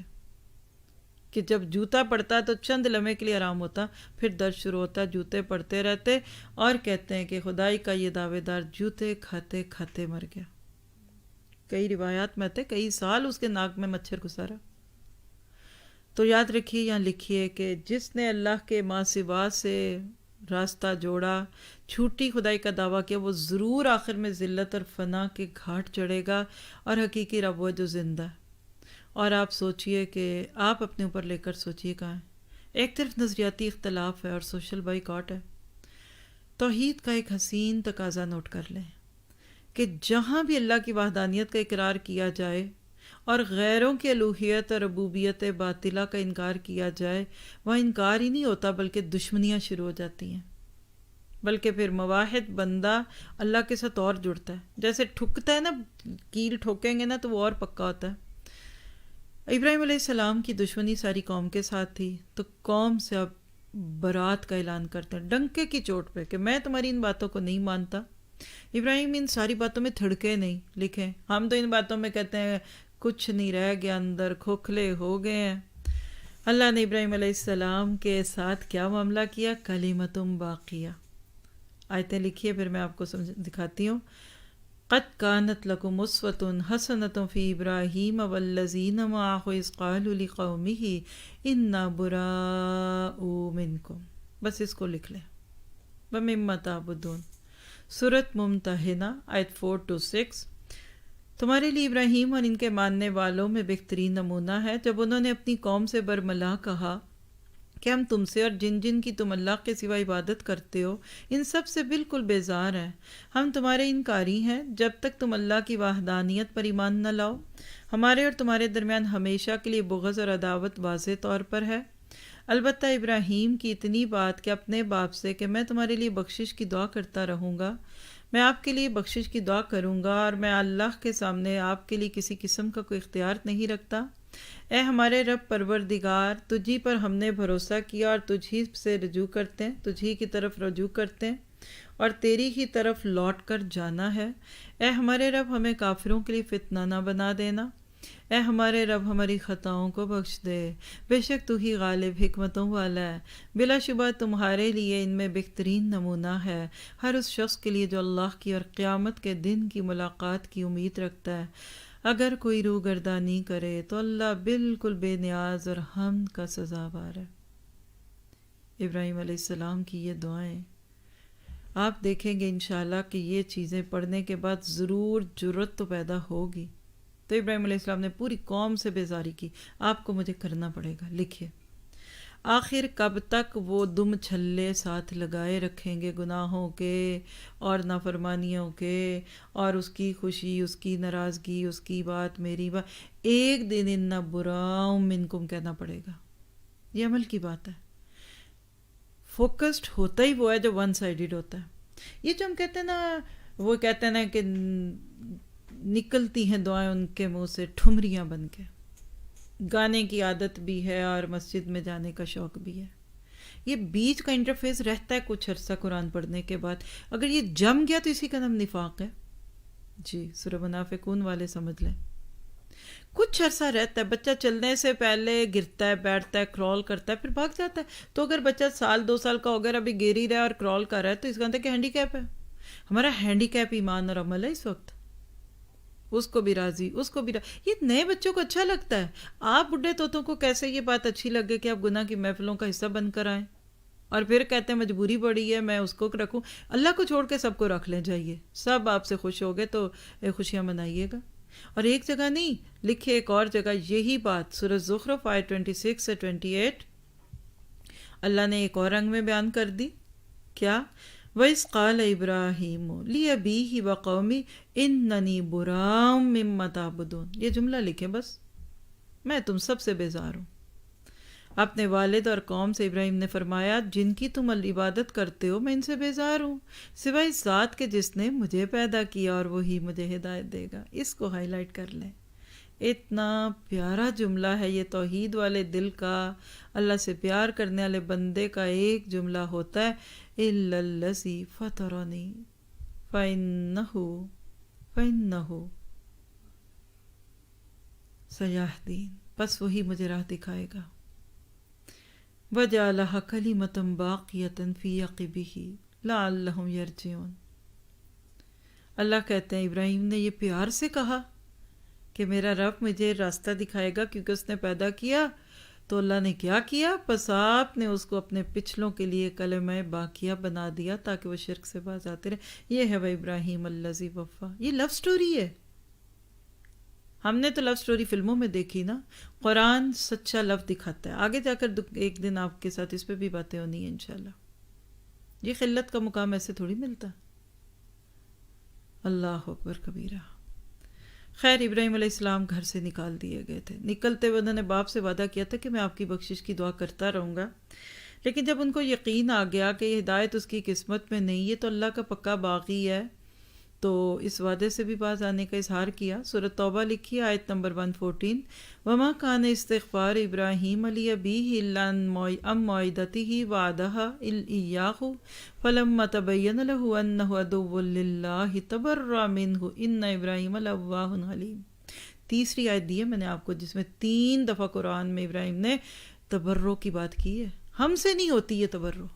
کہ جب جوتا پڑتا تو چند لمحے کے لیے آرام ہوتا، پھر درد شروع ہوتا، جوتے پڑتے رہتے، اور کہتے ہیں کہ خدائی کا یہ دعوے دار جوتے کھاتے کھاتے مر گیا. کئی روایات میں آتے کئی سال اس کے ناک میں مچھر گزارا. تو یاد رکھیے یہاں لکھیے کہ جس نے اللہ کے ماں سوا سے راستہ جوڑا، چھوٹی خدائی کا دعویٰ کیا، وہ ضرور آخر میں ذلت اور فنا کے گھاٹ چڑھے گا، اور حقیقی رب وہ جو زندہ ہے. اور آپ سوچئے کہ آپ اپنے اوپر لے کر سوچئے کہاں ہے. ایک طرف نظریاتی اختلاف ہے اور سوشل بائیکاٹ ہے. توحید کا ایک حسین تقاضا نوٹ کر لیں کہ جہاں بھی اللہ کی وحدانیت کا اقرار کیا جائے اور غیروں کی الوہیت اور ربوبیت باطلہ کا انکار کیا جائے، وہاں انکار ہی نہیں ہوتا بلکہ دشمنیاں شروع ہو جاتی ہیں. بلکہ پھر مواحد بندہ اللہ کے ساتھ اور جڑتا ہے. جیسے ٹھکتا ہے نا، کیل ٹھوکیں گے نا تو وہ اور پکا ہوتا ہے. ابراہیم علیہ السلام کی دشمنی ساری قوم کے ساتھ تھی، تو قوم سے اب برات کا اعلان کرتے ہیں ڈنکے کی چوٹ پہ کہ میں تمہاری ان باتوں کو نہیں مانتا. ابراہیم ان ساری باتوں میں تھڑکے نہیں. لکھیں ہم تو ان باتوں میں کہتے ہیں کچھ نہیں رہ گیا، اندر کھوکھلے ہو گئے ہیں. اللہ نے ابراہیم علیہ السلام کے ساتھ کیا معاملہ کیا؟ کلمتم باقیہ. آیتیں لکھیے پھر میں آپ کو دکھاتی ہوں. قد کانت لکم اسوۃ حسنۃ فی ابراہیم والذین معہ اذ قالوا لقومہ انا براء منکم. بس اس کو لکھ لیں. ومما تعبدون. سورۃ ممتحنہ آیت 4-6. تمہارے لیے ابراہیم اور ان کے ماننے والوں میں بہترین نمونہ ہے جب انہوں نے اپنی قوم سے برملا کہا کہ ہم تم سے اور جن جن کی تم اللہ کے سوا عبادت کرتے ہو ان سب سے بالکل بیزار ہیں. ہم تمہارے انکاری ہیں جب تک تم اللہ کی وحدانیت پر ایمان نہ لاؤ. ہمارے اور تمہارے درمیان ہمیشہ کے لیے بغض اور عداوت واضح طور پر ہے. البتہ ابراہیم کی اتنی بات کہ اپنے باپ سے کہ میں تمہارے لیے بخشش کی دعا کرتا رہوں گا، میں آپ کے لیے بخشش کی دعا کروں گا، اور میں اللہ کے سامنے آپ کے لیے کسی قسم کا کوئی اختیار نہیں رکھتا. اے ہمارے رب پروردگار، تجھی پر ہم نے بھروسہ کیا اور تجھی سے رجوع کرتے ہیں، تجھی کی طرف رجوع کرتے ہیں اور تیری ہی طرف لوٹ کر جانا ہے. اے ہمارے رب ہمیں کافروں کے لیے فتنہ نہ بنا دینا. اے ہمارے رب ہماری خطاؤں کو بخش دے، بے شک تو ہی غالب حکمتوں والا ہے. بلا شبہ تمہارے لیے ان میں بہترین نمونہ ہے ہر اس شخص کے لیے جو اللہ کی اور قیامت کے دن کی ملاقات کی امید رکھتا ہے. اگر کوئی روح گردانی کرے تو اللہ بالکل بے نیاز اور حمد کا سزاوار ہے. ابراہیم علیہ السلام کی یہ دعائیں آپ دیکھیں گے انشاءاللہ کہ یہ چیزیں پڑھنے کے بعد ضرور جرت تو پیدا ہوگی. تو ابراہیم علیہ السلام نے پوری قوم سے بیزاری کی. آپ کو مجھے کرنا پڑے گا. لکھیے آخر کب تک وہ دم چھلے ساتھ لگائے رکھیں گے گناہوں کے اور نافرمانیوں کے، اور اس کی خوشی، اس کی ناراضگی، اس کی بات میری بات، ایک دن ان براؤم منکم کہنا پڑے گا۔ یہ عمل کی بات ہے۔ فوکسڈ ہوتا ہی وہ ہے جو ون سائیڈڈ ہوتا ہے۔ یہ جو ہم کہتے ہیں نا، وہ کہتے ہیں نا کہ نکلتی ہیں دعائیں ان کے منہ سے ٹھمریاں بن کے، گانے کی عادت بھی ہے اور مسجد میں جانے کا شوق بھی ہے۔ یہ بیچ کا انٹرفیس رہتا ہے کچھ عرصہ قرآن پڑھنے کے بعد، اگر یہ جم گیا تو اسی کا نام نفاق ہے۔ جی سورہ منافقون والے سمجھ لیں، کچھ عرصہ رہتا ہے، بچہ چلنے سے پہلے گرتا ہے، بیٹھتا ہے، کرال کرتا ہے، پھر بھاگ جاتا ہے۔ تو اگر بچہ 1-2 سال کا ہو گیا ابھی گر ہی رہا ہے اور کرال کر رہا ہے تو اس کا مطلب کہ ہینڈی کیپ ہے۔ ہمارا ہینڈی کیپ ایمان اور عمل ہے اس وقت۔ اس کو بھی راضی، اس کو بھی راضی۔ یہ نئے بچوں کو اچھا لگتا ہے۔ آپ بڈھے طوطوں کو کیسے یہ بات اچھی لگے کہ آپ گناہ کی محفلوں کا حصہ بن کر آئیں، اور پھر کہتے ہیں مجبوری پڑی ہے میں اس کو رکھوں۔ اللہ کو چھوڑ کے سب کو رکھ لیں جائیے، سب آپ سے خوش ہو گئے تو خوشیاں منائیے گا۔ اور ایک جگہ نہیں لکھے، ایک اور جگہ یہی بات سورہ زخرف آیت 26 سے 28 اللہ نے ایک اور رنگ میں بیان کر دی۔ کیا؟ وَإِذْ قَالَ إِبْرَاهِيمُ لِأَبِيهِ وَقَوْمِهِ إِنَّنِي بُرَاءٌ مِّمَّا تَعْبُدُونَ۔ یہ جملہ لکھیں بس، میں تم سب سے بیزار ہوں۔ اپنے والد اور قوم سے ابراہیم نے فرمایا جن کی تم عبادت کرتے ہو میں ان سے بیزار ہوں، سوائے اس ذات کے جس نے مجھے پیدا کیا اور وہی مجھے ہدایت دے گا۔ اس کو ہائی لائٹ کر لیں، اتنا پیارا جملہ ہے یہ، توحید والے دل کا، اللہ سے پیار کرنے والے بندے کا ایک جملہ ہوتا ہے، إِلَّا الَّذِي فَطَرَنِي فَإِنَّهُ سَيَهْدِينِ، بس وہی مجھے راہ دکھائے گا۔ وَجَعَلَهَا كَلِمَةً بَاقِيَةً فِي عَقِبِهِ لَعَلَّهُمْ يَرْجِعُونَ۔ اللہ کہتے ہیں ابراہیم نے یہ پیار سے کہا کہ میرا رب مجھے راستہ دکھائے گا کیونکہ اس نے پیدا کیا، تو اللہ نے کیا کیا؟ پس آپ نے اس کو اپنے پچھلوں کے لیے کلمہ باقیہ بنا دیا تاکہ وہ شرک سے باز آتے رہے۔ یہ ہے وہ ابراہیم الذی وفا، یہ لو سٹوری ہے۔ ہم نے تو لو سٹوری فلموں میں دیکھی نا، قرآن سچا لو دکھاتا ہے۔ آگے جا کر ایک دن آپ کے ساتھ اس پہ بھی باتیں ہونی ہیں انشاءاللہ۔ یہ خلت کا مقام ایسے تھوڑی ملتا۔ اللہ اکبر کبیرہ۔ خیر، ابراہیم علیہ السلام گھر سے نکال دیے گئے تھے۔ نکلتے ہوئے انہوں نے باپ سے وعدہ کیا تھا کہ میں آپ کی بخشش کی دعا کرتا رہوں گا، لیکن جب ان کو یقین آ گیا کہ یہ ہدایت اس کی قسمت میں نہیں، یہ تو اللہ کا پکا باغی ہے، تو اس وعدے سے بھی باز آنے کا اظہار کیا۔ سورۃ توبہ لکھی آیت نمبر 114، وَمَا كَانَ اسْتِغْفَارُ إِبْرَاهِيمَ لِأَبِيهِ إِلَّا عَن مَّوْعِدَتِهِ وَعَدَهَا إِيَّاهُ فَلَمَّا تَبَيَّنَ لَهُ أَنَّهُ عَدُوٌّ لِّلَّهِ تَبَرَّأَ مِنْهُ إِنَّ إِبْرَاهِيمَ لَأَوَّاهٌ حَلِيمٌ۔ تیسری آیت دی ہے میں نے آپ کو، جس میں 3 دفعہ قرآن میں ابراہیم نے تبرع کی بات کی ہے۔ ہم سے نہیں ہوتی یہ تبرع،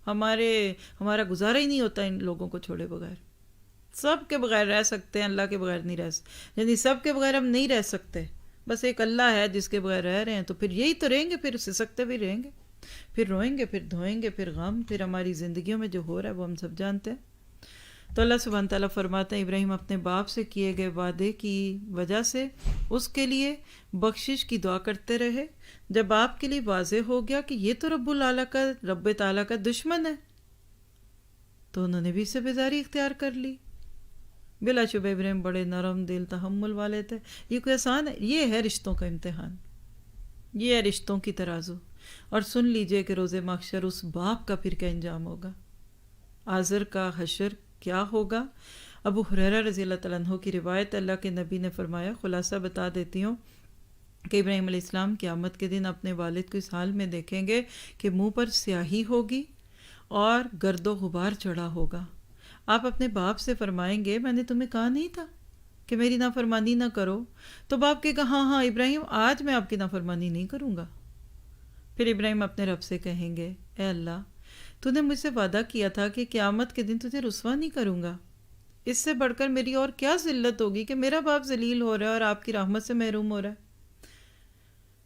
ہمارا گزارا ہی نہیں ہوتا ان لوگوں کو چھوڑے بغیر۔ سب کے بغیر رہ سکتے ہیں، اللہ کے بغیر نہیں رہ سکتے، یعنی سب کے بغیر ہم نہیں رہ سکتے، بس ایک اللہ ہے جس کے بغیر رہ رہے ہیں، تو پھر یہی تو رہیں گے، پھر سسکتے بھی رہیں گے، پھر روئیں گے، پھر دھوئیں گے، پھر غم، پھر ہماری زندگیوں میں جو ہو رہا ہے وہ ہم سب جانتے ہیں۔ تو اللہ سبحانہ تعالیٰ فرماتے ہیں ابراہیم اپنے باپ سے کیے گئے وعدے کی وجہ سے اس کے لیے بخشش کی دعا کرتے رہے۔ جب آپ کے لیے واضح ہو گیا کہ یہ تو رب تعالیٰ کا دشمن ہے، تو انہوں نے بھی اس سے بیزاری اختیار کر لی۔ بلا شبہ ابراہیم بڑے نرم دل تحمل والے تھے۔ یہ کوئی آسان ہے؟ یہ ہے رشتوں کا امتحان، یہ ہے رشتوں کی ترازو۔ اور سن لیجئے کہ روز محشر اس باپ کا پھر کیا انجام ہوگا، آزر کا حشر کیا ہوگا۔ ابو ہریرہ رضی اللہ تعالیٰ عنہ کی روایت، اللہ کے نبی نے فرمایا، خلاصہ بتا دیتی ہوں کہ ابراہیم علیہ السلام قیامت کے دن اپنے والد کو اس حال میں دیکھیں گے کہ منہ پر سیاہی ہوگی اور گرد و غبار چڑھا ہوگا۔ آپ اپنے باپ سے فرمائیں گے میں نے تمہیں کہا نہیں تھا کہ میری نافرمانی نہ کرو؟ تو باپ کہے گا ہاں ابراہیم آج میں آپ کی نافرمانی نہیں کروں گا۔ پھر ابراہیم اپنے رب سے کہیں گے اے اللہ، تو نے مجھ سے وعدہ کیا تھا کہ قیامت کے دن تجھے رسوا نہیں کروں گا، اس سے بڑھ کر میری اور کیا ذلت ہوگی کہ میرا باپ ذلیل ہو رہا ہے اور آپ کی رحمت سے محروم ہو رہا ہے۔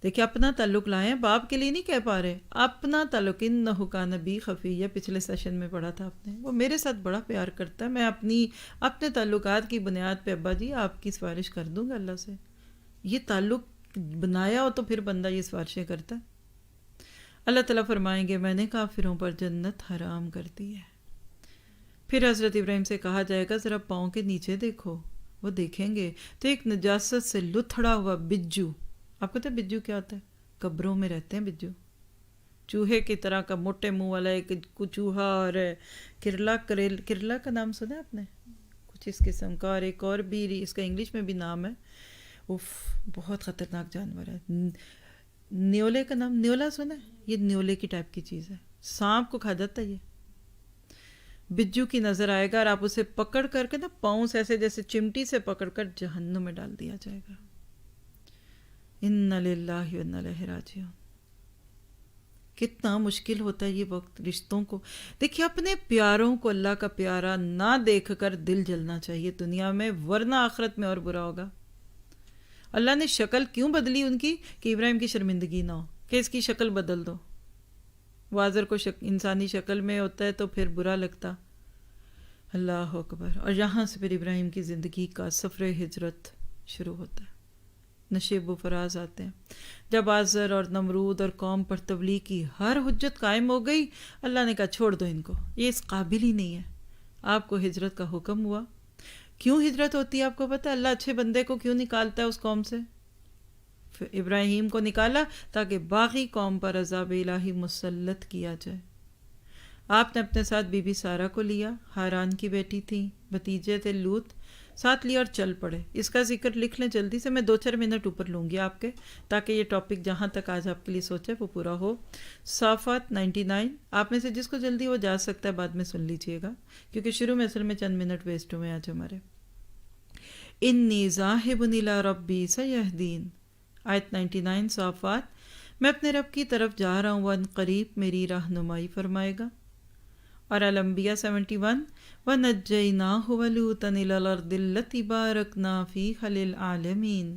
دیکھیں اپنا تعلق لائیں، باپ کے لیے نہیں کہہ پا رہے، اپنا تعلق۔ انہ کان بی خفیہ، پچھلے سیشن میں پڑھا تھا آپ نے، وہ میرے ساتھ بڑا پیار کرتا ہے، میں اپنے تعلقات کی بنیاد پہ ابا جی آپ کی سفارش کر دوں گا اللہ سے۔ یہ تعلق بنایا ہو تو پھر بندہ یہ سفارشیں کرتا ہے۔ اللہ تعالیٰ فرمائیں گے میں نے کافروں پر جنت حرام کر دی ہے. پھر حضرت ابراہیم سے کہا جائے گا ذرا پاؤں کے نیچے دیکھو. وہ دیکھیں گے تو ایک نجاست سے لتھڑا ہوا بجو. آپ کو پتہ ہے بجو کیا ہوتا ہے؟ قبروں میں رہتے ہیں بجو، چوہے کی طرح کا موٹے منہ والا ایک چوہا. اور کرلا کا نام سنا ہے آپ نے؟ کچھ اس قسم کا. اور ایک اور بھی اس کا انگلش میں بھی نام ہے. بہت خطرناک جانور ہے. نیولے کا نام نیولا سنا ہے؟ یہ نیولے کی ٹائپ کی چیز ہے، سانپ کو کھا جاتا ہے. یہ بجو کی نظر آئے گا اور آپ اسے پکڑ کر کے نا پاؤں سے ایسے جیسے چمٹی سے پکڑ کر جہنم میں ڈال دیا جائے گا. انا للہ و انا الیہ راجعون. کتنا مشکل ہوتا ہے یہ وقت رشتوں کو. دیکھیے اپنے پیاروں کو اللہ کا پیارا نہ دیکھ کر دل جلنا چاہیے دنیا میں، ورنہ آخرت میں اور برا ہوگا. اللہ نے شکل کیوں بدلی ان کی؟ کہ ابراہیم کی شرمندگی نہ ہو کہ اس کی شکل بدل دو. وازر کو انسانی شکل میں ہوتا ہے تو پھر برا لگتا. اللہ اکبر. اور یہاں سے پھر ابراہیم کی زندگی کا سفر ہجرت شروع ہوتا ہے. نشیب و فراز آتے ہیں. جب آزر اور نمرود اور قوم پر تبلیغ کی ہر حجت قائم ہو گئی، اللہ نے کہا چھوڑ دو ان کو، یہ اس قابل ہی نہیں ہے. آپ کو ہجرت کا حکم ہوا. کیوں ہجرت ہوتی ہے آپ کو پتہ؟ اللہ اچھے بندے کو کیوں نکالتا ہے اس قوم سے؟ پھر ابراہیم کو نکالا تاکہ باقی قوم پر عذاب الہی مسلط کیا جائے. آپ نے اپنے ساتھ بی بی سارہ کو لیا، ہاران کی بیٹی تھی، بھتیجے تھے لوط، ساتھ لیا اور چل پڑے. اس کا ذکر لکھ لیں جلدی سے، میں 2-4 منٹ اوپر لوں گی آپ کے، تاکہ یہ ٹاپک جہاں تک آج آپ کے لیے سوچا ہے وہ پورا ہو. صافات 99. آپ میں سے جس کو جلدی وہ جا سکتا ہے بعد میں سن لیجئے گا، کیونکہ شروع میں اصل میں چند منٹ ویسٹ ہوئے آج ہمارے. انی ذاہب الی ربی سیہدین. آیت 99 صافات. میں اپنے رب کی طرف جا رہا ہوں، وہ ان قریب میری رہنمائی فرمائے گا. اور الانبیاء 71. وَنَجَّيْنَاهُ وَلُوطًا إِلَى الْأَرْضِ الَّتِي بَارَكْنَا فِيهَا لِلْعَالَمِينَ.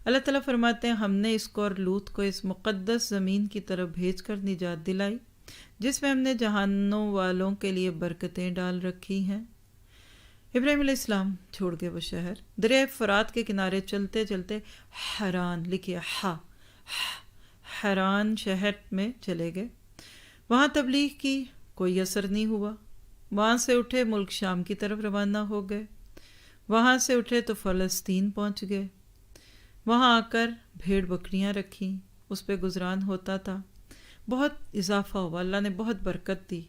اللہ تعالیٰ فرماتے ہیں ہم نے اس کو اور لوط کو اس مقدس زمین کی طرف بھیج کر نجات دلائی جس میں ہم نے جہانوں والوں کے لیے برکتیں ڈال رکھی ہیں. ابراہیم علیہ السلام چھوڑ گئے وہ شہر، دریائے فرات کے کنارے چلتے چلتے حران، لکھیے حران شہر میں چلے گئے. وہاں تبلیغ کی، کوئی اثر نہیں ہوا. وہاں سے اٹھے ملک شام کی طرف روانہ ہو گئے. وہاں سے اٹھے تو فلسطین پہنچ گئے. وہاں آ کر بھیڑ بکریاں رکھیں، اس پہ گزران ہوتا تھا. بہت اضافہ ہوا، اللہ نے بہت برکت دی،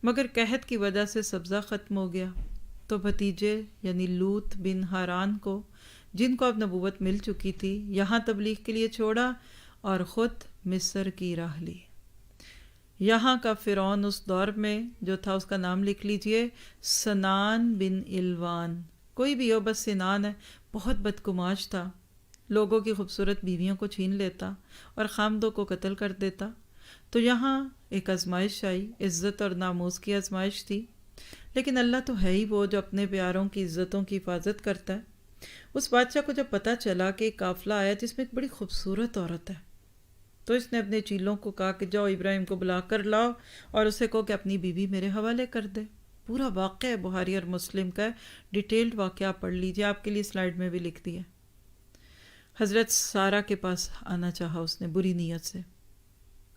مگر قحط کی وجہ سے سبزہ ختم ہو گیا. تو بھتیجے یعنی لوط بن ہاران کو، جن کو اب نبوت مل چکی تھی، یہاں تبلیغ کے لیے چھوڑا اور خود مصر کی راہ لی. یہاں کا فرعون اس دور میں جو تھا اس کا نام لکھ لیجئے، سنان بن الوان. کوئی بھی ہو، بس سنان ہے. بہت بدگماش تھا، لوگوں کی خوبصورت بیویوں کو چھین لیتا اور خامدوں کو قتل کر دیتا. تو یہاں ایک آزمائش آئی، عزت اور ناموس کی آزمائش تھی. لیکن اللہ تو ہے ہی وہ جو اپنے پیاروں کی عزتوں کی حفاظت کرتا ہے. اس بادشاہ کو جب پتہ چلا کہ ایک قافلہ آیا جس میں ایک بڑی خوبصورت عورت ہے، تو اس نے اپنے چیلوں کو کہا کہ جاؤ ابراہیم کو بلا کر لاؤ اور اسے کہو کہ اپنی بیوی میرے حوالے کر دے. پورا واقعہ بخاری اور مسلم کا ہے، ڈیٹیلڈ واقعہ پڑھ لیجئے، آپ کے لیے سلائیڈ میں بھی لکھ دیا. حضرت سارہ کے پاس آنا چاہا اس نے بری نیت سے،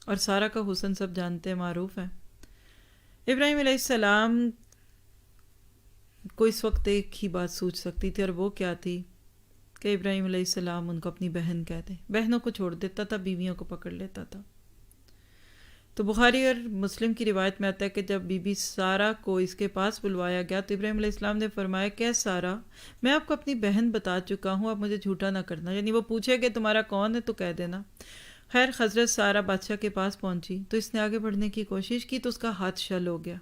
اور سارہ کا حسن سب جانتے ہیں، معروف ہے. ابراہیم علیہ السلام کو اس وقت ایک ہی بات سوچ سکتی تھی، اور وہ کیا تھی کہ ابراہیم علیہ السلام ان کو اپنی بہن کہتے. بہنوں کو چھوڑ دیتا تھا، بیویوں کو پکڑ لیتا تھا. تو بخاری اور مسلم کی روایت میں آتا ہے کہ جب بی بی سارہ کو اس کے پاس بلوایا گیا تو ابراہیم علیہ السلام نے فرمایا کہ سارہ، میں آپ کو اپنی بہن بتا چکا ہوں، آپ مجھے جھوٹا نہ کرنا. یعنی وہ پوچھے کہ تمہارا کون ہے تو کہہ دینا. خیر حضرت سارہ بادشاہ کے پاس پہنچی تو اس نے آگے بڑھنے کی کوشش کی تو اس کا ہاتھ شل ہو گیا.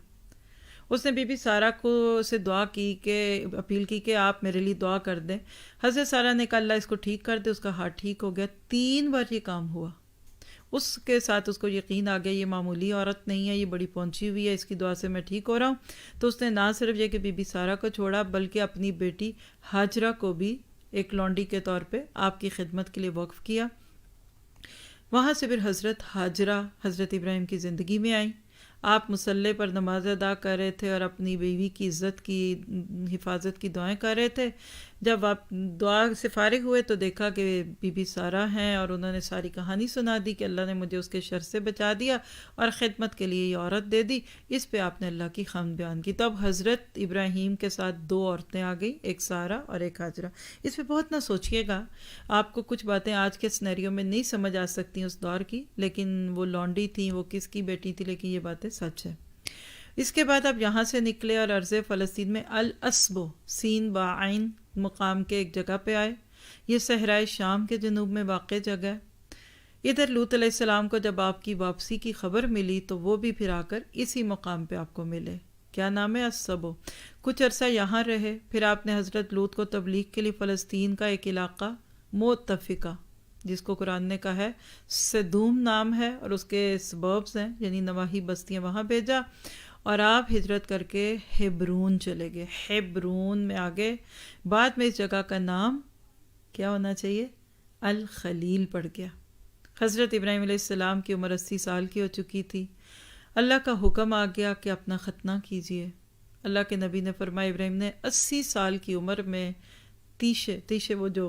اس نے بی بی سارہ کو سے دعا کی، کہ اپیل کی کہ آپ میرے لیے دعا کر دیں. حضرت سارہ نے کہا اللہ اس کو ٹھیک کر دے. اس کا ہاتھ ٹھیک ہو گیا. 3 بار یہ کام ہوا. اس کے ساتھ اس کو یقین آ گیا یہ معمولی عورت نہیں ہے، یہ بڑی پہنچی ہوئی ہے، اس کی دعا سے میں ٹھیک ہو رہا ہوں. تو اس نے نہ صرف یہ کہ بی بی سارہ کو چھوڑا بلکہ اپنی بیٹی ہاجرہ کو بھی ایک لونڈی کے طور پہ آپ کی خدمت کے لیے وقف کیا. وہاں سے پھر حضرت ہاجرہ حضرت ابراہیم کی زندگی میں آئیں. آپ مصلی پر نماز ادا کر رہے تھے اور اپنی بیوی کی عزت کی حفاظت کی دعائیں کر رہے تھے. جب آپ دعا سے فارغ ہوئے تو دیکھا کہ بی بی سارہ ہیں اور انہوں نے ساری کہانی سنا دی کہ اللہ نے مجھے اس کے شر سے بچا دیا اور خدمت کے لیے یہ عورت دے دی. اس پہ آپ نے اللہ کی حمد بیان کی. تو اب حضرت ابراہیم کے ساتھ 2 عورتیں آ گئیں، ایک سارہ اور ایک ہاجرہ. اس پہ بہت نہ سوچیے گا، آپ کو کچھ باتیں آج کے سنیریو میں نہیں سمجھ آ سکتی اس دور کی، لیکن وہ لونڈی تھیں، وہ کس کی بیٹی تھی، لیکن یہ باتیں سچ ہے. اس کے بعد اب یہاں سے نکلے اور ارض فلسطین میں الاسبو سین بعین مقام کے ایک جگہ پہ آئے. یہ صحرائے شام کے جنوب میں واقع جگہ ہے. ادھر لوط علیہ السلام کو جب آپ کی واپسی کی خبر ملی تو وہ بھی پھر آ کر اسی مقام پہ آپ کو ملے. کیا نام ہے؟ السبو. کچھ عرصہ یہاں رہے، پھر آپ نے حضرت لوط کو تبلیغ کے لیے فلسطین کا ایک علاقہ متفقہ، جس کو قرآن نے کہا ہے سدوم نام ہے اور اس کے سبربز ہیں یعنی نواحی بستیاں، وہاں بھیجا. اور آپ ہجرت کر کے ہیبرون چلے گئے. ہیبرون میں آگے بعد میں اس جگہ کا نام کیا ہونا چاہیے؟ الخلیل پڑ گیا. حضرت ابراہیم علیہ السلام کی عمر 80 سال کی ہو چکی تھی. اللہ کا حکم آ گیا کہ اپنا ختنہ کیجئے. اللہ کے نبی نے فرمایا ابراہیم نے 80 سال کی عمر میں تیشے وہ جو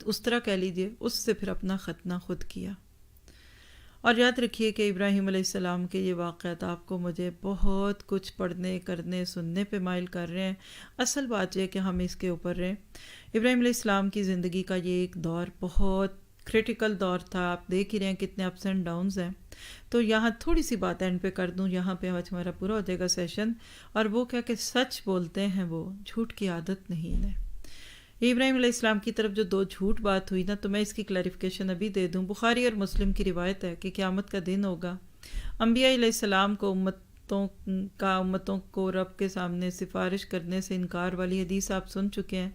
اس طرح کہہ لیجئے اس سے پھر اپنا ختنہ خود کیا. اور یاد رکھیے کہ ابراہیم علیہ السلام کے یہ واقعات آپ کو مجھے بہت کچھ پڑھنے کرنے سننے پہ مائل کر رہے ہیں. اصل بات یہ ہے کہ ہم اس کے اوپر رہیں. ابراہیم علیہ السلام کی زندگی کا یہ ایک دور بہت کریٹیکل دور تھا. آپ دیکھ ہی رہے ہیں کتنے اپس اینڈ ڈاؤنز ہیں. تو یہاں تھوڑی سی بات اینڈ پہ کر دوں، یہاں پہ آج ہمارا پورا ہو جائے گا سیشن. اور وہ کیا کہ سچ بولتے ہیں وہ، جھوٹ کی عادت نہیں انہیں. ابراہیم علیہ السلام کی طرف جو 2 جھوٹ بات ہوئی نا، تو میں اس کی کلیریفیکیشن ابھی دے دوں. بخاری اور مسلم کی روایت ہے کہ قیامت کا دن ہوگا، انبیاء علیہ السلام کو امتوں کو رب کے سامنے سفارش کرنے سے انکار والی حدیث آپ سن چکے ہیں.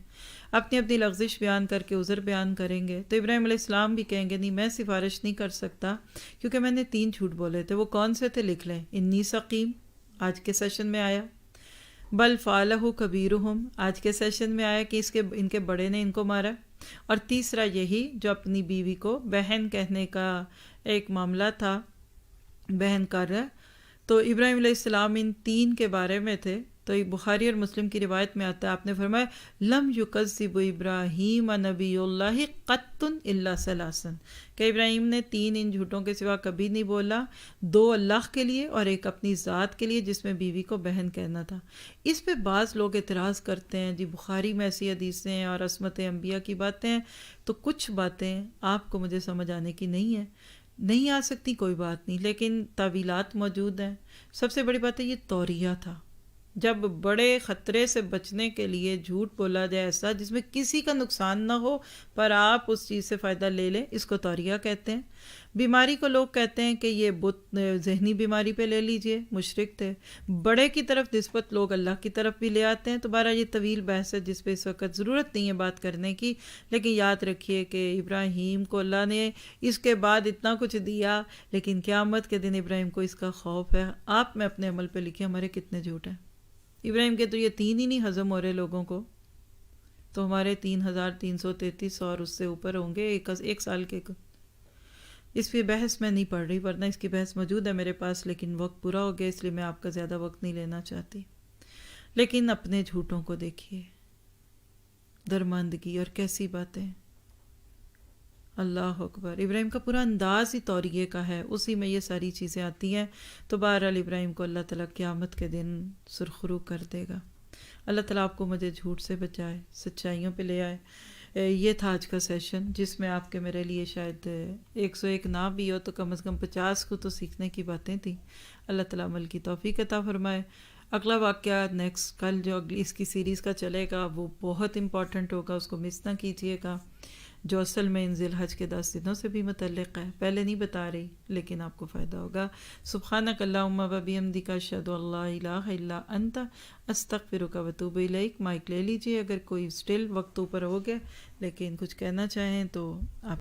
اپنی لغزش بیان کر کے عذر بیان کریں گے تو ابراہیم علیہ السلام بھی کہیں گے نہیں میں سفارش نہیں کر سکتا کیونکہ میں نے 3 جھوٹ بولے تھے. وہ کون سے تھے؟ لکھ لیں. انی سقیم آج کے سیشن میں آیا، بل فعلہ کبیرہم آج کے سیشن میں آیا کہ ان کے بڑے نے ان کو مارا، اور تیسرا یہی جو اپنی بیوی کو بہن کہنے کا ایک معاملہ تھا، بہن کر رہا. تو ابراہیم علیہ السلام ان 3 کے بارے میں تھے. تو بخاری اور مسلم کی روایت میں آتا ہے آپ نے فرمایا لم یکذب ابراہیم نبی اللہ قط الا ثلاثا، کہ ابراہیم نے 3 ان جھوٹوں کے سوا کبھی نہیں بولا، 2 اللہ کے لیے اور ایک اپنی ذات کے لیے جس میں بیوی کو بہن کہنا تھا. اس پہ بعض لوگ اعتراض کرتے ہیں جی بخاری میں ایسی حدیثیں اور عصمت انبیاء کی باتیں ہیں. تو کچھ باتیں آپ کو مجھے سمجھ آنے کی نہیں آ سکتی، کوئی بات نہیں، لیکن تعویلات موجود ہیں. سب سے بڑی بات ہے یہ توریہ تھا. جب بڑے خطرے سے بچنے کے لیے جھوٹ بولا جائے ایسا جس میں کسی کا نقصان نہ ہو پر آپ اس چیز سے فائدہ لے لیں، اس کو توریہ کہتے ہیں. بیماری کو لوگ کہتے ہیں کہ یہ بت ذہنی بیماری پہ لے لیجئے، مشرک تھے. بڑے کی طرف نسبت لوگ اللہ کی طرف بھی لے آتے ہیں. تو بہرحال یہ طویل بحث ہے جس پہ اس وقت ضرورت نہیں ہے بات کرنے کی. لیکن یاد رکھیے کہ ابراہیم کو اللہ نے اس کے بعد اتنا کچھ دیا، لیکن قیامت کے دن ابراہیم کو اس کا خوف ہے. آپ میں اپنے عمل پہ لکھیں ہمارے کتنے جھوٹ ہیں. ابراہیم کے تو یہ 3 ہی نہیں ہضم ہو رہے لوگوں کو، تو ہمارے 3333 اور اس سے اوپر ہوں گے ایک سال کے. اس پہ بحث میں نہیں پڑھ رہی، ورنہ اس کی بحث موجود ہے میرے پاس، لیکن وقت پورا ہو گیا اس لیے میں آپ کا زیادہ وقت نہیں لینا چاہتی. لیکن اپنے جھوٹوں کو دیکھیے، درماندگی اور کیسی باتیں. اللہ اکبر. ابراہیم کا پورا انداز ہی توریے کا ہے، اسی میں یہ ساری چیزیں آتی ہیں. تو بہرحال ابراہیم کو اللہ تعالیٰ قیامت کے دن سرخرو کر دے گا. اللہ تعالیٰ آپ کو مجھے جھوٹ سے بچائے، سچائیوں پہ لے آئے. یہ تھا آج کا سیشن جس میں آپ کے میرے لیے شاید 101 نہ بھی ہو تو کم از کم 50 کو تو سیکھنے کی باتیں تھیں. اللہ تعالیٰ عمل کی توفیق عطا فرمائے. اگلا واقعہ نیکسٹ کل جو اس کی سیریز کا چلے گا وہ بہت امپورٹنٹ ہوگا، اس کو مس نہ کیجیے گا، جو اصل میں ان ذی الحج کے 10 دنوں سے بھی متعلق ہے. پہلے نہیں بتا رہی لیکن آپ کو فائدہ ہوگا. سبحانک اللہم و بحمدک اشہد ان لا الہ الا انت استغفرک و اتوب الیک. مائک لے لیجیے اگر کوئی سٹل وقت اوپر ہو گیا لیکن کچھ کہنا چاہیں تو آپ